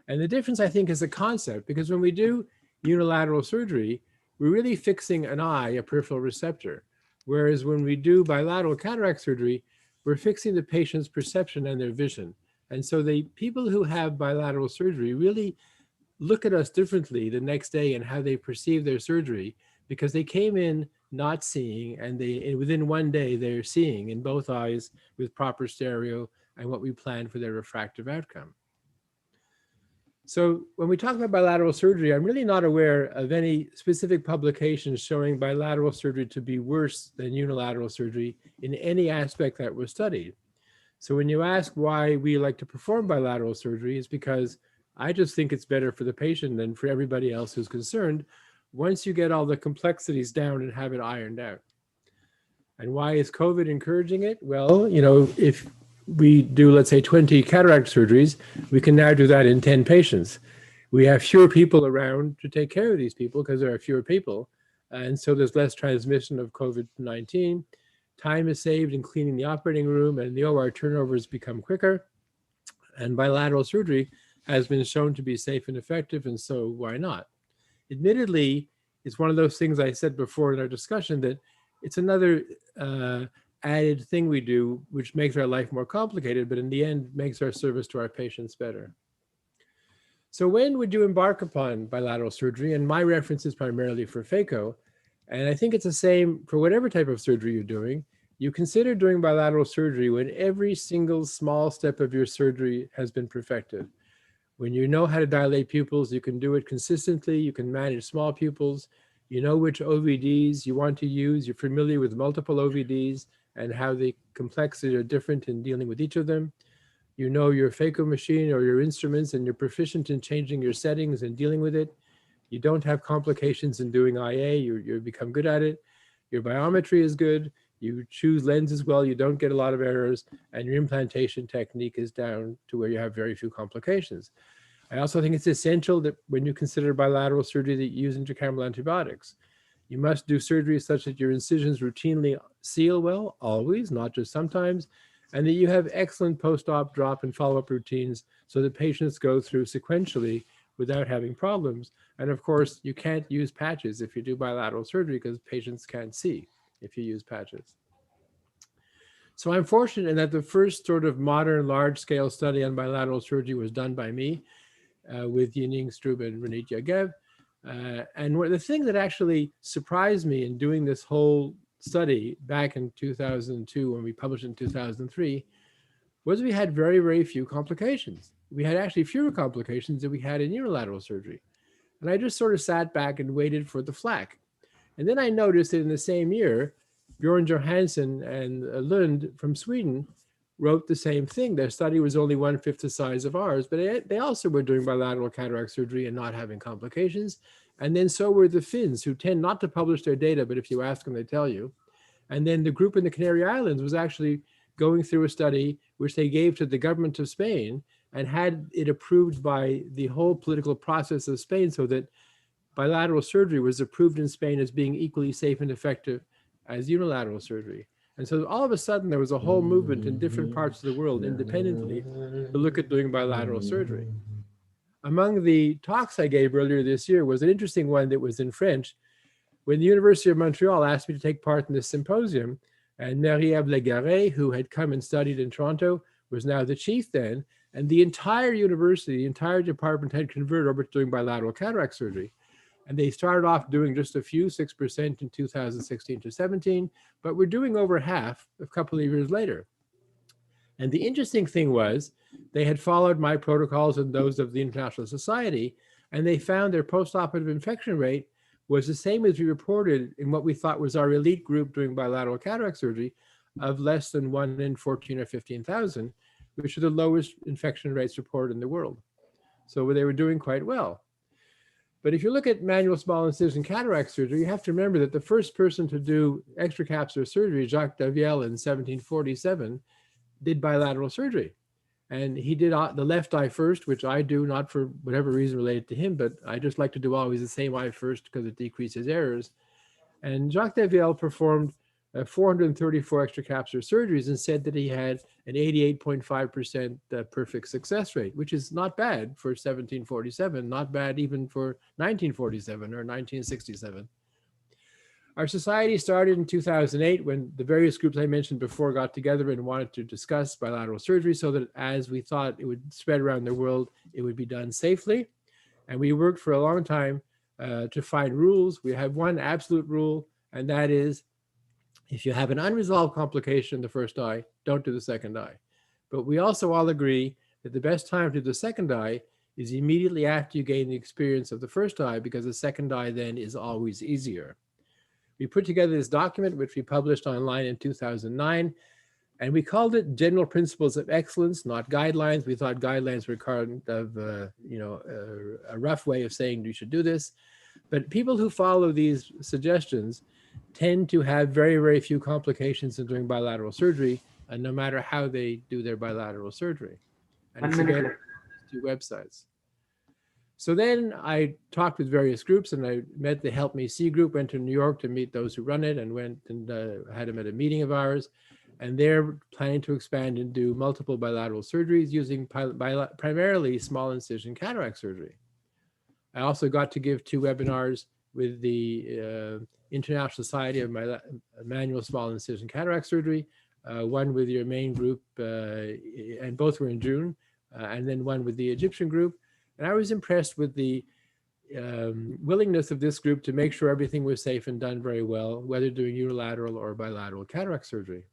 Speaker 11: And the difference, I think, is the concept, because when we do unilateral surgery, we're really fixing an eye, a peripheral receptor. Whereas when we do bilateral cataract surgery, we're fixing the patient's perception and their vision. And so the people who have bilateral surgery really look at us differently the next day and how they perceive their surgery, because they came in not seeing, and within one day they're seeing in both eyes with proper stereo and what we plan for their refractive outcome. So when we talk about bilateral surgery, I'm really not aware of any specific publications showing bilateral surgery to be worse than unilateral surgery in any aspect that was studied. So when you ask why we like to perform bilateral surgery, it's because I just think it's better for the patient than for everybody else who's concerned once you get all the complexities down and have it ironed out. And why is COVID encouraging it? Well, if we do, let's say, 20 cataract surgeries, we can now do that in 10 patients. We have fewer people around to take care of these people because there are fewer people. And so there's less transmission of COVID-19. Time is saved in cleaning the operating room, and the OR turnovers become quicker. And bilateral surgery has been shown to be safe and effective, and so why not? Admittedly, it's one of those things I said before in our discussion that it's another added thing we do, which makes our life more complicated, but in the end makes our service to our patients better. So when would you embark upon bilateral surgery? And my reference is primarily for phaco. And I think it's the same for whatever type of surgery you're doing. You consider doing bilateral surgery when every single small step of your surgery has been perfected. When you know how to dilate pupils, you can do it consistently, you can manage small pupils, you know which OVDs you want to use, you're familiar with multiple OVDs and how the complexities are different in dealing with each of them. You know your phaco machine or your instruments, and you're proficient in changing your settings and dealing with it. You don't have complications in doing IA, you become good at it. Your biometry is good, you choose lenses well, you don't get a lot of errors, and your implantation technique is down to where you have very few complications. I also think it's essential that when you consider bilateral surgery that you use intracameral antibiotics. You must do surgery such that your incisions routinely seal well, always, not just sometimes, and that you have excellent post-op drop and follow-up routines so that patients go through sequentially without having problems. And of course, you can't use patches if you do bilateral surgery because patients can't see if you use patches. So I'm fortunate in that the first sort of modern large-scale study on bilateral surgery was done by me with Yining Strub and Renit Yagev. And the thing that actually surprised me in doing this whole study back in 2002, when we published in 2003, was we had very, very few complications. We had actually fewer complications than we had in unilateral surgery. And I just sort of sat back and waited for the flack. And then I noticed that in the same year, Bjorn Johansson and Lund from Sweden wrote the same thing. Their study was only 1/5 the size of ours, but they also were doing bilateral cataract surgery and not having complications. And then so were the Finns, who tend not to publish their data, but if you ask them, they tell you. And then the group in the Canary Islands was actually going through a study which they gave to the government of Spain and had it approved by the whole political process of Spain, so that bilateral surgery was approved in Spain as being equally safe and effective as unilateral surgery. And so all of a sudden, there was a whole movement in different parts of the world independently to look at doing bilateral surgery. Among the talks I gave earlier this year was an interesting one that was in French. When the University of Montreal asked me to take part in this symposium, and Marie-Ève Legaré, who had come and studied in Toronto, was now the chief then, and the entire university, the entire department had converted over to doing bilateral cataract surgery. And they started off doing just a few, 6% in 2016 to 17, but we're doing over half a couple of years later. And the interesting thing was they had followed my protocols and those of the International Society, and they found their postoperative infection rate was the same as we reported in what we thought was our elite group doing bilateral cataract surgery of less than 1 in 14 or 15,000, which are the lowest infection rates reported in the world. So they were doing quite well. But if you look at manual small incision cataract surgery, you have to remember that the first person to do extracapsular surgery, Jacques Daviel in 1747, did bilateral surgery. And he did the left eye first, which I do, not for whatever reason related to him, but I just like to do always the same eye first because it decreases errors. And Jacques Daviel performed 434 extracapsular surgeries and said that he had an 88.5% perfect success rate, which is not bad for 1747, not bad even for 1947 or 1967. Our society started in 2008 when the various groups I mentioned before got together and wanted to discuss bilateral surgery so that as we thought it would spread around the world, it would be done safely. And we worked for a long time to find rules. We have one absolute rule, and that is if you have an unresolved complication in the first eye, don't do the second eye. But we also all agree that the best time to do the second eye is immediately after you gain the experience of the first eye, because the second eye then is always easier. We put together this document, which we published online in 2009, and we called it General Principles of Excellence, not guidelines. We thought guidelines were kind of, a rough way of saying you should do this. But people who follow these suggestions tend to have very, very few complications in doing bilateral surgery, and no matter how they do their bilateral surgery. And it's available on these 2 websites. So then I talked with various groups, and I met the Help Me See group, went to New York to meet those who run it, and went and had them at a meeting of ours. And they're planning to expand and do multiple bilateral surgeries using primarily small incision cataract surgery. I also got to give 2 webinars with the International Society of Manual Small Incision Cataract Surgery, one with your main group, and both were in June, and then one with the Egyptian group. And I was impressed with the willingness of this group to make sure everything was safe and done very well, whether doing unilateral or bilateral cataract surgery.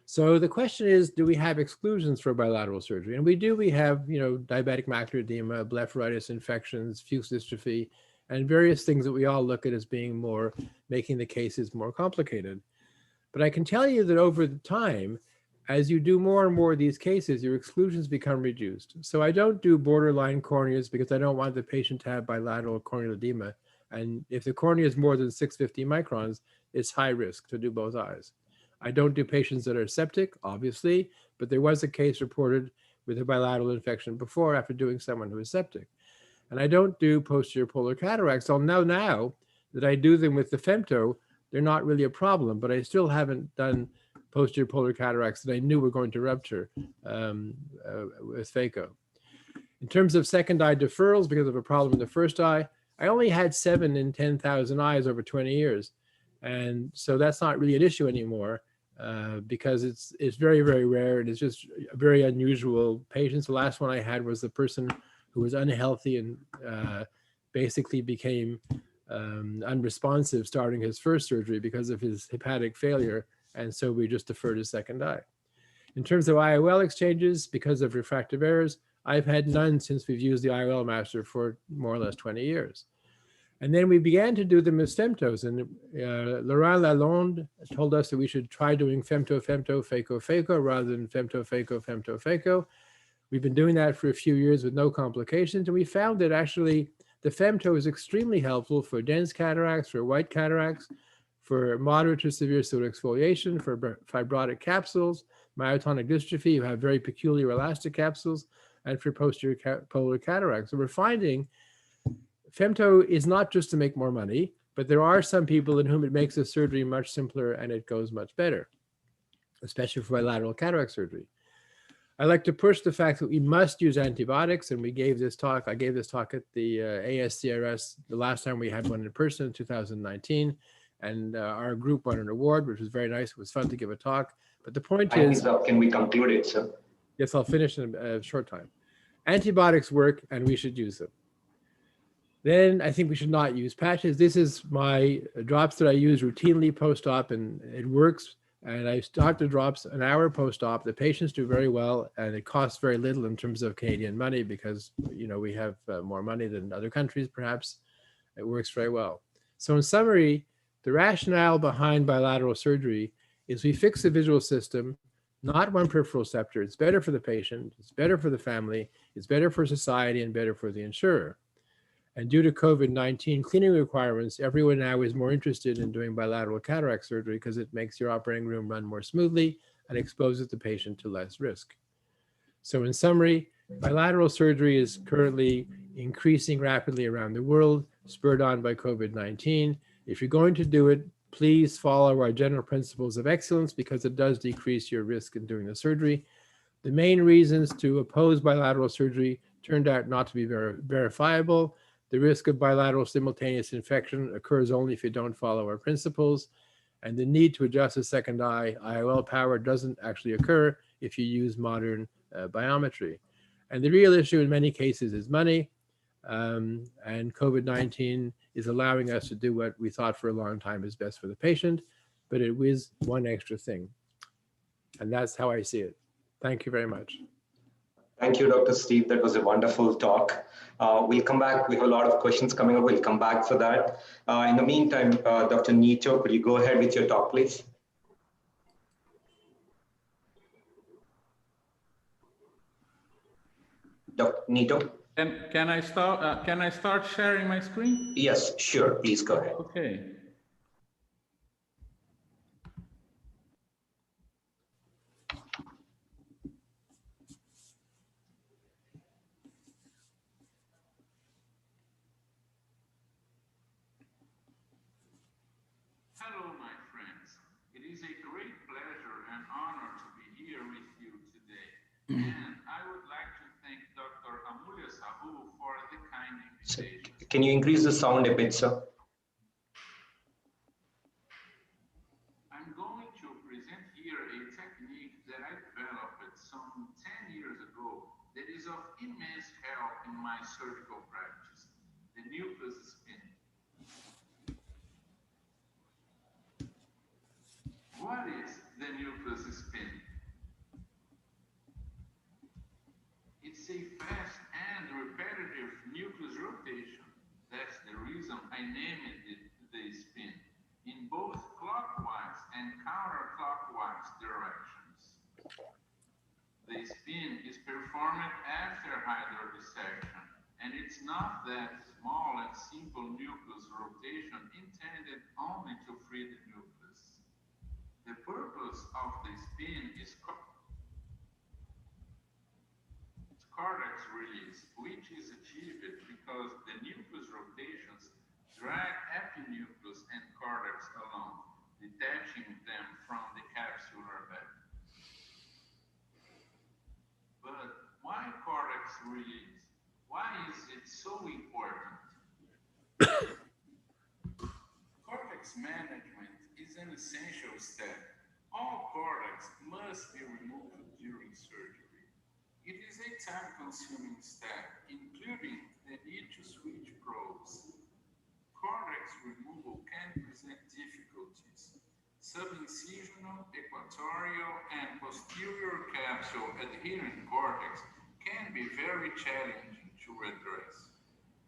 Speaker 11: So the question is, do we have exclusions for bilateral surgery? And we do. We have, diabetic macular edema, blepharitis infections, Fuchs dystrophy, and various things that we all look at as being making the cases more complicated. But I can tell you that over the time, as you do more and more of these cases, your exclusions become reduced. So I don't do borderline corneas because I don't want the patient to have bilateral corneal edema. And if the cornea is more than 650 microns, it's high risk to do both eyes. I don't do patients that are septic, obviously, but there was a case reported with a bilateral infection before after doing someone who is septic. And I don't do posterior polar cataracts. I'll know now that I do them with the femto, they're not really a problem, but I still haven't done posterior polar cataracts that I knew were going to rupture with phaco. In terms of second eye deferrals, because of a problem in the first eye, I only had 7 in 10,000 eyes over 20 years. And so that's not really an issue anymore because it's very, very rare, and it's just very unusual patients. The last one I had was the person who was unhealthy and basically became unresponsive starting his first surgery because of his hepatic failure. And so we just deferred his second eye. In terms of IOL exchanges, because of refractive errors, I've had none since we've used the IOL master for more or less 20 years. And then we began to do them as femtos. And Laurent Lalonde told us that we should try doing femto, femto, phaco, phaco, rather than femto, phaco, femto, phaco. We've been doing that for a few years with no complications. And we found that actually the femto is extremely helpful for dense cataracts, for white cataracts, for moderate to severe pseudoexfoliation, for fibrotic capsules, myotonic dystrophy, you have very peculiar elastic capsules, and for posterior polar cataracts. So we're finding femto is not just to make more money, but there are some people in whom it makes the surgery much simpler and it goes much better, especially for bilateral cataract surgery. I like to push the fact that we must use antibiotics, and we gave this talk. I gave this talk at the ASCRS the last time we had one in person in 2019, and our group won an award, which was very nice. It was fun to give a talk. But the point is,
Speaker 22: can we conclude it, sir?
Speaker 11: Yes, I'll finish in a short time. Antibiotics work, and we should use them. Then I think we should not use patches. This is my drops that I use routinely post-op, and it works. And I start the drops an hour post-op. The patients do very well, and it costs very little in terms of Canadian money because, you know, we have more money than other countries, perhaps. It works very well. So in summary, the rationale behind bilateral surgery is we fix the visual system, not one peripheral receptor. It's better for the patient, it's better for the family, it's better for society, and better for the insurer. And due to COVID-19 cleaning requirements, everyone now is more interested in doing bilateral cataract surgery because it makes your operating room run more smoothly and exposes the patient to less risk. So in summary, bilateral surgery is currently increasing rapidly around the world, spurred on by COVID-19. If you're going to do it, please follow our general principles of excellence because it does decrease your risk in doing the surgery. The main reasons to oppose bilateral surgery turned out not to be verifiable. The risk of bilateral simultaneous infection occurs only if you don't follow our principles. And the need to adjust the second eye, IOL power, doesn't actually occur if you use modern biometry. And the real issue in many cases is money. And COVID-19 is allowing us to do what we thought for a long time is best for the patient, but it was one extra thing. And that's how I see it. Thank you very much.
Speaker 22: Thank you, Dr. Steve. That was a wonderful talk. We'll come back. We have a lot of questions coming up. We'll come back for that. In the meantime, Dr. Nito, could you go ahead with your talk, please? Dr. Nito?
Speaker 9: Can I start sharing my screen?
Speaker 22: Yes, sure. Please go ahead.
Speaker 9: Okay. Hello, my friends. It is a great pleasure and honor to be here with you today. And I would like to thank Dr. Amulya Sahu for the kind invitation.
Speaker 22: Can you increase the sound a bit, sir?
Speaker 9: I'm going to present here a technique that I developed some 10 years ago that is of immense help in my surgical practice, the nucleus spin. What is the nucleus spin? It's a fast and repetitive nucleus rotation. That's the reason I named it the spin, in both clockwise and counterclockwise directions. The spin is performed after hydrodissection, and it's not that small and simple nucleus rotation intended only to free the nucleus. The purpose of the spin is cortex release, which is achieved because the nucleus rotations drag epinucleus and cortex along, detaching them from the capsular bed. But why cortex release? Why is it so important? Cortex management is an essential step. All cortex must be removed during surgery. It is a time-consuming step, including the need to switch probes. Cortex removal can present difficulties. Subincisional, equatorial, and posterior capsule adherent cortex can be very challenging to address.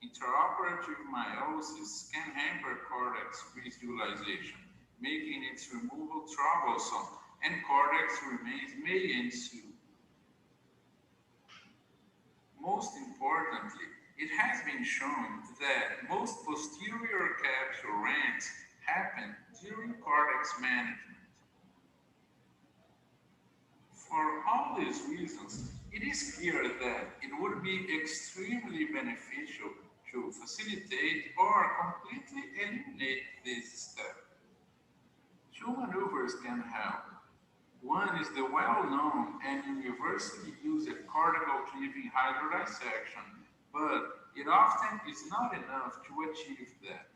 Speaker 9: Intraoperative meiosis can hamper cortex visualization, making its removal troublesome, and cortex remains may ensue. Most importantly, it has been shown that most posterior capsule rents happen during cortex management. For all these reasons, it is clear that it would be extremely beneficial to facilitate or completely eliminate this step. Two maneuvers can help. One is the well-known and universally used cortical cleaving hydrodissection, but it often is not enough to achieve that.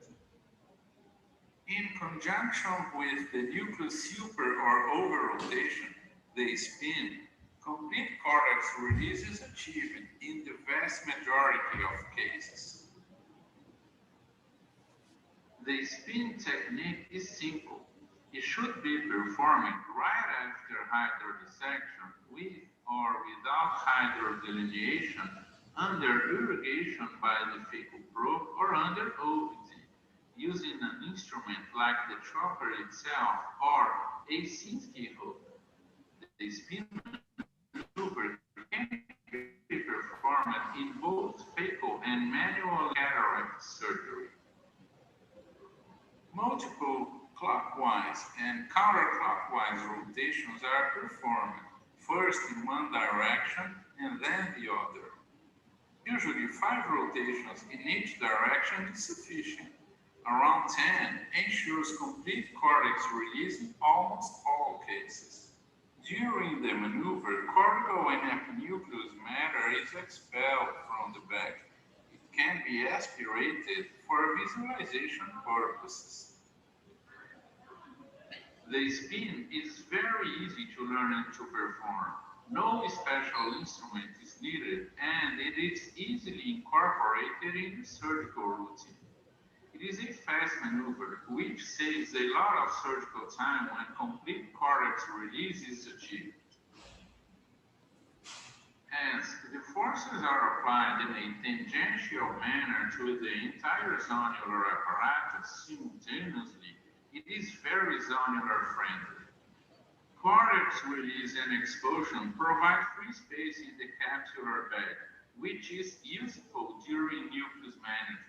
Speaker 9: In conjunction with the nucleus super or over rotation, the spin, complete cortex release is achieved in the vast majority of cases. The spin technique is simple. It should be performed right after hydrodissection with or without hydrodelineation, under irrigation by the fecal probe or under OPT, using an instrument like the chopper itself or a Sinski hook. The spin maneuver can be performed in both fecal and manual cataract surgery. Multiple clockwise and counterclockwise rotations are performed, first in one direction and then the other. Usually 5 rotations in each direction is sufficient. Around 10 ensures complete cortex release in almost all cases. During the maneuver, cortical and epinucleus matter is expelled from the back. It can be aspirated for visualization purposes. The spin is very easy to learn and to perform. No special instrument is needed, and it is easily incorporated in the surgical routine. It is a fast maneuver, which saves a lot of surgical time when complete cortex release is achieved. As the forces are applied in a tangential manner to the entire zonular apparatus simultaneously, it is very zonular friendly. Cortex release and expulsion provide free space in the capsular bag, which is useful during nucleus management.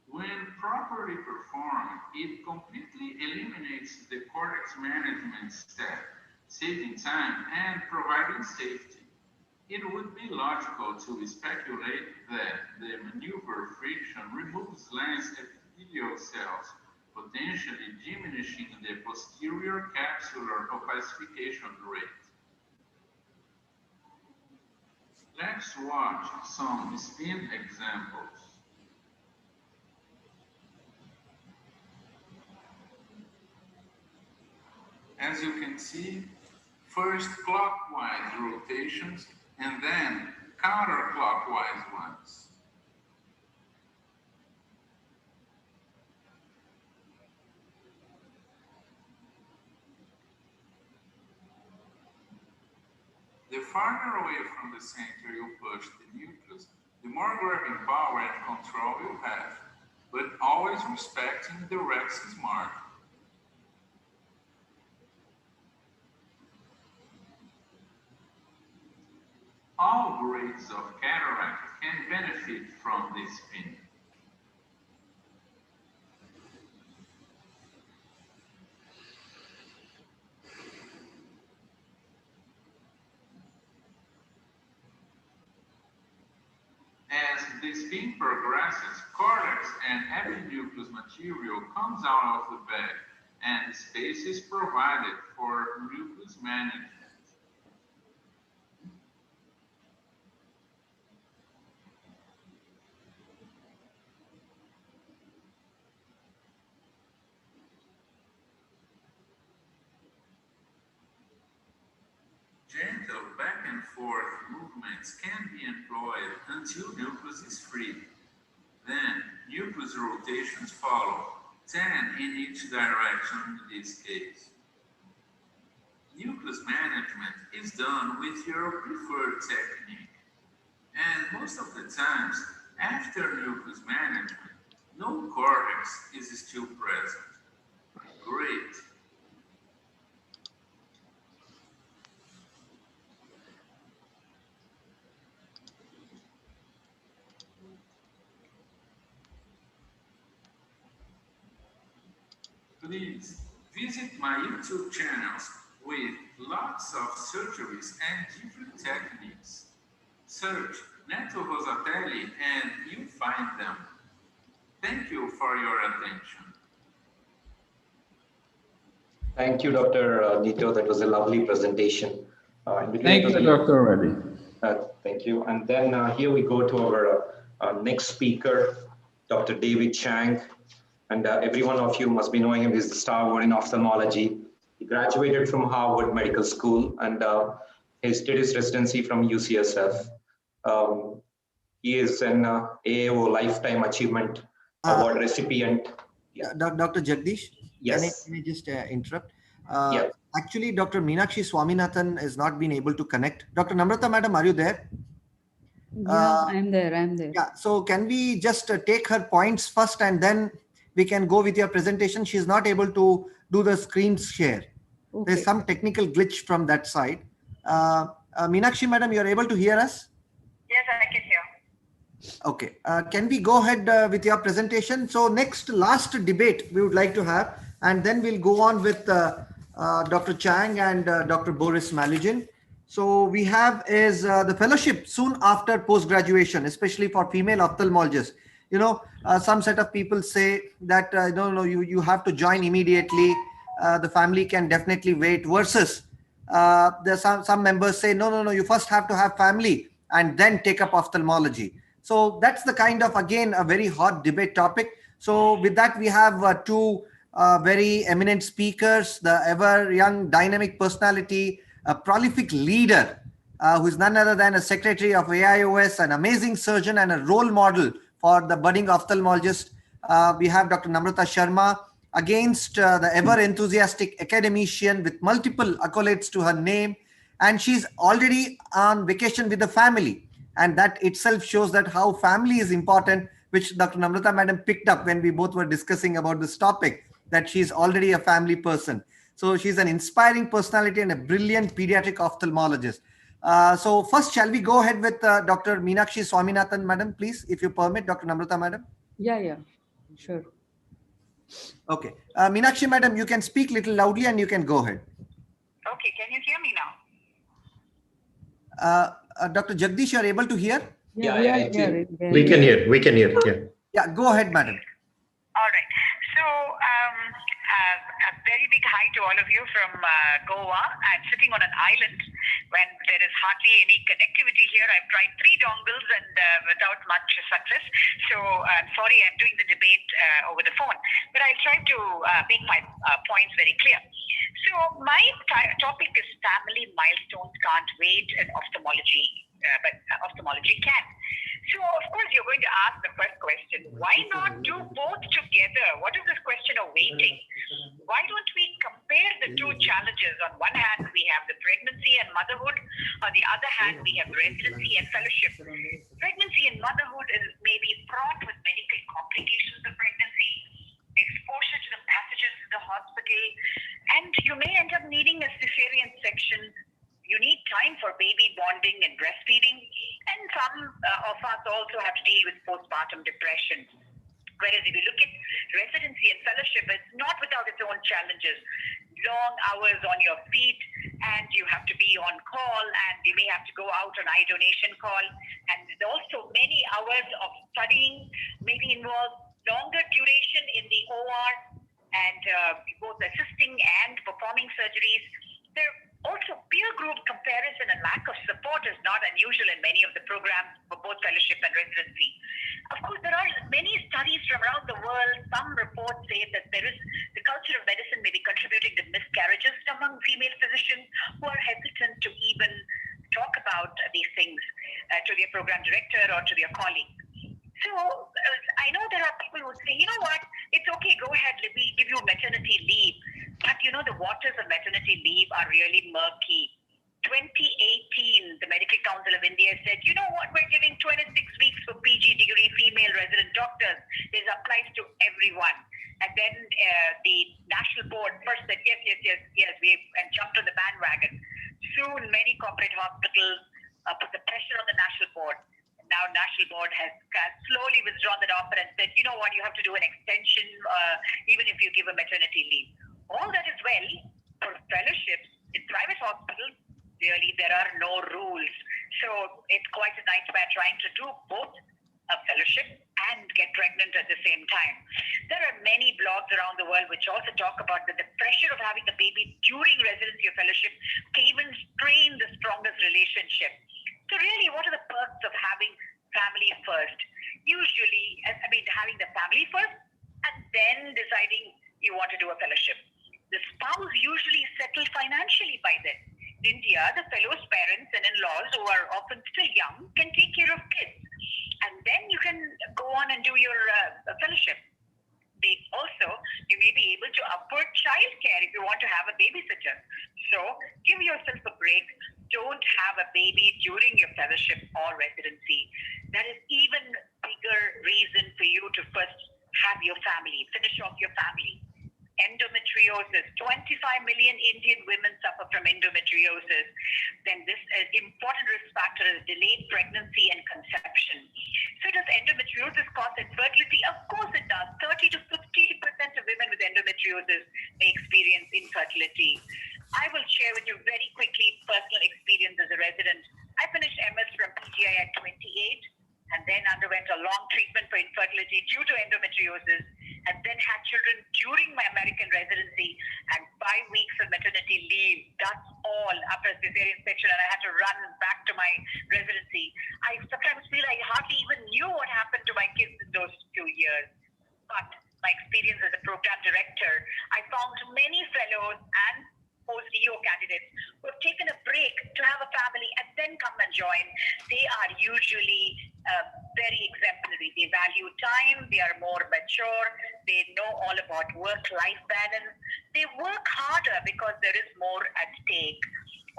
Speaker 9: When properly performed, it completely eliminates the cortex management step, saving time and providing safety. It would be logical to speculate that the maneuver friction removes lens epithelial cells, potentially diminishing the posterior capsular opacification rate. Let's watch some spin examples. As you can see, first clockwise rotations and then counterclockwise ones. The farther away from the center you push the nucleus, the more grabbing power and control you have, but always respecting the rex's mark. All grades of cataract can benefit from this spin. As the spin progresses, cortex and epinucleus material comes out of the bag, and space is provided for nucleus management. Gentle back and forth movements can be employed until nucleus is free. Then, nucleus rotations follow, 10 in each direction in this case. Nucleus management is done with your preferred technique. And most of the times, after nucleus management, no cortex is still present. Great. Please visit my YouTube channels with lots of surgeries and different techniques. Search Neto Rosatelli and you'll find them. Thank you for your attention.
Speaker 22: Thank you, Dr. Nito. That was a lovely presentation.
Speaker 9: Thank you, Dr. Reddy.
Speaker 22: Thank you. And then here we go to our next speaker, Dr. David Chang. And every one of you must be knowing him. He's the star in ophthalmology. He graduated from Harvard Medical School and he did his residency from UCSF. He is an AAO Lifetime Achievement Award recipient.
Speaker 2: Yeah. Dr. Jagdish,
Speaker 22: yes.
Speaker 2: Can I just interrupt? Actually, Dr. Meenakshi Swaminathan has not been able to connect. Dr. Namrata, madam, are you there?
Speaker 12: Yeah, I'm there.
Speaker 2: Yeah, so can we just take her points first and then we can go with your presentation? She's not able to do the screen share. Okay. There's some technical glitch from that side. Meenakshi, madam, you're able to hear us?
Speaker 13: Yes, I can hear.
Speaker 2: Okay, can we go ahead with your presentation? So last debate we would like to have, and then we'll go on with Dr. Chang and Dr. Boris Malugin. So we have is the fellowship soon after post-graduation, especially for female ophthalmologists. You know, some set of people say that, no, you have to join immediately. The family can definitely wait versus there's some members say, no, you first have to have family and then take up ophthalmology. So that's the kind of, again, a very hot debate topic. So with that, we have two very eminent speakers, the ever young dynamic personality, a prolific leader who is none other than a secretary of AIOS, an amazing surgeon and a role model for the budding ophthalmologist. We have Dr. Namrata Sharma, against the ever enthusiastic academician with multiple accolades to her name. And she's already on vacation with the family. And that itself shows that how family is important, which Dr. Namrata madam picked up when we both were discussing about this topic, that she's already a family person. So she's an inspiring personality and a brilliant pediatric ophthalmologist. So first, shall we go ahead with Dr. Meenakshi Swaminathan madam, please, if you permit, Dr. Namrata madam?
Speaker 12: Yeah, sure.
Speaker 2: Okay. Meenakshi madam, you can speak little loudly and you can go ahead.
Speaker 13: Okay, can you hear me now?
Speaker 2: Dr. Jagdish, you are able to hear?
Speaker 22: We can hear. Yeah.
Speaker 2: Yeah, go ahead, madam.
Speaker 13: All right. So a very big hi to all of you from Goa. I'm sitting on an island when there is hardly any connectivity here. I've tried 3 dongles and without much success. So I'm sorry I'm doing the debate over the phone, but I'll try to make my points very clear. So my topic is family milestones can't wait in ophthalmology, but ophthalmology can. So of course you're going to ask the first question, why not do both together? What is this question of waiting? Why don't we compare the two challenges? On one hand, we have the pregnancy and motherhood. On the other hand, we have residency and fellowship. Pregnancy and motherhood may be fraught with medical complications of pregnancy, exposure to the pathogens in the hospital, and you may end up needing a cesarean section. You need time for baby bonding and breastfeeding, and some of us also have to deal with postpartum depression. Whereas if you look at residency and fellowship, it's not without its own challenges. Long hours on your feet, and you have to be on call, and you may have to go out on eye donation call. And also many hours of studying maybe involve longer duration in the OR, and both assisting and performing surgeries. There also peer group comparison and lack of support is not unusual in many of the programs for both fellowship and residency. Of course, there are many studies from around the world. Some reports say that the culture of medicine may be contributing to miscarriages among female physicians who are hesitant to even talk about these things to their program director or to their colleague. So I know there are people who say, you know what, it's okay, go ahead, let me give you maternity leave. But you know, the waters of maternity leave are really murky. 2018, the Medical Council of India said, you know what, we're giving 26 weeks for PG degree female resident doctors. This applies to everyone. And then the national board first said, yes, and jumped on the bandwagon. Soon, many corporate hospitals put the pressure on the national board. Now national board has slowly withdrawn that offer and said, you know what, you have to do an extension even if you give a maternity leave. All that is well for fellowships in private hospitals. Really, there are no rules. So it's quite a nightmare trying to do both a fellowship and get pregnant at the same time. There are many blogs around the world which also talk about that the pressure of having a baby during residency or fellowship can even strain the strongest relationship. So really, what are the perks of having family first? Usually, having the family first and then deciding you want to do a fellowship. The spouse usually settles financially by then. In India, the fellow's parents and in-laws, who are often still young, can take care of kids. And then you can go on and do your fellowship. You may be able to afford childcare if you want to have a babysitter. So give yourself a break. Don't have a baby during your fellowship or residency. That is even bigger reason for you to first have your family, finish off your family. Endometriosis. 25 million Indian women suffer from endometriosis. Then this important risk factor is delayed pregnancy and conception. So does endometriosis cause infertility? Of course it does. 30 to 50% of women with endometriosis may experience infertility. I will share with you very quickly personal experience as a resident. I finished MS from PGI at 28 and then underwent a long treatment for infertility due to endometriosis, and then had children during my American residency and 5 weeks of maternity leave. That's all after a cesarean section, and I had to run back to my residency. I sometimes feel I hardly even knew what happened to my kids in those 2 years. But my experience as a program director, I found many fellows and post-EO candidates who have taken a break to have a family and then come and join. They are usually very exemplary. They value time. They are more mature. They know all about work-life balance. They work harder because there is more at stake.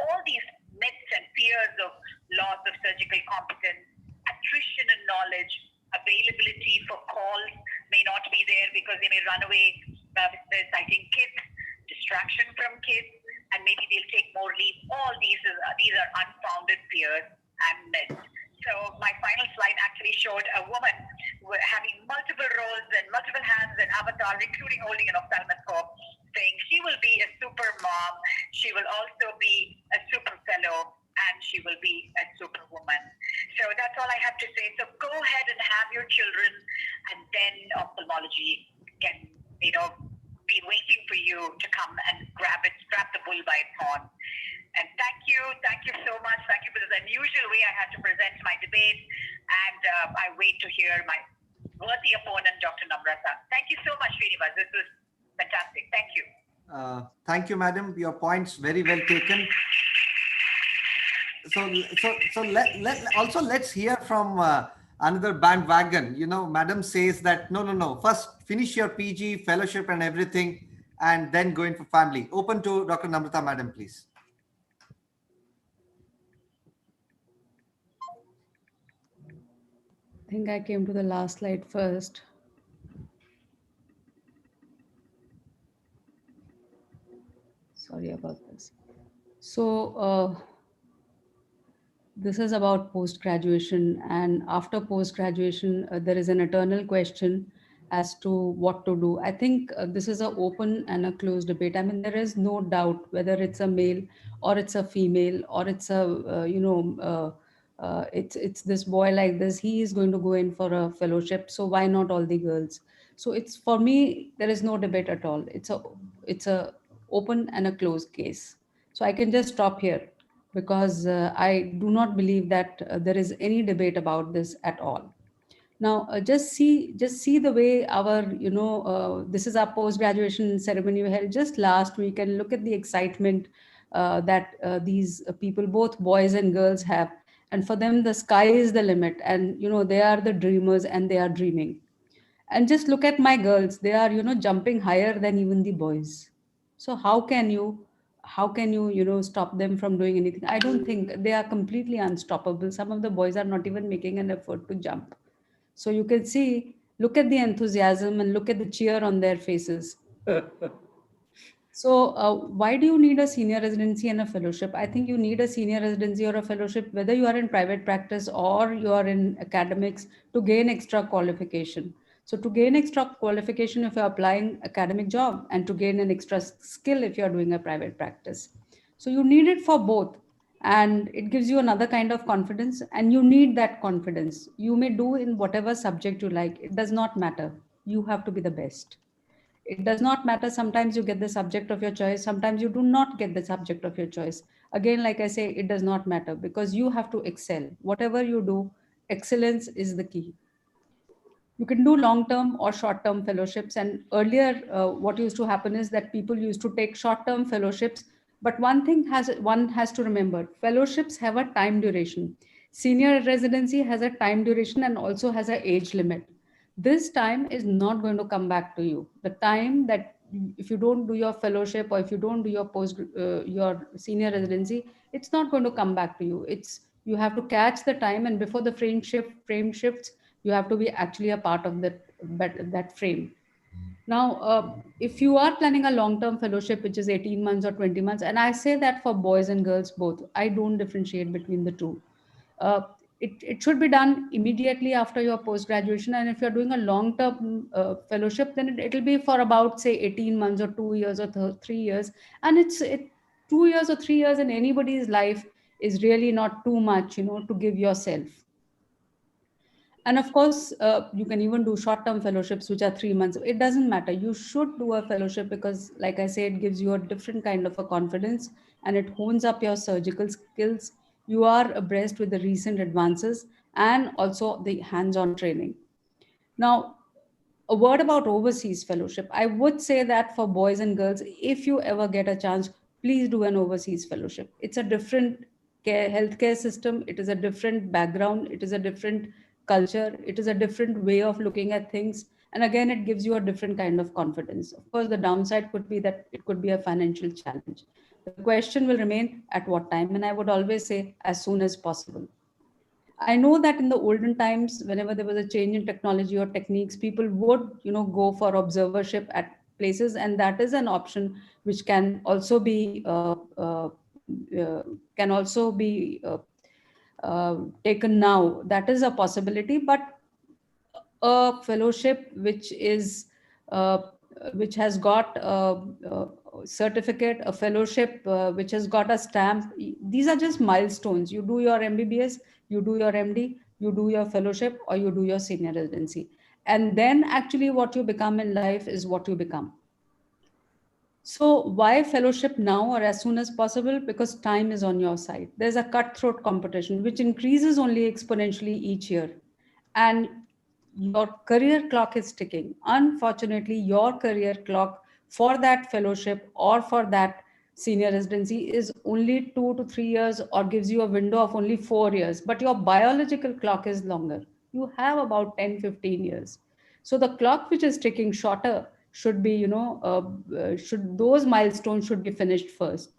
Speaker 13: All these myths and fears of loss of surgical competence, attrition in knowledge, availability for calls may not be there because they may run away citing kids, distraction from kids, and maybe they'll take more leave. All these are unfounded fears and myths. So my final slide actually showed a woman having multiple roles and multiple hands and avatars, including holding an ophthalmoscope, saying she will be a super mom, she will also be a super fellow, and she will be a superwoman. So that's all I have to say. So go ahead and have your children, and then ophthalmology can, be waiting for you to come and grab the bull by its horn. And thank you so much. Thank you for this unusual way I had to present my debate, and I wait to hear my worthy opponent, Dr. Namrata. Thank you so much, Srinivas. This was fantastic. Thank you.
Speaker 2: Thank you, madam. Your points very well taken. Let's hear from another bandwagon. Madam says that no. First, finish your PG fellowship and everything, and then go in for family. Open to Dr. Namrata, madam, please.
Speaker 12: I think I came to the last slide first. Sorry about this. So this is about post-graduation, and after post-graduation, there is an eternal question as to what to do. I think this is an open and a closed debate. I mean, there is no doubt whether it's a male or it's a female or it's a it's this boy like this, he is going to go in for a fellowship, so why not all the girls? So it's, for me, there is no debate at all. It's a open and a closed case. So I can just stop here, because I do not believe that there is any debate about this at all. Now, just see the way our, this is our post-graduation ceremony we held just last week, and look at the excitement that these people, both boys and girls, have. And for them, the sky is the limit, and they are the dreamers and they are dreaming. And just look at my girls, they are jumping higher than even the boys. So how can you stop them from doing anything? I don't think they are completely unstoppable. Some of the boys are not even making an effort to jump. So you can see, look at the enthusiasm and look at the cheer on their faces. So why do you need a senior residency and a fellowship? I think you need a senior residency or a fellowship, whether you are in private practice or you are in academics, to gain extra qualification. So to gain extra qualification if you're applying academic job, and to gain an extra skill if you're doing a private practice. So you need it for both. and it gives you another kind of confidence, and you need that confidence. You may do in whatever subject you like, it does not matter. You have to be the best. It does not matter, sometimes you get the subject of your choice, sometimes you do not get the subject of your choice. Again, like I say, it does not matter, because you have to excel. Whatever you do, excellence is the key. You can do long-term or short-term fellowships, and earlier what used to happen is that people used to take short-term fellowships. But one has to remember, fellowships have a time duration. Senior residency has a time duration and also has an age limit. This time is not going to come back to you. The time that, if you don't do your fellowship or if you don't do your senior residency, it's not going to come back to you. You have to catch the time, and before the frame shifts, you have to be actually a part of that frame. Now, if you are planning a long-term fellowship, which is 18 months or 20 months, and I say that for boys and girls both, I don't differentiate between the two. It should be done immediately after your post-graduation. And if you're doing a long-term fellowship, then it'll be for about, say, 18 months or 2 years or 3 years. And 2 years or 3 years in anybody's life is really not too much, to give yourself. And of course, you can even do short-term fellowships, which are 3 months. It doesn't matter. You should do a fellowship because, like I say, it gives you a different kind of a confidence, and it hones up your surgical skills. You are abreast with the recent advances and also the hands-on training. Now, a word about overseas fellowship. I would say that for boys and girls, if you ever get a chance, please do an overseas fellowship. It's a different healthcare system. It is a different background. It is a different culture. It is a different way of looking at things. And again, it gives you a different kind of confidence. Of course, the downside could be that it could be a financial challenge. The question will remain, at what time? And I would always say, as soon as possible. I know that in the olden times, whenever there was a change in technology or techniques, people would, go for observership at places, and that is an option which can also be taken now. That is a possibility, but a fellowship uh, which has got a certificate, a fellowship which has got a stamp. These are just milestones. You do your MBBS, you do your MD, you do your fellowship, or you do your senior residency. And then actually what you become in life is what you become. So why fellowship now or as soon as possible? Because time is on your side. There's a cutthroat competition which increases only exponentially each year. And your career clock is ticking. Unfortunately, your career clock for that fellowship or for that senior residency is only 2 to 3 years, or gives you a window of only 4 years. But your biological clock is longer. You have about 10-15 years. So the clock which is ticking shorter should be, should those milestones should be finished first.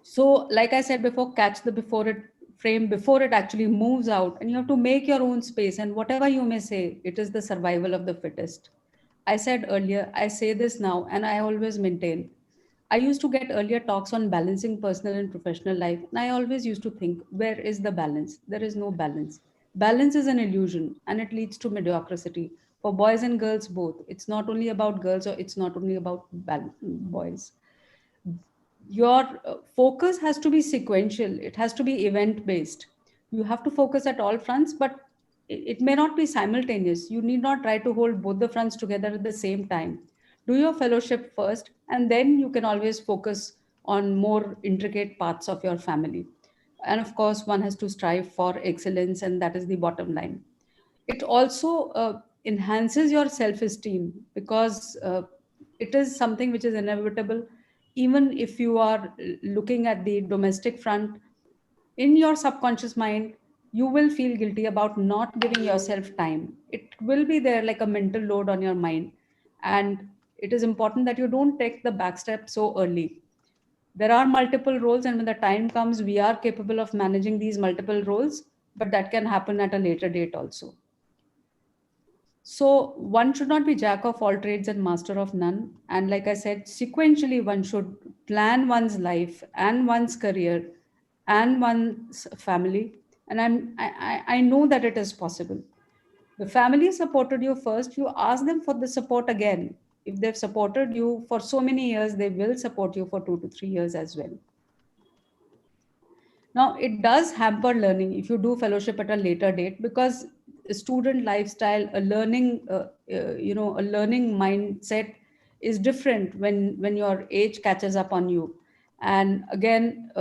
Speaker 12: So, like I said before, catch the before it frame before it actually moves out, and you have to make your own space. And whatever you may say, it is the survival of the fittest. I said earlier, I say this now, and I always maintain. I used to get earlier talks on balancing personal and professional life, and I always used to think, where is the balance? There is no balance. Balance is an illusion, and it leads to mediocrity for boys and girls both. It's not only about girls, or it's not only about boys. Your focus has to be sequential. It has to be event based. You have to focus at all fronts, but it may not be simultaneous. You need not try to hold both the fronts together at the same time. Do your fellowship first, and then you can always focus on more intricate parts of your family. And of course, one has to strive for excellence, and that is the bottom line. It also enhances your self-esteem, because it is something which is inevitable. Even if you are looking at the domestic front, in your subconscious mind you will feel guilty about not giving yourself time. It will be there like a mental load on your mind, and it is important that you don't take the back step so early. There are multiple roles, and when the time comes, we are capable of managing these multiple roles, but that can happen at a later date also. So one should not be jack of all trades and master of none. And like I said, sequentially, one should plan one's life and one's career and one's family. And I know that it is possible. The family supported you first, you ask them for the support again. If they've supported you for so many years, they will support you for 2 to 3 years as well. Now, it does hamper learning if you do fellowship at a later date, because a student lifestyle, a learning mindset is different when your age catches up on you. And again,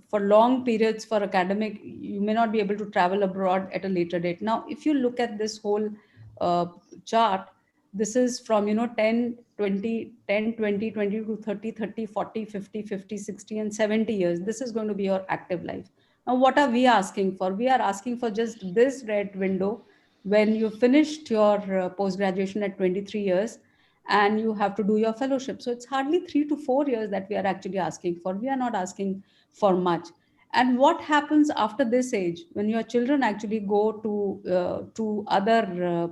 Speaker 12: for long periods for academic, you may not be able to travel abroad at a later date. Now, if you look at this whole uh, chart, this is from 10 20 10 20 20 to 30 30 40 50 50 60 and 70 years. This is going to be your active life. Now, what are we asking for? We are asking for just this red window when you finished your post graduation at 23 years and you have to do your fellowship. So it's hardly 3 to 4 years that we are actually asking for. We are not asking for much. And what happens after this age when your children actually go to other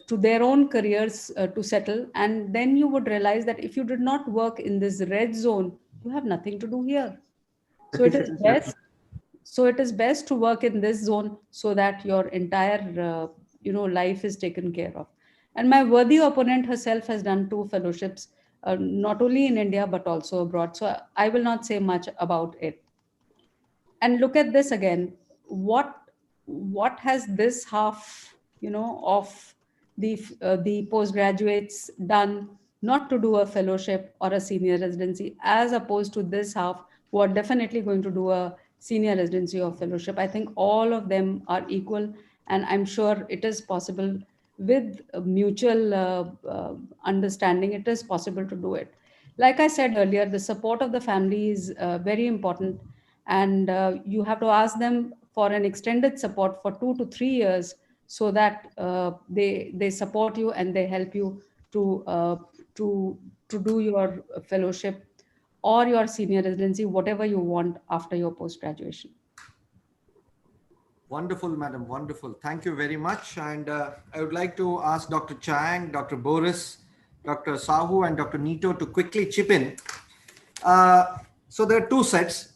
Speaker 12: to their own careers to settle, and then you would realize that if you did not work in this red zone, you have nothing to do here. So it is best. So it is best to work in this zone so that your entire life is taken care of. And my worthy opponent herself has done 2 fellowships, not only in India but also abroad. So I will not say much about it. And look at this again. What has this half of the postgraduates done, not to do a fellowship or a senior residency, as opposed to this half who are definitely going to do a senior residency or fellowship? I think all of them are equal, and I'm sure it is possible with mutual understanding. It is possible to do it. Like I said earlier, the support of the family is very important, and you have to ask them for an extended support for 2 to 3 years, so that they support you and they help you to to to do your fellowship or your senior residency, whatever you want after your post graduation.
Speaker 2: Wonderful, madam. Wonderful. Thank you very much. And I would like to ask Dr. Chang, Dr. Boris, Dr. Sahu, and Dr. Nito to quickly chip in. So there are 2 sets.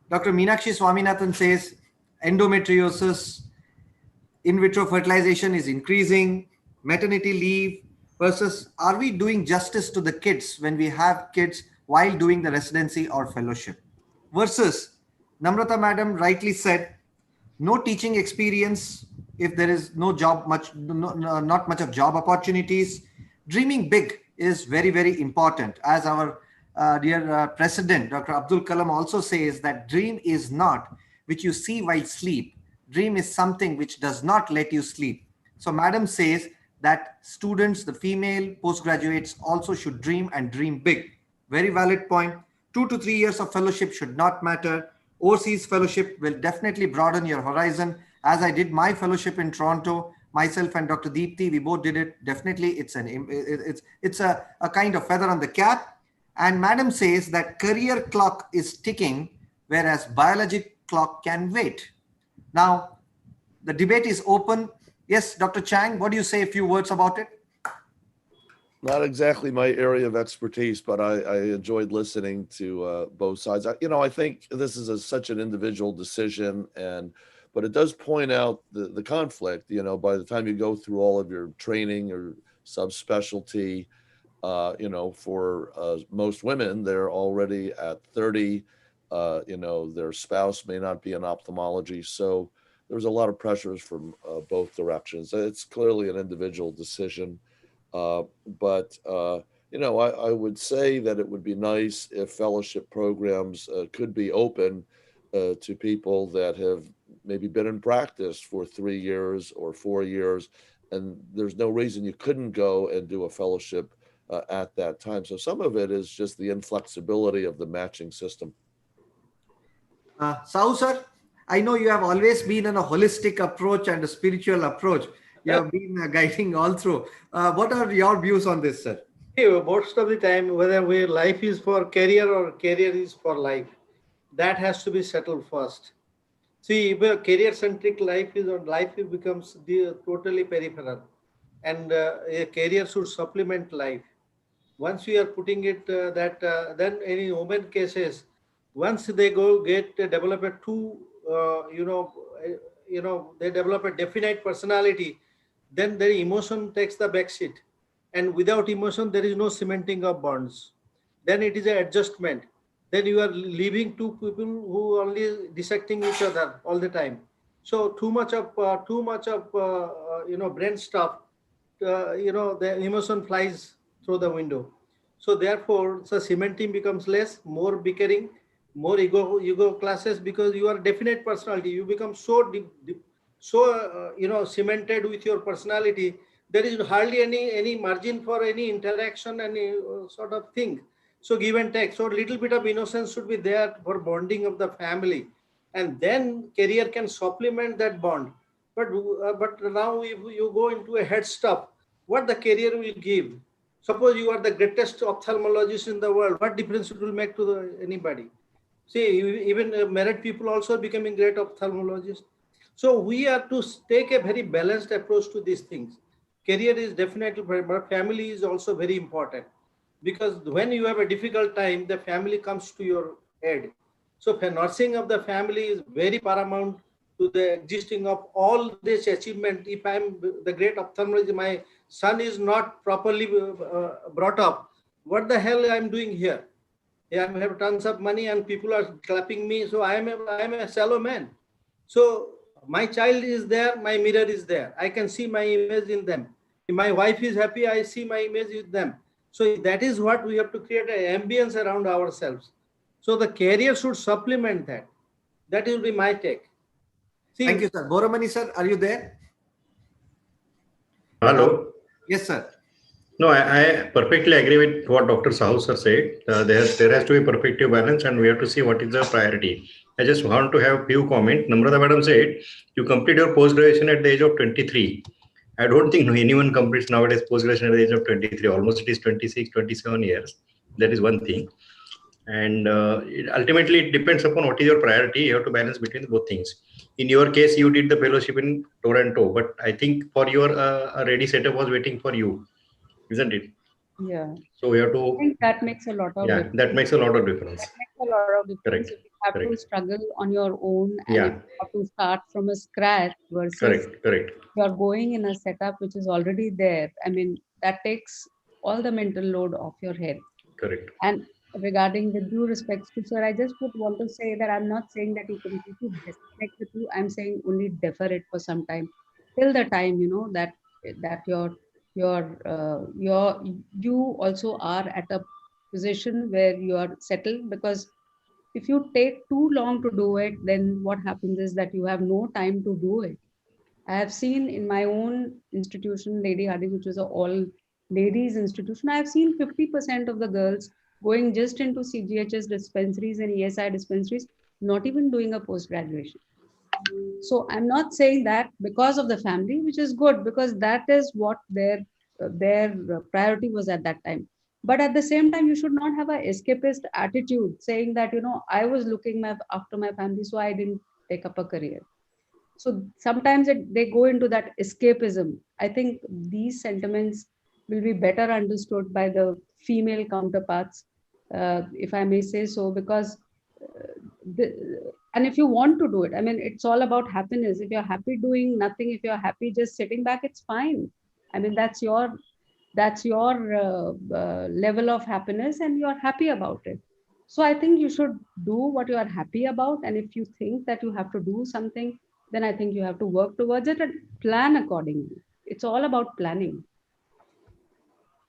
Speaker 2: Dr. Meenakshi Swaminathan says endometriosis, in vitro fertilization is increasing, maternity leave versus are we doing justice to the kids when we have kids while doing the residency or fellowship? Versus Namrata madam rightly said, no teaching experience if there is no job not much of job opportunities. Dreaming big is very, very important. As our dear president, Dr. Abdul Kalam, also says that dream is not which you see while sleep. Dream is something which does not let you sleep. So madam says that students, the female postgraduates, also should dream and dream big. Very valid point. 2 to 3 years of fellowship should not matter. Overseas fellowship will definitely broaden your horizon. As I did my fellowship in Toronto, myself and Dr. Deepthi, we both did it. Definitely, it's a kind of feather on the cap. And madam says that career clock is ticking, whereas biologic clock can wait. Now, the debate is open. Yes, Dr. Chang, what do you say? A few words about it?
Speaker 20: Not exactly my area of expertise, but I enjoyed listening to both sides. I think this is such an individual decision, but it does point out the conflict. By the time you go through all of your training or subspecialty, for most women, they're already at 30. Their spouse may not be in ophthalmology, so there's a lot of pressures from both directions. It's clearly an individual decision. But I would say that it would be nice if fellowship programs could be open to people that have maybe been in practice for 3 years or 4 years, and there's no reason you couldn't go and do a fellowship at that time. So some of it is just the inflexibility of the matching system.
Speaker 2: Sahu sir, I know you have always been on a holistic approach and a spiritual approach. You have been guiding all through. What are your views on this, sir?
Speaker 3: Most of the time, whether life is for career or career is for life, that has to be settled first. See, if a career-centric life becomes totally peripheral, and a career should supplement life. Once we are putting it then in women cases, once they develop a they develop a definite personality, then their emotion takes the back seat, and without emotion there is no cementing of bonds. Then it is an adjustment. then you are leaving two people who only dissecting each other all the time. So too much of brain stuff, the emotion flies through the window. So therefore, the cementing becomes less, more bickering, more ego classes, because you are definite personality. You become so cemented with your personality. There is hardly any margin for any interaction, any sort of thing. So give and take. So a little bit of innocence should be there for bonding of the family, and then career can supplement that bond. But now if you go into a head stuff, what the career will give? Suppose you are the greatest ophthalmologist in the world, what difference it will make to anybody? See, even married people also becoming great ophthalmologists. So we have to take a very balanced approach to these things. Career is definitely, but family is also very important, because when you have a difficult time, the family comes to your aid. So the nursing of the family is very paramount to the existing of all this achievement. If I'm the great ophthalmologist, my son is not properly brought up, what the hell I'm doing here? Yeah, I have tons of money and people are clapping me. So I am a shallow man. So my child is there, my mirror is there. I can see my image in them. If my wife is happy, I see my image with them. So that is what we have to create an ambience around ourselves. So the career should supplement that. That will be my take. See,
Speaker 2: thank you, sir. Boramani, sir, are you there?
Speaker 4: Hello.
Speaker 2: Yes, sir.
Speaker 4: No, I perfectly agree with what Dr. Sahu sir said. There has to be perfective balance, and we have to see what is the priority. I just want to have few comments. Namrata madam said, you complete your post-graduation at the age of 23. I don't think anyone completes nowadays post-graduation at the age of 23. Almost it is 26, 27 years. That is one thing. And ultimately, it depends upon what is your priority. You have to balance between both things. In your case, you did the fellowship in Toronto, but I think for your a ready setup was waiting for you, isn't it?
Speaker 12: Yeah.
Speaker 4: So we have
Speaker 12: I
Speaker 4: to,
Speaker 12: think that makes a lot of
Speaker 4: yeah,
Speaker 12: difference.
Speaker 4: that makes a lot of difference.
Speaker 12: That makes a lot of difference.
Speaker 4: Correct,
Speaker 12: If you have to
Speaker 4: correct.
Speaker 12: struggle on your own and if
Speaker 4: Yeah,
Speaker 12: you have to start from a scratch versus
Speaker 4: correct.
Speaker 12: you're going in a setup which is already there. I mean, that takes all the mental load off your head.
Speaker 4: Correct.
Speaker 12: And regarding with due respects to sir, I just would want to say that I'm not saying that you completely disconnect with you. I'm saying only defer it for some time, till the time that you also are at a position where you are settled. Because if you take too long to do it, then what happens is that you have no time to do it. I have seen in my own institution, Lady Harding, which was an all ladies institution, I have seen 50% of the girls going just into CGHS dispensaries and ESI dispensaries, not even doing a post graduation. So I'm not saying that because of the family, which is good, because that is what their priority was at that time. But at the same time, you should not have a escapist attitude saying that, I was looking after my family, so I didn't take up a career. So sometimes they go into that escapism. I think these sentiments will be better understood by the female counterparts, if I may say so, because and if you want to do it, I mean, it's all about happiness. If you're happy doing nothing, if you're happy just sitting back, it's fine. I mean, that's your level of happiness, and you're happy about it. So I think you should do what you are happy about, and if you think that you have to do something, then I think you have to work towards it and plan accordingly. It's all about planning.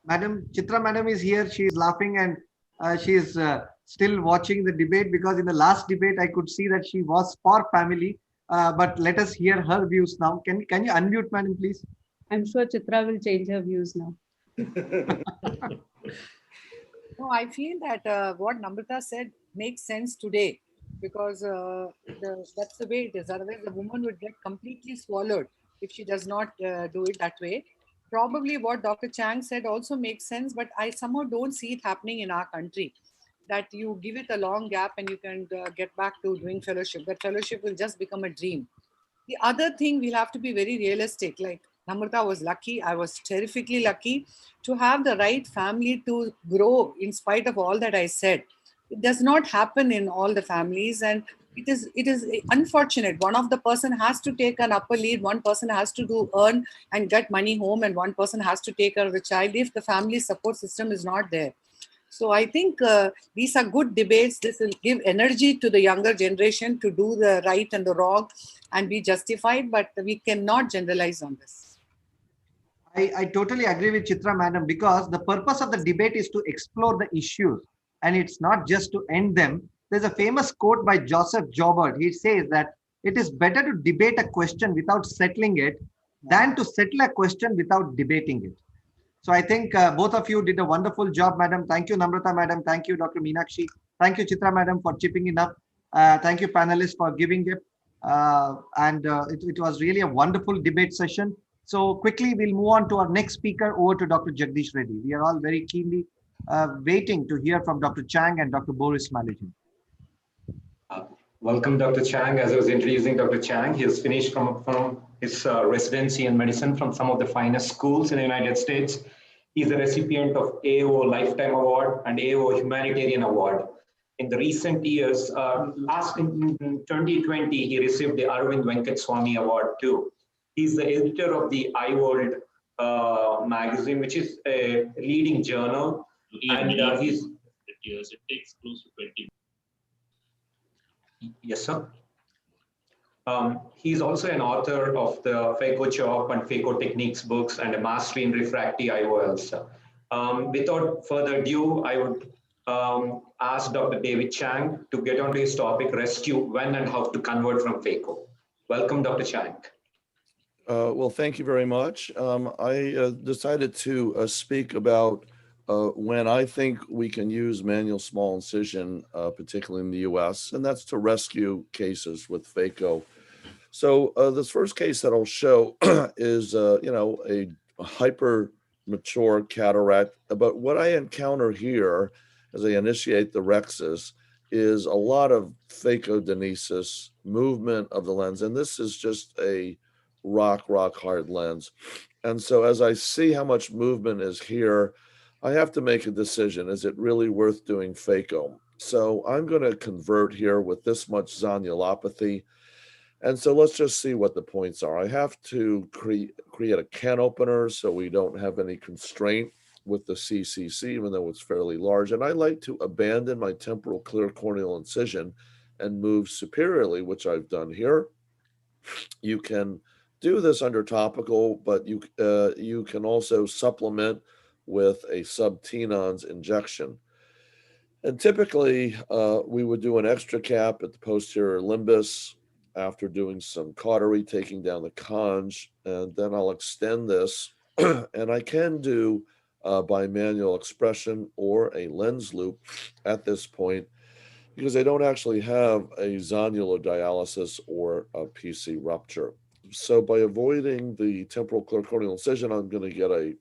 Speaker 2: Madam Chitra madam is here. She is laughing and she is still watching the debate, because in the last debate I could see that she was for family. But let us hear her views now. Can you unmute, madam, please?
Speaker 12: I'm sure Chitra will change her views now.
Speaker 19: No, I feel that what Namrata said makes sense today, because that's the way it is. Otherwise, the woman would get completely swallowed if she does not do it that way. Probably what Dr. Chang said also makes sense, but I somehow don't see it happening in our country, that you give it a long gap and you can get back to doing fellowship. That fellowship will just become a dream. The other thing, we'll have to be very realistic. Like Namrata was lucky, I was terrifically lucky to have the right family to grow in spite of all that I said. It does not happen in all the families, and it is unfortunate. One of the person has to take an upper lead, one person has to earn and get money home, and one person has to take care of the child if the family support system is not there. So I think these are good debates. This will give energy to the younger generation to do the right and the wrong and be justified, but we cannot generalize on this.
Speaker 2: I totally agree with Chitra madam, because the purpose of the debate is to explore the issues and it's not just to end them. There's a famous quote by Joseph Joubert. He says that it is better to debate a question without settling it than to settle a question without debating it. So I think both of you did a wonderful job, madam. Thank you, Namrata madam. Thank you, Dr. Meenakshi. Thank you, Chitra madam, for chipping in up. Thank you, panelists, for giving it. It was really a wonderful debate session. So quickly, we'll move on to our next speaker, over to Dr. Jagdish Reddy. We are all very keenly waiting to hear from Dr. Chang and Dr. Boris Malijan.
Speaker 22: Welcome, Dr. Chang. As I was introducing Dr. Chang, he has finished from his residency in medicine from some of the finest schools in the United States. He's a recipient of AO Lifetime Award and AO Humanitarian Award. In the recent years, in 2020, he received the Arvind Venkateswamy Award too. He's the editor of the iWorld magazine, which is a leading journal. And he's... It takes close to 20. Yes, sir. He's also an author of the Phaco Chop and Phaco Techniques books and a mastery in refractive IOLs. Without further ado, I would ask Dr. David Chang to get onto his topic, rescue, when and how to convert from Phaco. Welcome, Dr. Chang.
Speaker 20: Well, thank you very much. I decided to speak about when I think we can use manual small incision, particularly in the US, and that's to rescue cases with phaco. So this first case that I'll show is, a hyper mature cataract. But what I encounter here as I initiate the rexus is a lot of phacodenesis, movement of the lens. And this is just a rock hard lens. And so as I see how much movement is here, I have to make a decision. Is it really worth doing phaco? So I'm going to convert here with this much zonulopathy. And so let's just see what the points are. I have to create a can opener so we don't have any constraint with the CCC, even though it's fairly large. And I like to abandon my temporal clear corneal incision and move superiorly, which I've done here. You can do this under topical, but you can also supplement with a subtenons injection. And typically, we would do an extra cap at the posterior limbus after doing some cautery, taking down the conj, and then I'll extend this. And I can do by manual expression or a lens loop at this point, because I don't actually have a zonular dialysis or a PC rupture. So by avoiding the temporal clear corneal incision, I'm going to get a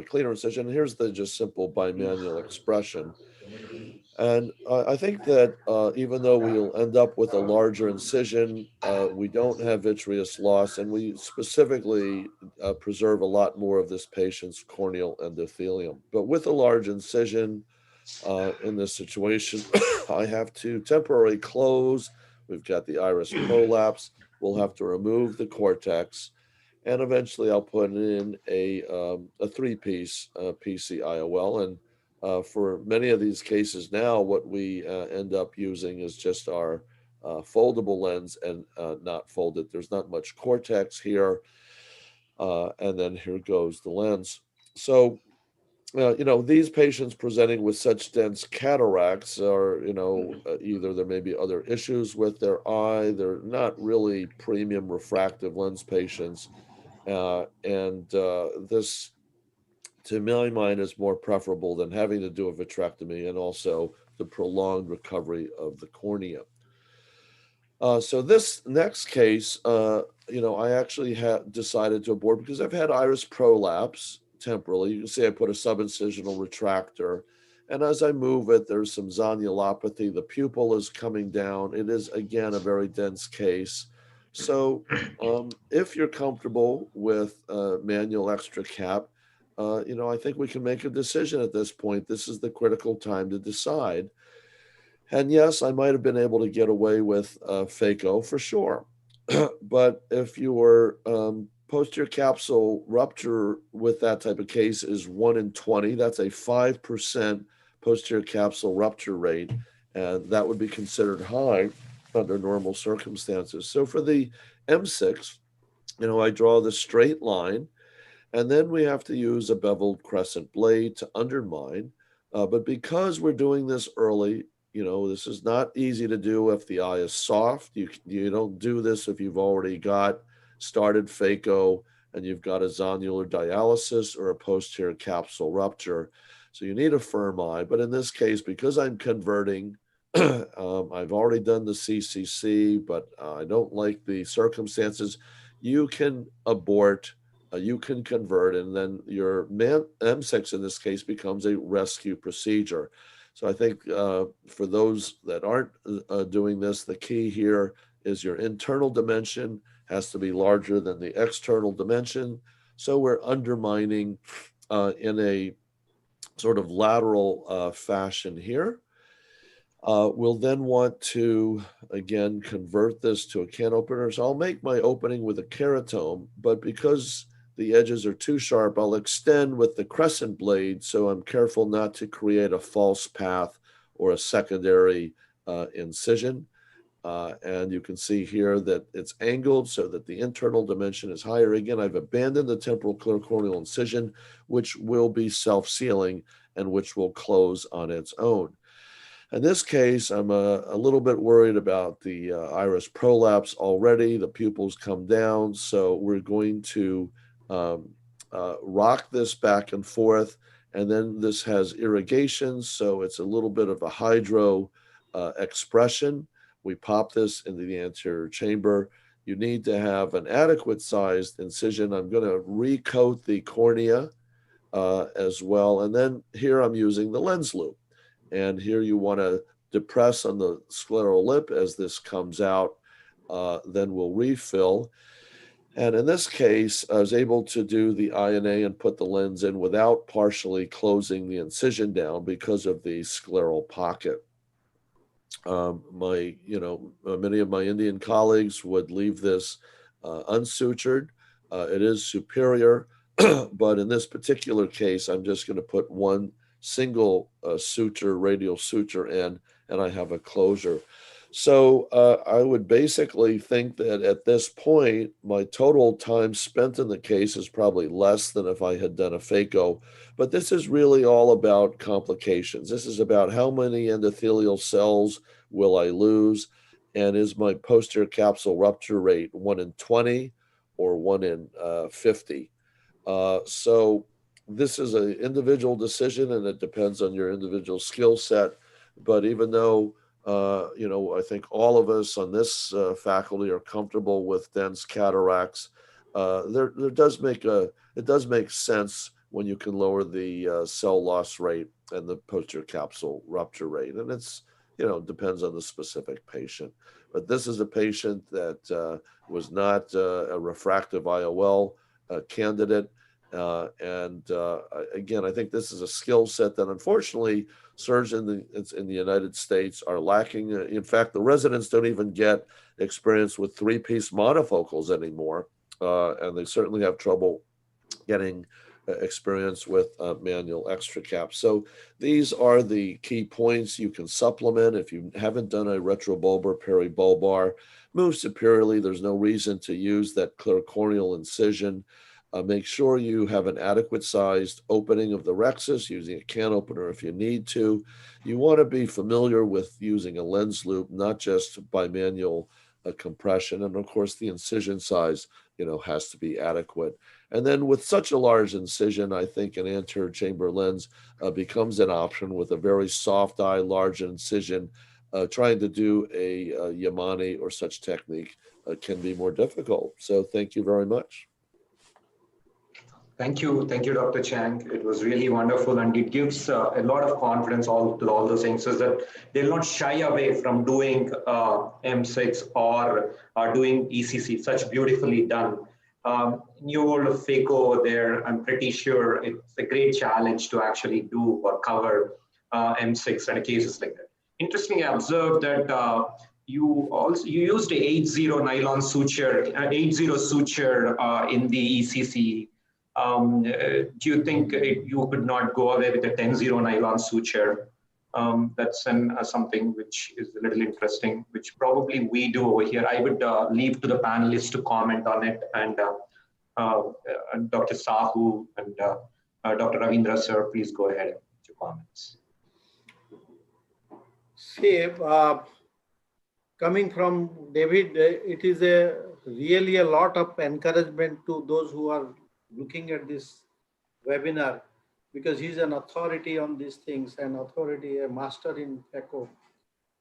Speaker 20: cleaner incision. Here's the just simple bimanual expression. And I think that even though we'll end up with a larger incision, we don't have vitreous loss, and we specifically preserve a lot more of this patient's corneal endothelium. But with a large incision in this situation, I have to temporarily close. We've got the iris prolapse. We'll have to remove the cortex. And eventually I'll put in a three-piece PC IOL. And for many of these cases now, what we end up using is just our foldable lens and not folded. There's not much cortex here. And then here goes the lens. So, these patients presenting with such dense cataracts are, either there may be other issues with their eye. They're not really premium refractive lens patients. This, to my mind, is more preferable than having to do a vitrectomy and also the prolonged recovery of the cornea. So this next case, I actually decided to abort because I've had iris prolapse temporally. You can see I put a subincisional retractor, and as I move it, there's some zonulopathy. The pupil is coming down. It is, again, a very dense case. So if you're comfortable with manual extra cap, I think we can make a decision at this point. This is the critical time to decide. And yes, I might have been able to get away with phaco for sure. But if you were posterior capsule rupture with that type of case is 1 in 20. That's a 5% posterior capsule rupture rate, and that would be considered high under normal circumstances. So for the M6, I draw the straight line, and then we have to use a beveled crescent blade to undermine. But because we're doing this early, this is not easy to do if the eye is soft. You don't do this if you've already got started phaco and you've got a zonular dialysis or a posterior capsule rupture. So you need a firm eye. But in this case, because I'm converting, I've already done the CCC, but I don't like the circumstances. You can abort, you can convert, and then your M6 in this case becomes a rescue procedure. So I think for those that aren't doing this, the key here is your internal dimension has to be larger than the external dimension. So we're undermining in a sort of lateral fashion here. We'll then want to, again, convert this to a can opener. So I'll make my opening with a keratome, but because the edges are too sharp, I'll extend with the crescent blade, so I'm careful not to create a false path or a secondary incision. And you can see here that it's angled so that the internal dimension is higher. Again, I've abandoned the temporal clear corneal incision, which will be self-sealing and which will close on its own. In this case, I'm a little bit worried about the iris prolapse already. The pupils come down, so we're going to rock this back and forth, and then this has irrigation, so it's a little bit of a hydro expression. We pop this into the anterior chamber. You need to have an adequate sized incision. I'm going to recoat the cornea as well, and then here I'm using the lens loop. And here you want to depress on the scleral lip as this comes out, then we'll refill. And in this case, I was able to do the INA and put the lens in without partially closing the incision down because of the scleral pocket. Many of my Indian colleagues would leave this unsutured. It is superior, but in this particular case, I'm just going to put one single suture, radial suture in, and I have a closure. So I would basically think that at this point, my total time spent in the case is probably less than if I had done a phaco. But this is really all about complications. This is about how many endothelial cells will I lose, and is my posterior capsule rupture rate 1 in 20 or 1 in 50? So this is an individual decision, and it depends on your individual skill set. But even though I think all of us on this faculty are comfortable with dense cataracts, it does make sense when you can lower the cell loss rate and the posterior capsule rupture rate, and it's depends on the specific patient. But this is a patient that was not a refractive IOL candidate. Again, I think this is a skill set that unfortunately surgeons in the United States are lacking. In fact, the residents don't even get experience with 3-piece monofocals anymore, and they certainly have trouble getting experience with manual extra caps. So these are the key points. You can supplement if you haven't done a retrobulbar peribulbar. Move superiorly. There's no reason to use that clear corneal incision. Make sure you have an adequate sized opening of the rexus, using a can opener if you need to. You want to be familiar with using a lens loop, not just by manual compression. And of course, the incision size, has to be adequate. And then with such a large incision, I think an anterior chamber lens becomes an option with a very soft eye, large incision. Trying to do a Yamane or such technique can be more difficult. So thank you very much.
Speaker 22: Thank you, Dr. Chang. It was really wonderful, and it gives a lot of confidence to all those youngsters that they'll not shy away from doing M6 or doing ECC. Such beautifully done. New world of phaco there, I'm pretty sure it's a great challenge to actually do or cover M6 and cases like that. Interestingly, I observed that you used a 80 nylon suture, 80 suture in the ECC. Do you think you could not go away with a 10-0 nylon suture? That's something which is a little interesting, which probably we do over here. I would leave to the panelists to comment on it, and Dr. Sahu and Dr. Ravindra, sir, please go ahead with your comments.
Speaker 3: See, coming from David, it is really a lot of encouragement to those who are looking at this webinar, because he's an authority on these things, an authority, a master in PECO.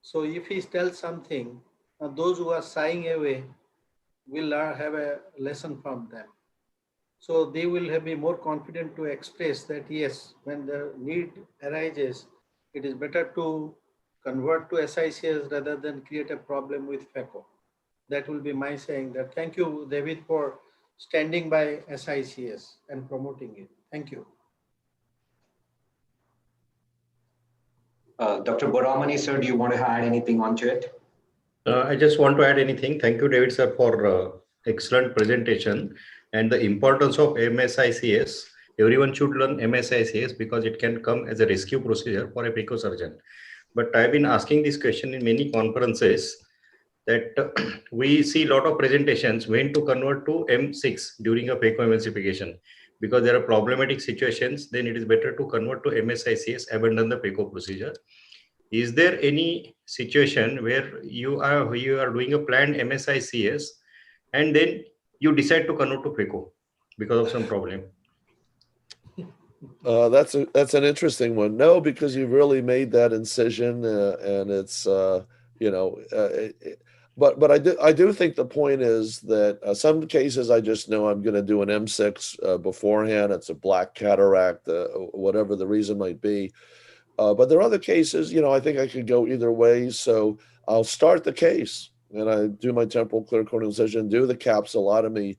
Speaker 3: So if he tells something, those who are shying away will have a lesson from them. So they will be more confident to express that, yes, when the need arises, it is better to convert to SICS rather than create a problem with FECO. That will be my saying that. Thank you, David, for standing by SICS and promoting it. Thank you.
Speaker 22: Dr. Boramani, sir, do you want to add anything onto it?
Speaker 4: I just want to add anything. Thank you, David, sir, for excellent presentation and the importance of MSICS. Everyone should learn MSICS because it can come as a rescue procedure for a PECO surgeon. But I've been asking this question in many conferences that we see a lot of presentations when to convert to M6 during a PECO emulsification. Because there are problematic situations, then it is better to convert to MSICS, abandon the PECO procedure. Is there any situation where you are doing a planned MSICS and then you decide to convert to PECO because of some problem?
Speaker 20: That's an interesting one. No, because you've really made that incision, and it's but I do think the point is that some cases I just know I'm going to do an M6 beforehand. It's a black cataract, whatever the reason might be. But there are other cases, I think I could go either way. So I'll start the case and I do my temporal clear corneal incision, do the capsulotomy.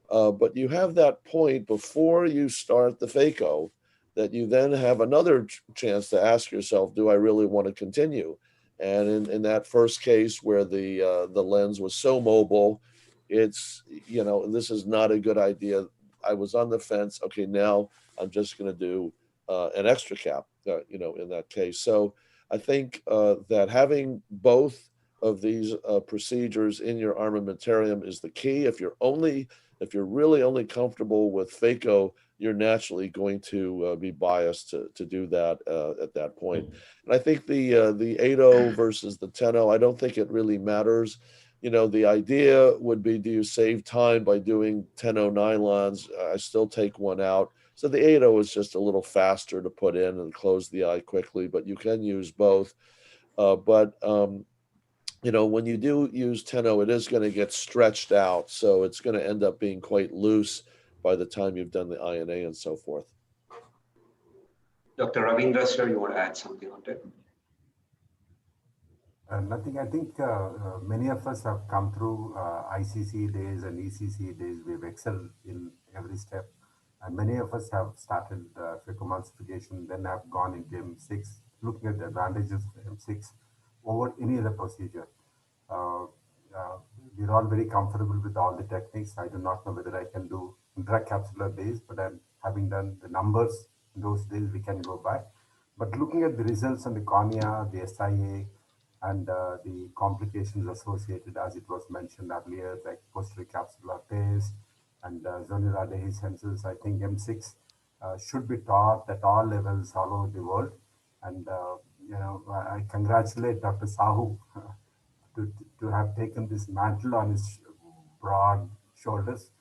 Speaker 20: But you have that point before you start the phaco that you then have another chance to ask yourself, do I really want to continue? And in that first case where the lens was so mobile, it's, this is not a good idea. I was on the fence. Okay, now I'm just going to do an extra cap, in that case. So I think that having both of these procedures in your armamentarium is the key. If you're really only comfortable with phaco, you're naturally going to be biased to do that at that point. And I think the 8.0 versus the 10.0, I don't think it really matters. The idea would be, do you save time by doing 10.0 nylons? I still take one out. So the 8.0 is just a little faster to put in and close the eye quickly, but you can use both. When you do use 10.0, it is going to get stretched out. So it's going to end up being quite loose by the time you've done the INA and so forth.
Speaker 22: Dr. Ravindra, sir, you want to add something on that?
Speaker 8: Nothing. I think many of us have come through ICC days and ECC days. We've excelled in every step. And many of us have started phacoemulsification, then have gone into M6, looking at the advantages of M6 over any other procedure. We're all very comfortable with all the techniques. I do not know whether I can do intracapsular days, but I'm having done the numbers in those days, we can go by. But looking at the results on the cornea, the SIA, and the complications associated, as it was mentioned earlier, like posterior capsular tears and zonular dehiscences, I think M6 should be taught at all levels all over the world. And I congratulate Dr. Sahu to have taken this mantle on his broad shoulders.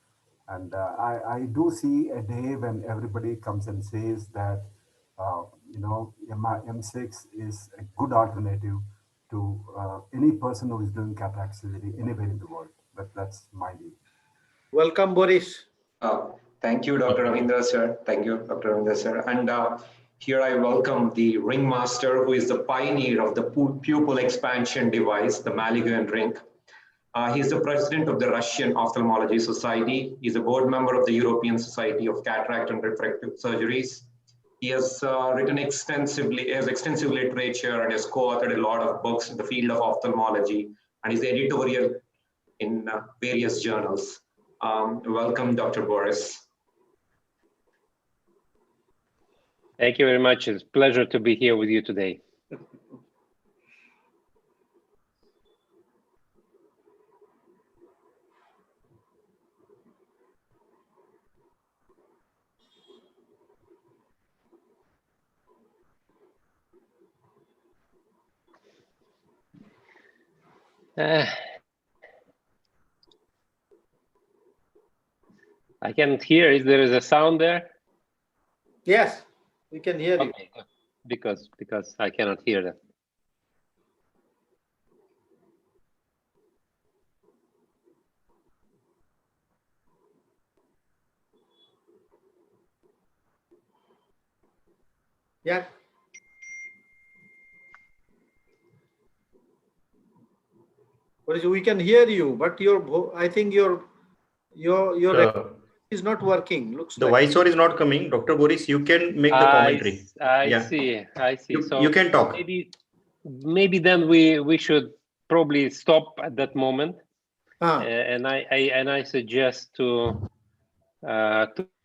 Speaker 8: And I do see a day when everybody comes and says that, M6 is a good alternative to any person who is doing cataract surgery anywhere in the world. But that's my view.
Speaker 3: Welcome, Boris.
Speaker 22: Thank you, Dr. Ravindra, sir. Thank you, Dr. Ravindra, sir. And here I welcome the ringmaster, who is the pioneer of the pupil expansion device, the Maligan ring. He's the president of the Russian Ophthalmology Society. He's a board member of the European Society of Cataract and Refractive Surgeries. He has written extensive literature and has co-authored a lot of books in the field of ophthalmology. and is editorial in various journals. Welcome, Dr. Boris.
Speaker 16: Thank you very much. It's a pleasure to be here with you today. I can't hear. Is there a sound there?
Speaker 3: Yes, we can hear you.
Speaker 16: Okay, good. Because I cannot hear that.
Speaker 3: Yeah. We can hear you, but I think your is not working. Looks
Speaker 4: the
Speaker 3: like.
Speaker 4: voiceover is not coming. Dr. Boris, you can make the commentary.
Speaker 16: I see. So
Speaker 4: you can talk.
Speaker 16: Maybe then we should probably stop at that moment. And I suggest to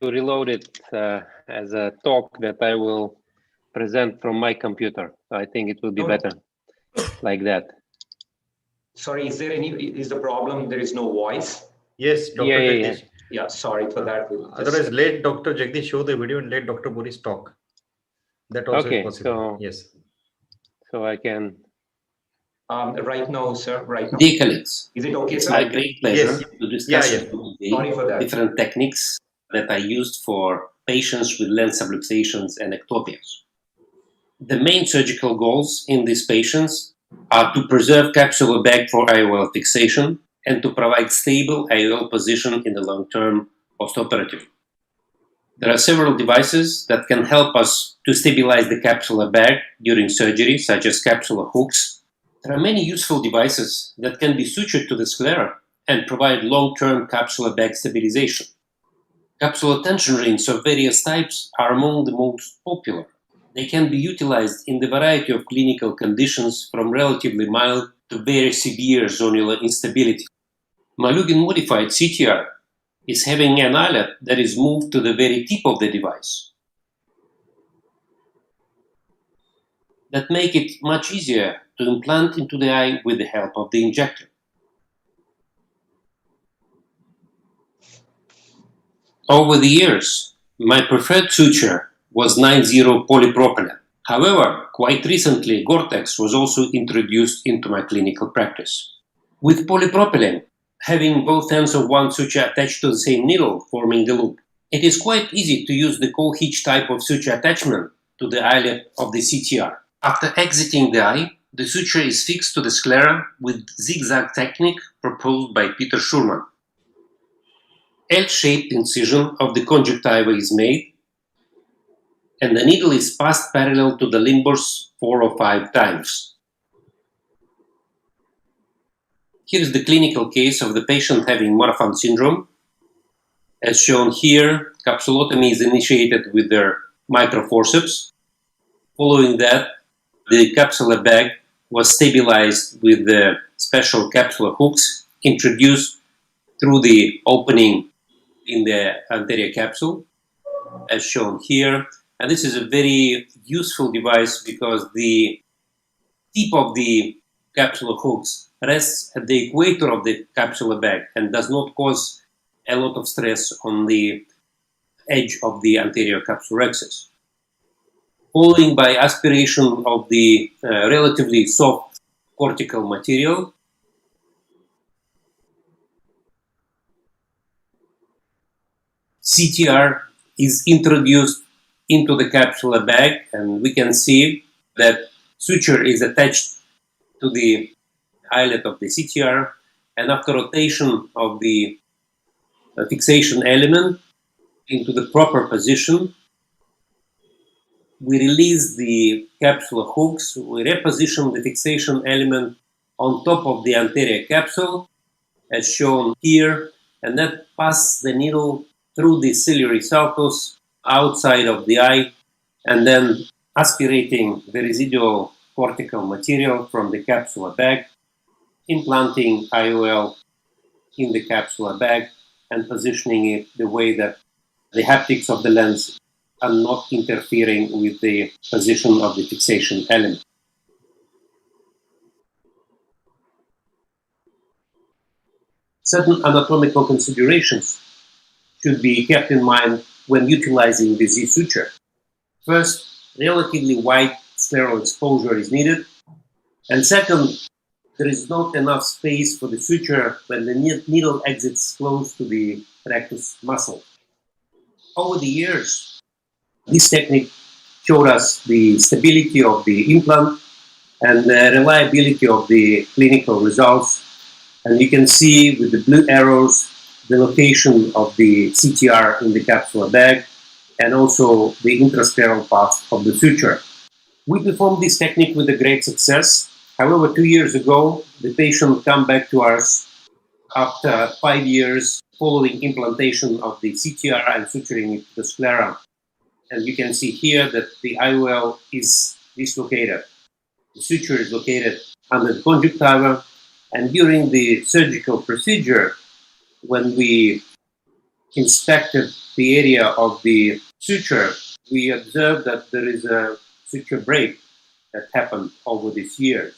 Speaker 16: reload it as a talk that I will present from my computer. I think it will be better like that.
Speaker 22: Sorry, is the problem there is no voice?
Speaker 4: Yes, Dr. Jagdish.
Speaker 22: Yeah, sorry for that.
Speaker 4: Otherwise, let Dr. Jagdish show the video and let Dr. Boris talk. That also is possible. Yes.
Speaker 16: So I can.
Speaker 22: Right now, sir. Right now.
Speaker 17: Dear colleagues,
Speaker 22: is it okay,
Speaker 17: it's
Speaker 22: sir?
Speaker 17: my great pleasure to discuss
Speaker 22: Yeah.
Speaker 17: with you
Speaker 22: Sorry for
Speaker 17: today
Speaker 22: that.
Speaker 17: different techniques that I used for patients with lens subluxations and ectopias. The main surgical goals in these patients are to preserve capsular bag for IOL fixation and to provide stable IOL position in the long term postoperative. There are several devices that can help us to stabilize the capsular bag during surgery, such as capsular hooks. There are many useful devices that can be sutured to the sclera and provide long-term capsular bag stabilization. Capsular tension rings of various types are among the most popular. They can be utilized in the variety of clinical conditions from relatively mild to very severe zonular instability. Malugin modified CTR is having an eyelet that is moved to the very tip of the device. That make it much easier to implant into the eye with the help of the injector. Over the years, my preferred suture was 9-0 polypropylene. However, quite recently, Gore-Tex was also introduced into my clinical practice. With polypropylene, having both ends of one suture attached to the same needle, forming the loop, it is quite easy to use the co-hitch type of suture attachment to the eyelet of the CTR. After exiting the eye, the suture is fixed to the sclera with zigzag technique proposed by Peter Schurman. L-shaped incision of the conjunctiva is made, and the needle is passed parallel to the limbus 4 or 5 times. Here is the clinical case of the patient having Marfan syndrome. As shown here, capsulotomy is initiated with their microforceps. Following that, the capsular bag was stabilized with the special capsular hooks introduced through the opening in the anterior capsule, as shown here. And this is a very useful device because the tip of the capsular hooks rests at the equator of the capsular bag and does not cause a lot of stress on the edge of the anterior capsular axis. Following by aspiration of the relatively soft cortical material, CTR is introduced into the capsular bag, and we can see that suture is attached to the eyelet of the CTR, and after rotation of the fixation element into the proper position, we release the capsular hooks, we reposition the fixation element on top of the anterior capsule, as shown here, and that passes the needle through the ciliary sulcus outside of the eye, and then aspirating the residual cortical material from the capsular bag implanting IOL in the capsular bag and positioning it the way that the haptics of the lens are not interfering with the position of the fixation element. Certain anatomical considerations should be kept in mind when utilizing the Z suture. First, relatively wide scleral exposure is needed. And second, there is not enough space for the suture when the needle exits close to the rectus muscle. Over the years, this technique showed us the stability of the implant and the reliability of the clinical results. And you can see with the blue arrows the location of the CTR in the capsular bag and also the intrascleral path of the suture. We performed this technique with a great success. However, 2 years ago, the patient came back to us after 5 years following implantation of the CTR and suturing it to the sclera. And you can see here that the IOL is dislocated. The suture is located under the conjunctiva, and during the surgical procedure, when we inspected the area of the suture, we observed that there is a suture break that happened over these years.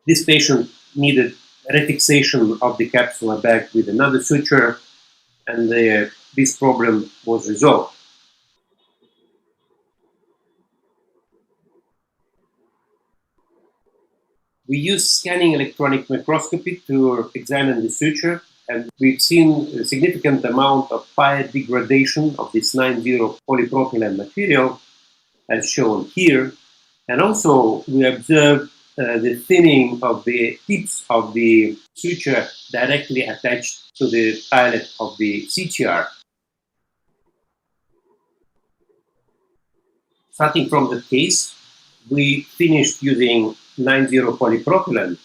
Speaker 17: This patient needed refixation of the capsular bag with another suture, and this problem was resolved. We use scanning electronic microscopy to examine the suture, and we've seen a significant amount of fire degradation of this 9-0 polypropylene material, as shown here. And also, we observed the thinning of the tips of the suture directly attached to the eyelet of the CTR. Starting from the case, we finished using 9-0 polypropylene,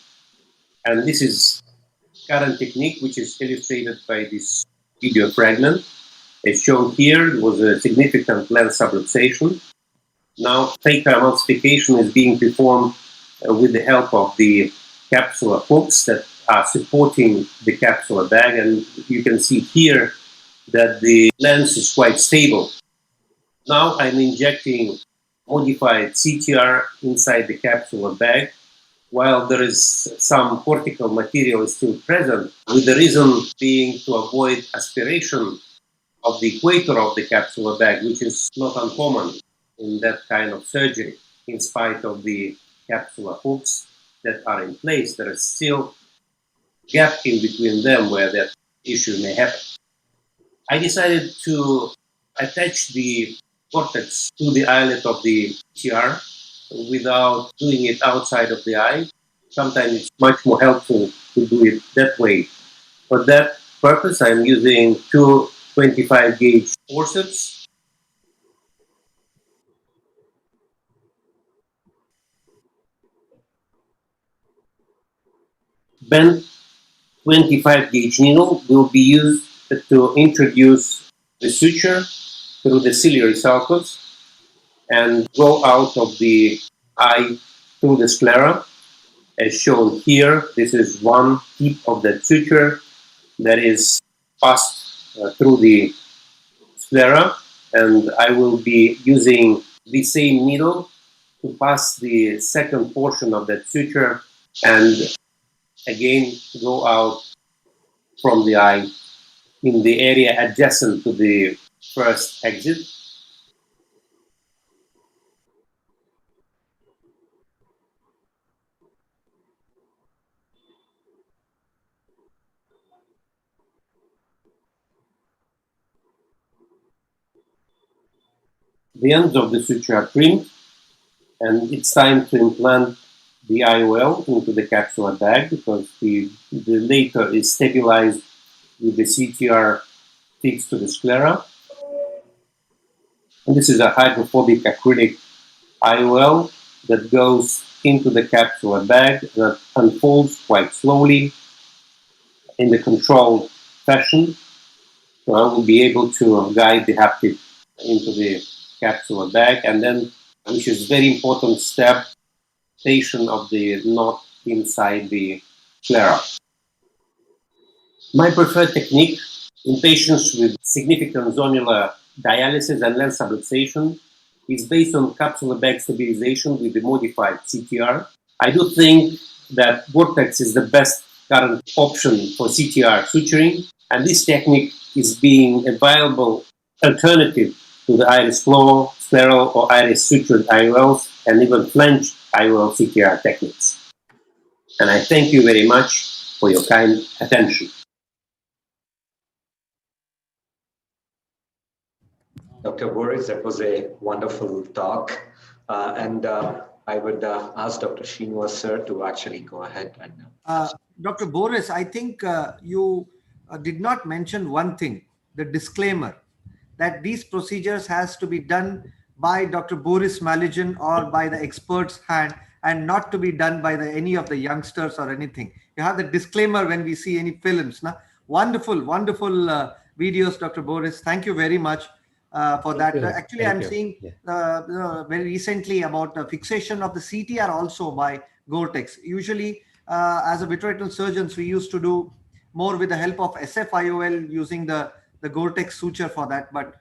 Speaker 17: and this is current technique, which is illustrated by this video fragment. As shown here, there was a significant lens subluxation. Now, phaco emulsification is being performed with the help of the capsular hooks that are supporting the capsular bag, and you can see here that the lens is quite stable. Now I'm injecting modified CTR inside the capsular bag, while there is some cortical material still present, with the reason being to avoid aspiration of the equator of the capsular bag, which is not uncommon in that kind of surgery. In spite of the capsular hooks that are in place, there is still a gap in between them where that issue may happen. I decided to attach the cortex to the eyelet of the CTR without doing it outside of the eye. Sometimes it's much more helpful to do it that way. For that purpose, I'm using two 25 gauge forceps. Bent 25 gauge needle will be used to introduce the suture through the ciliary sulcus and go out of the eye through the sclera. As shown here, this is one tip of that suture that is passed through the sclera, and I will be using the same needle to pass the second portion of that suture and again go out from the eye in the area adjacent to the first exit. The ends of the suture are trimmed, and it's time to implant the IOL into the capsular bag because the later is stabilized with the CTR fixed to the sclera. And this is a hydrophobic acrylic IOL that goes into the capsular bag that unfolds quite slowly in the controlled fashion. So I will be able to guide the haptic into the capsular bag, and then, which is very important step, station of the knot inside the sclera. My preferred technique in patients with significant zonular dialysis and lens subluxation is based on capsular bag stabilization with the modified CTR. I do think that Vortex is the best current option for CTR suturing, and this technique is being a viable alternative to the iris flow, scleral, or iris sutured IOLs, and even flanged IOL CTR techniques. And I thank you very much for your kind attention.
Speaker 22: Dr. Boris, that was a wonderful talk. I would ask Dr. Srinivas sir to actually go ahead and.
Speaker 2: Dr. Boris, I think you did not mention one thing, the disclaimer, that these procedures has to be done by Dr. Boris Malijan or by the expert's hand and not to be done by any of the youngsters or anything. You have the disclaimer when we see any films. Na? Wonderful, wonderful videos, Dr. Boris. Thank you very much for that. Actually, I'm seeing very recently about the fixation of the CTR also by Gore-Tex. Usually, as a vitreoretinal surgeons, we used to do more with the help of SFIOL using the Gore-Tex suture for that. But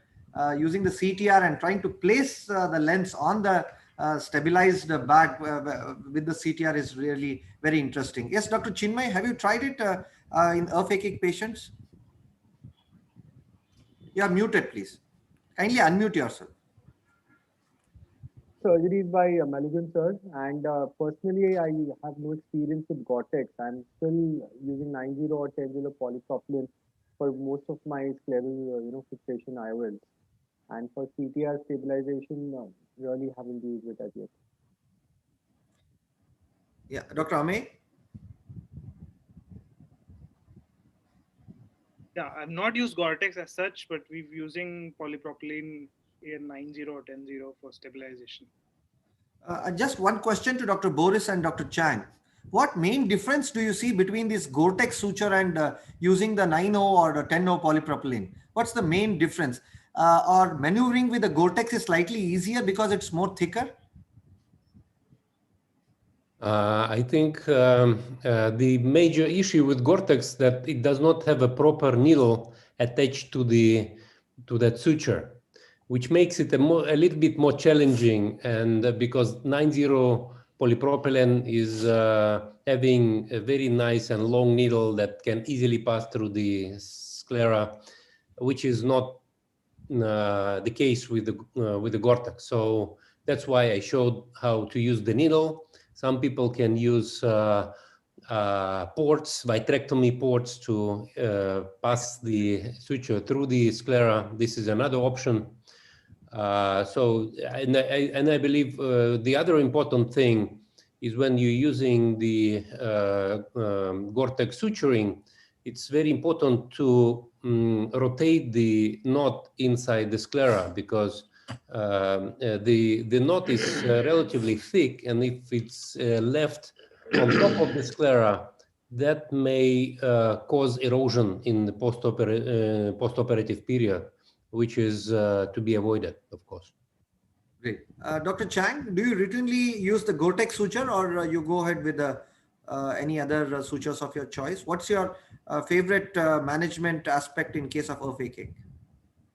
Speaker 2: using the CTR and trying to place the lens on the stabilized bag with the CTR is really very interesting. Yes, Dr. Chinmay, have you tried it in aphakic patients? You are muted, please. Kindly unmute yourself.
Speaker 6: Surgeries by Maligan sir, and personally I have no experience with Gore-Tex. I'm still using 90 or 10 polypropylene for most of my scleral fixation IOLs, and for CTR stabilization really haven't used it as yet.
Speaker 2: Yeah, Dr. Amey?
Speaker 14: Yeah, I've not used Gore-Tex as such, but we're using polypropylene AN90 or 10 for stabilization.
Speaker 2: Just one question to Dr. Boris and Dr. Chang. What main difference do you see between this Gore-Tex suture and using the 9O or the 10O polypropylene? What's the main difference? Or maneuvering with the Gore-Tex is slightly easier because it's more thicker?
Speaker 11: I think the major issue with Gore-Tex that it does not have a proper needle attached to that suture, which makes it a little bit more challenging. And because 90 polypropylene is having a very nice and long needle that can easily pass through the sclera, which is not the case with the Gore-Tex. So that's why I showed how to use the needle. Some people can use ports, vitrectomy ports, to pass the suture through the sclera. This is another option. And I believe the other important thing is when you're using the Gore-Tex suturing, it's very important to rotate the knot inside the sclera, because the knot is relatively thick, and if it's left on top of the sclera, that may cause erosion in the post-operative period, which is to be avoided, of course.
Speaker 2: Great. Dr. Chang, do you routinely use the Gore-Tex suture, or you go ahead with any other sutures of your choice? What's your favorite management aspect in case of aphakic?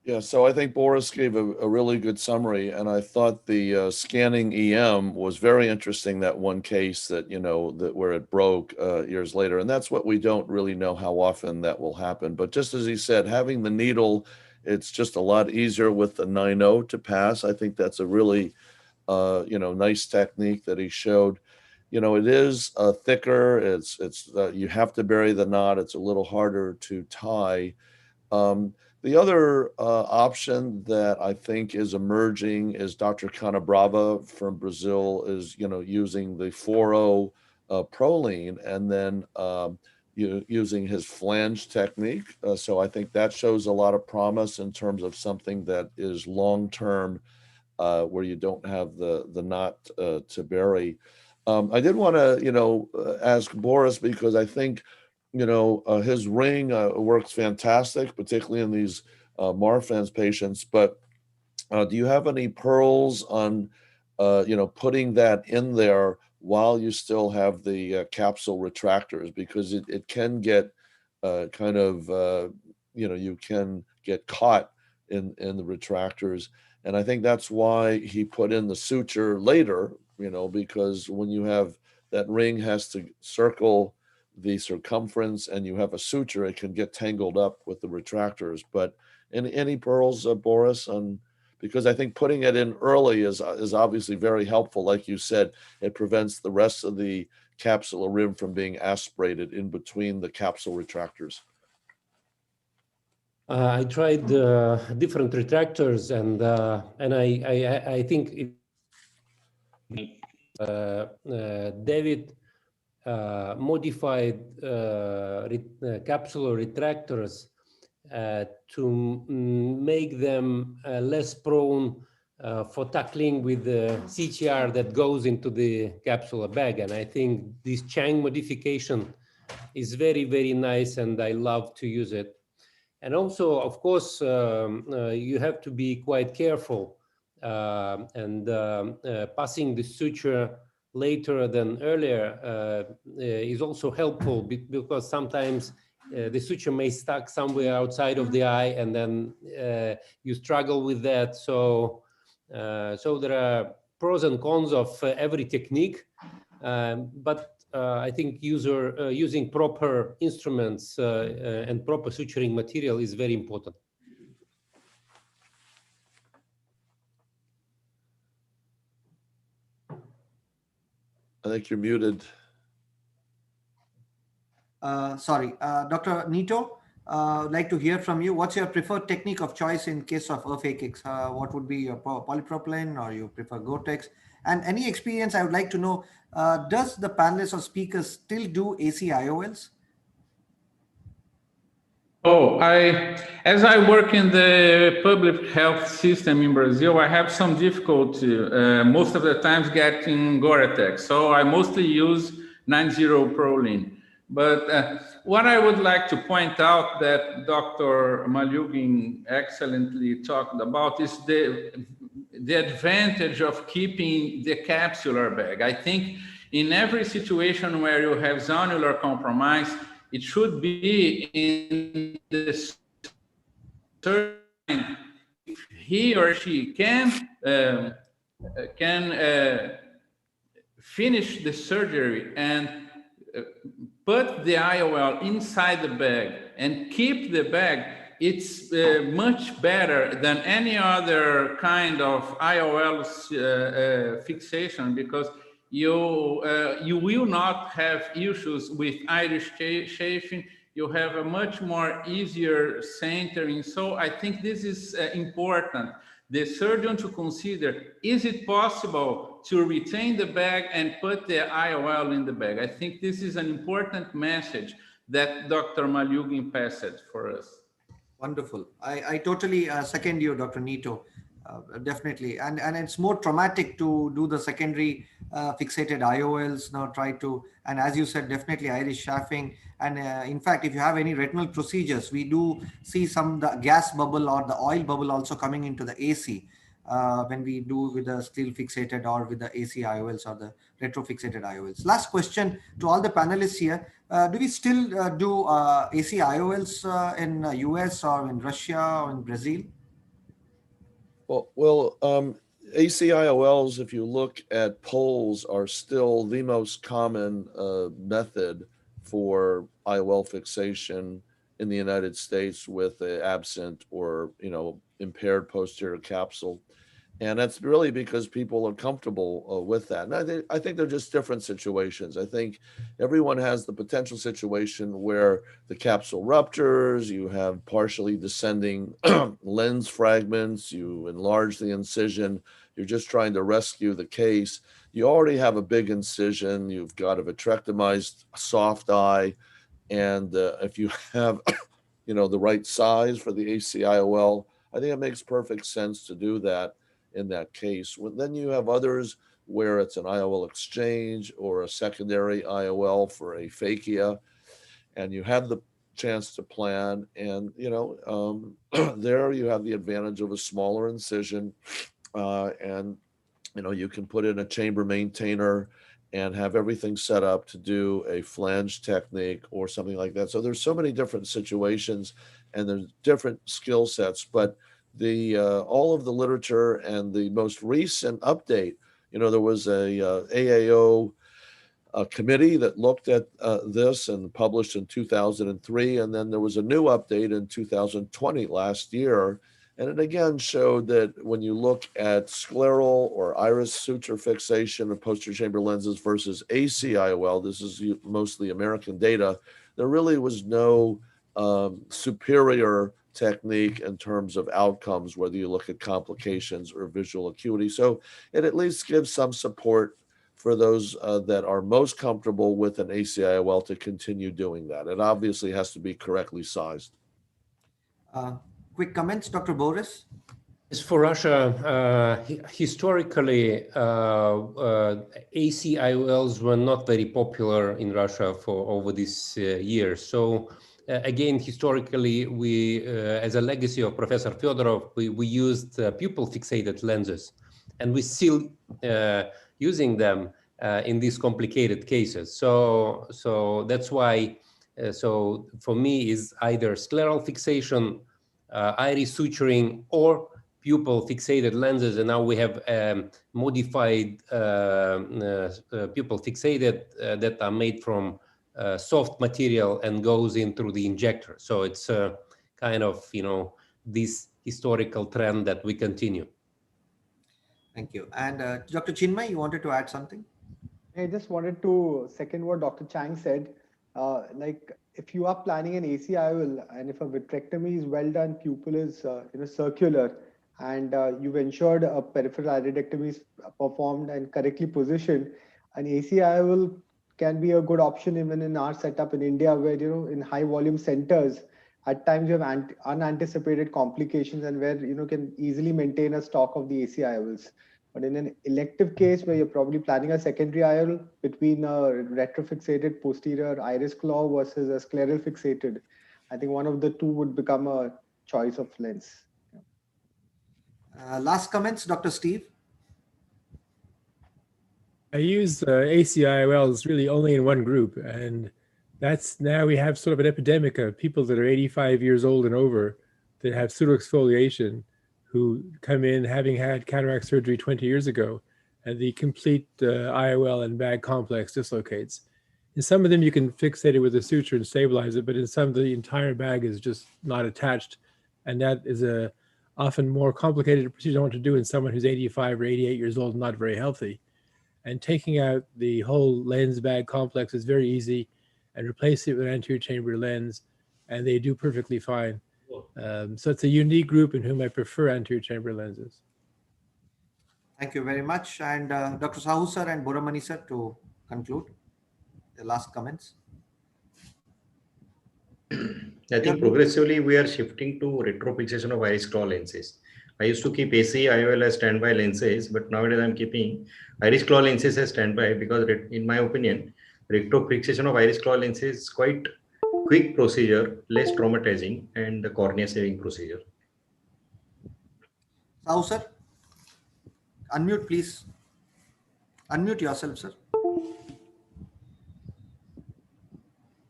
Speaker 20: Yeah, so I think Boris gave a really good summary, and I thought the scanning EM was very interesting, that one case that, that where it broke years later. And that's what we don't really know how often that will happen. But just as he said, having the needle, it's just a lot easier with the 9.0 to pass. I think that's a really, nice technique that he showed. It is thicker. It's you have to bury the knot. It's a little harder to tie. The other option that I think is emerging is Dr. Canabrava from Brazil is, using the 4.0 proline and then using his flange technique. So I think that shows a lot of promise in terms of something that is long-term, where you don't have the knot to bury. I did want to, ask Boris, because I think, his ring works fantastic, particularly in these Marfan's patients. But do you have any pearls on, putting that in there while you still have the capsule retractors, because it can get kind of, you can get caught in the retractors. And I think that's why he put in the suture later, because when you have that ring has to circle the circumference and you have a suture, it can get tangled up with the retractors. But any pearls, Boris, because I think putting it in early is obviously very helpful. Like you said, it prevents the rest of the capsular rim from being aspirated in between the capsule retractors.
Speaker 16: I tried different retractors, and I think David modified capsular retractors to make them less prone for tackling with the CTR that goes into the capsular bag. And I think this Chang modification is very, very nice, and I love to use it. And also, of course, you have to be quite careful, and passing the suture later than earlier is also helpful, because sometimes the suture may stuck somewhere outside of the eye, and then you struggle with that. So there are pros and cons of every technique, but I think using proper instruments and proper suturing material is very important.
Speaker 20: I think you're muted.
Speaker 2: Sorry, Dr. Nito, I'd like to hear from you. What's your preferred technique of choice in case of earthquakes? What would be your polypropylene, or you prefer Gore-Tex? And any experience, I would like to know, does the panelists or speakers still do AC IOLs?
Speaker 9: Oh, as I work in the public health system in Brazil, I have some difficulty most of the times getting Gore-Tex. So I mostly use 90 Prolene. But what I would like to point out that Dr. Malyugin excellently talked about is the advantage of keeping the capsular bag. I think in every situation where you have zonular compromise, it should be in the surgeon if he or she can finish the surgery and put the IOL inside the bag and keep the bag. It's much better than any other kind of IOL fixation, because you will not have issues with iris chafing. You have a much more easier centering. So I think this is important. The surgeon to consider, is it possible to retain the bag and put the IOL in the bag? I think this is an important message that Dr. Malyugin passed for us.
Speaker 2: Wonderful. I totally second you, Dr. Nito. Definitely. And it's more traumatic to do the secondary fixated IOLs now, and as you said, definitely iris chafing. And in fact, if you have any retinal procedures, we do see the gas bubble or the oil bubble also coming into the AC when we do with the still fixated or with the AC IOLs or the retro fixated IOLs. Last question to all the panelists here. Do we still do AC IOLs in US or in Russia or in Brazil?
Speaker 20: Well, AC IOLs, if you look at polls, are still the most common method for IOL fixation in the United States with an absent or impaired posterior capsule. And that's really because people are comfortable with that. And I think they're just different situations. I think everyone has the potential situation where the capsule ruptures, you have partially descending lens fragments, you enlarge the incision, you're just trying to rescue the case. You already have a big incision, you've got a vitrectomized soft eye, and if you have the right size for the AC IOL, I think it makes perfect sense to do that in that case. Then you have others where it's an IOL exchange or a secondary IOL for aphakia, and you have the chance to plan. And there you have the advantage of a smaller incision, and you can put in a chamber maintainer and have everything set up to do a flange technique or something like that. So there's so many different situations and there's different skill sets, but the all of the literature and the most recent update, there was a AAO committee that looked at this and published in 2003, and then there was a new update in 2020 last year. And it again showed that when you look at scleral or iris suture fixation of posterior chamber lenses versus ACIOL, this is mostly American data, there really was no superior technique in terms of outcomes, whether you look at complications or visual acuity. So it at least gives some support for those that are most comfortable with an ACIOL to continue doing that. It obviously has to be correctly sized.
Speaker 2: Quick comments, Dr. Boris?
Speaker 16: As for Russia, historically, ACIOLs were not very popular in Russia for over these years. So again, historically, we, as a legacy of Professor Fyodorov, we used pupil fixated lenses, and we still using them in these complicated cases. So that's why, so for me is either scleral fixation, iris suturing, or pupil fixated lenses, and now we have modified pupil fixated that are made from soft material and goes in through the injector. So it's kind of, this historical trend that we continue.
Speaker 2: Thank you. And Dr. Chinmay, you wanted to add something?
Speaker 6: I just wanted to second what Dr. Chang said. Like if you are planning an ACIOL and if a vitrectomy is well done, pupil is circular, and you've ensured a peripheral iridectomy is performed and correctly positioned, an ACIOL can be a good option even in our setup in India, where in high volume centers, at times you have unanticipated complications and where can easily maintain a stock of the ACIOLs. But in an elective case where you're probably planning a secondary IOL between a retrofixated posterior iris claw versus a scleral fixated, I think one of the two would become a choice of lens.
Speaker 2: Last comments, Dr. Steve?
Speaker 11: I use ACIOLs really only in one group, and that's now we have sort of an epidemic of people that are 85 years old and over that have pseudoexfoliation, who come in having had cataract surgery 20 years ago, and the complete IOL and bag complex dislocates. In some of them, you can fixate it with a suture and stabilize it, but in some, the entire bag is just not attached, and that is a often more complicated procedure I want to do in someone who's 85 or 88 years old and not very healthy. And taking out the whole lens bag complex is very easy, and replace it with an anterior chamber lens, and they do perfectly fine. So it's a unique group in whom I prefer anterior chamber lenses.
Speaker 2: Thank you very much. And Dr. Sahu sir and Boramani sir, to conclude, the last comments.
Speaker 4: I think progressively we are shifting to retrofixation of iris claw lenses. I used to keep AC IOL as standby lenses, but nowadays I'm keeping iris claw lenses as standby because, in my opinion, retrofixation of iris claw lenses is quite quick procedure, less traumatizing, and the cornea saving procedure.
Speaker 2: Sahu sir, unmute please. Unmute yourself, sir.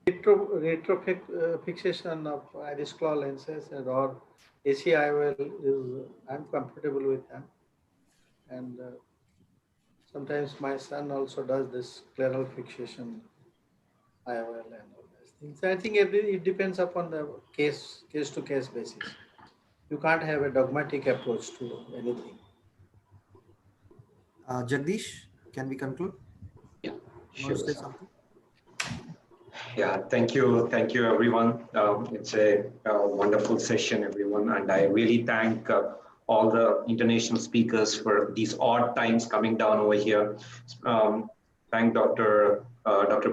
Speaker 3: Retrofixation of iris claw lenses and or ACIOL is, I'm comfortable with them, and sometimes my son also does this scleral fixation IOL and all these things. I think it depends upon the case to case basis. You can't have a dogmatic approach to anything.
Speaker 2: Jagdish, can we conclude?
Speaker 22: Yeah,
Speaker 2: sure.
Speaker 22: sure.
Speaker 2: Say something?
Speaker 22: Yeah, thank you, everyone. It's a wonderful session, everyone, and I really thank all the international speakers for these odd times coming down over here. Thank Dr.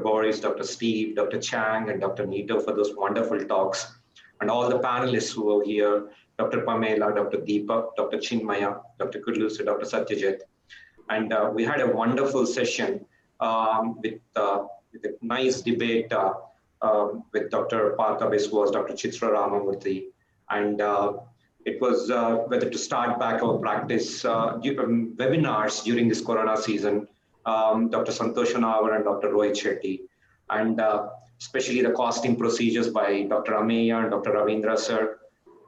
Speaker 22: Boris, Dr. Steve, Dr. Chang, and Dr. Nito for those wonderful talks, and all the panelists who are here, Dr. Pamela, Dr. Deepak, Dr. Chinmaya, Dr. Kudlusu, Dr. Satyajit. And we had a wonderful session with a nice debate with Dr. Partha Biswas, Dr. Chitra Ramamurthy, and it was whether to start back our practice webinars during this Corona season. Dr. Santosh Navar and Dr. Rohit Shetty, and especially the costing procedures by Dr. Ameya and Dr. Ravindra sir,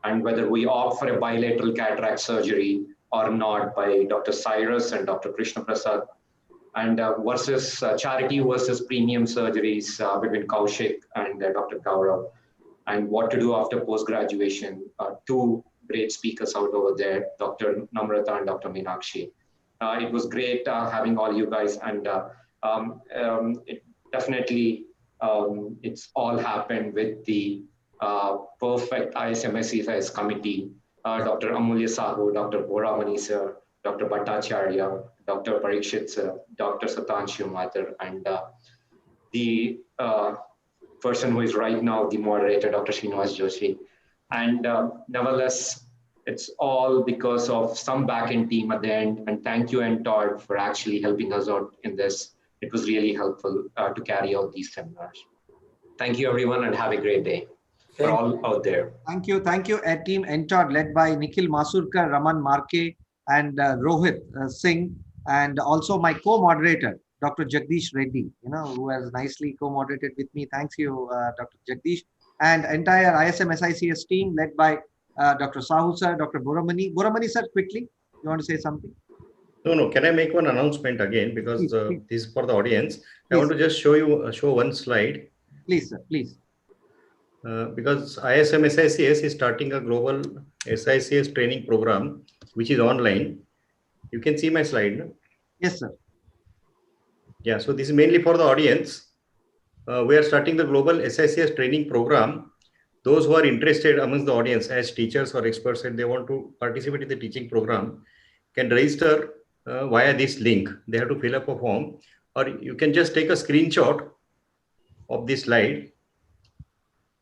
Speaker 22: and whether we opt for a bilateral cataract surgery or not by Dr. Cyrus and Dr. Krishna Prasad, and versus charity versus premium surgeries between Kaushik and Dr. Gaurav, and what to do after post-graduation. Two great speakers out over there, Dr. Namrata and Dr. Meenakshi. It was great having all you guys, and it definitely, it's all happened with the perfect ISMSCS committee, Dr. Amulya Sahu, Dr. Boramani sir, Dr. Bhattacharya, Dr. Parikshit sir, Dr. Satanshu Mathur, and the person who is right now the moderator, Dr. Srinivas Joshi. And nevertheless, it's all because of some back-end team at the end. And thank you, and Todd, for actually helping us out in this. It was really helpful to carry out these seminars. Thank you, everyone, and have a great day for all out there.
Speaker 2: Thank you. Thank you, a team entered led by Nikhil Masurkar, Raman Marke, and Rohit Singh, and also my co-moderator, Dr. Jagdish Reddy, who has nicely co-moderated with me. Thanks you, Dr. Jagdish, and entire ISM SICS team led by Dr. Sahu sir, Dr. Boramani. Boramani sir, quickly, you want to say something?
Speaker 4: No. Can I make one announcement again, because this is for the audience? Please. I want to just show one slide.
Speaker 2: Please, sir. Please.
Speaker 4: Because ISM SICS is starting a global SICS training program, which is online. You can see my slide. No?
Speaker 2: Yes, sir.
Speaker 4: Yeah. So this is mainly for the audience. We are starting the global SICS training program. Those who are interested amongst the audience as teachers or experts and they want to participate in the teaching program can register via this link. They have to fill up a form, or you can just take a screenshot of this slide.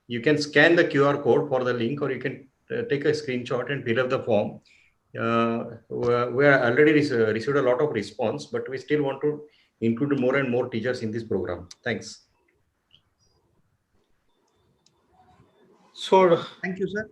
Speaker 4: You can scan the QR code for the link, or you can take a screenshot and fill up the form. We are already received a lot of response, but we still want to include more and more teachers in this program. Thanks.
Speaker 2: So thank you, sir.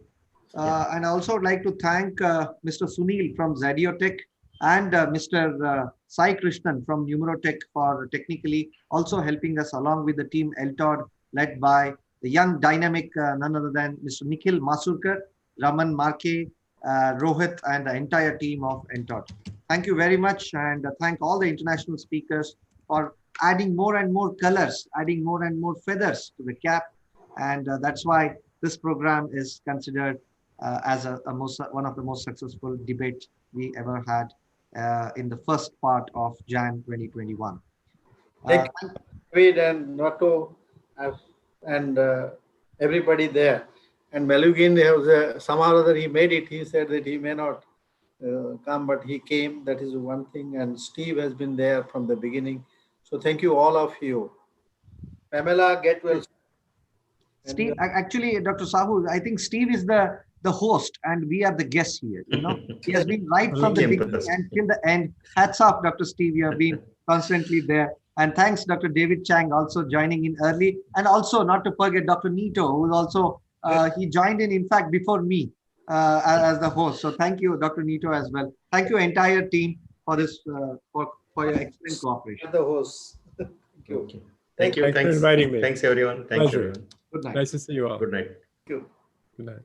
Speaker 2: And I also would like to thank Mr. Sunil from Zadiotech and Mr. Sai Krishnan from Numerotech for technically also helping us along with the team LTOD led by the young dynamic, none other than Mr. Nikhil Masurkar, Raman Marke, Rohit, and the entire team of LTOD. Thank you very much, and thank all the international speakers for adding more and more colors, adding more and more feathers to the cap. And that's why this program is considered as one of the most successful debates we ever had in the first part of Jan 2021.
Speaker 3: Thank you, David and Nato, and everybody there. And Melugin, somehow or other he made it. He said that he may not come, but he came. That is one thing. And Steve has been there from the beginning. So thank you, all of you. Pamela, get well.
Speaker 2: Steve, actually, Dr. Sahu, I think Steve is the host and we are the guests here. He has been right from the beginning until the end. Hats off, Dr. Steve. You have been constantly there. And thanks, Dr. David Chang, also joining in early. And also, not to forget, Dr. Nito, who is also, he joined in fact, before me as the host. So thank you, Dr. Nito, as well. Thank you, entire team, for this, for your excellent cooperation.
Speaker 3: The host. Thank you.
Speaker 4: Okay. Thank you.
Speaker 11: Thanks for inviting me.
Speaker 4: Thanks, everyone. Thanks, everyone.
Speaker 2: Good night.
Speaker 11: Nice to see you all.
Speaker 4: Good night.
Speaker 3: Thank you.
Speaker 11: Good night.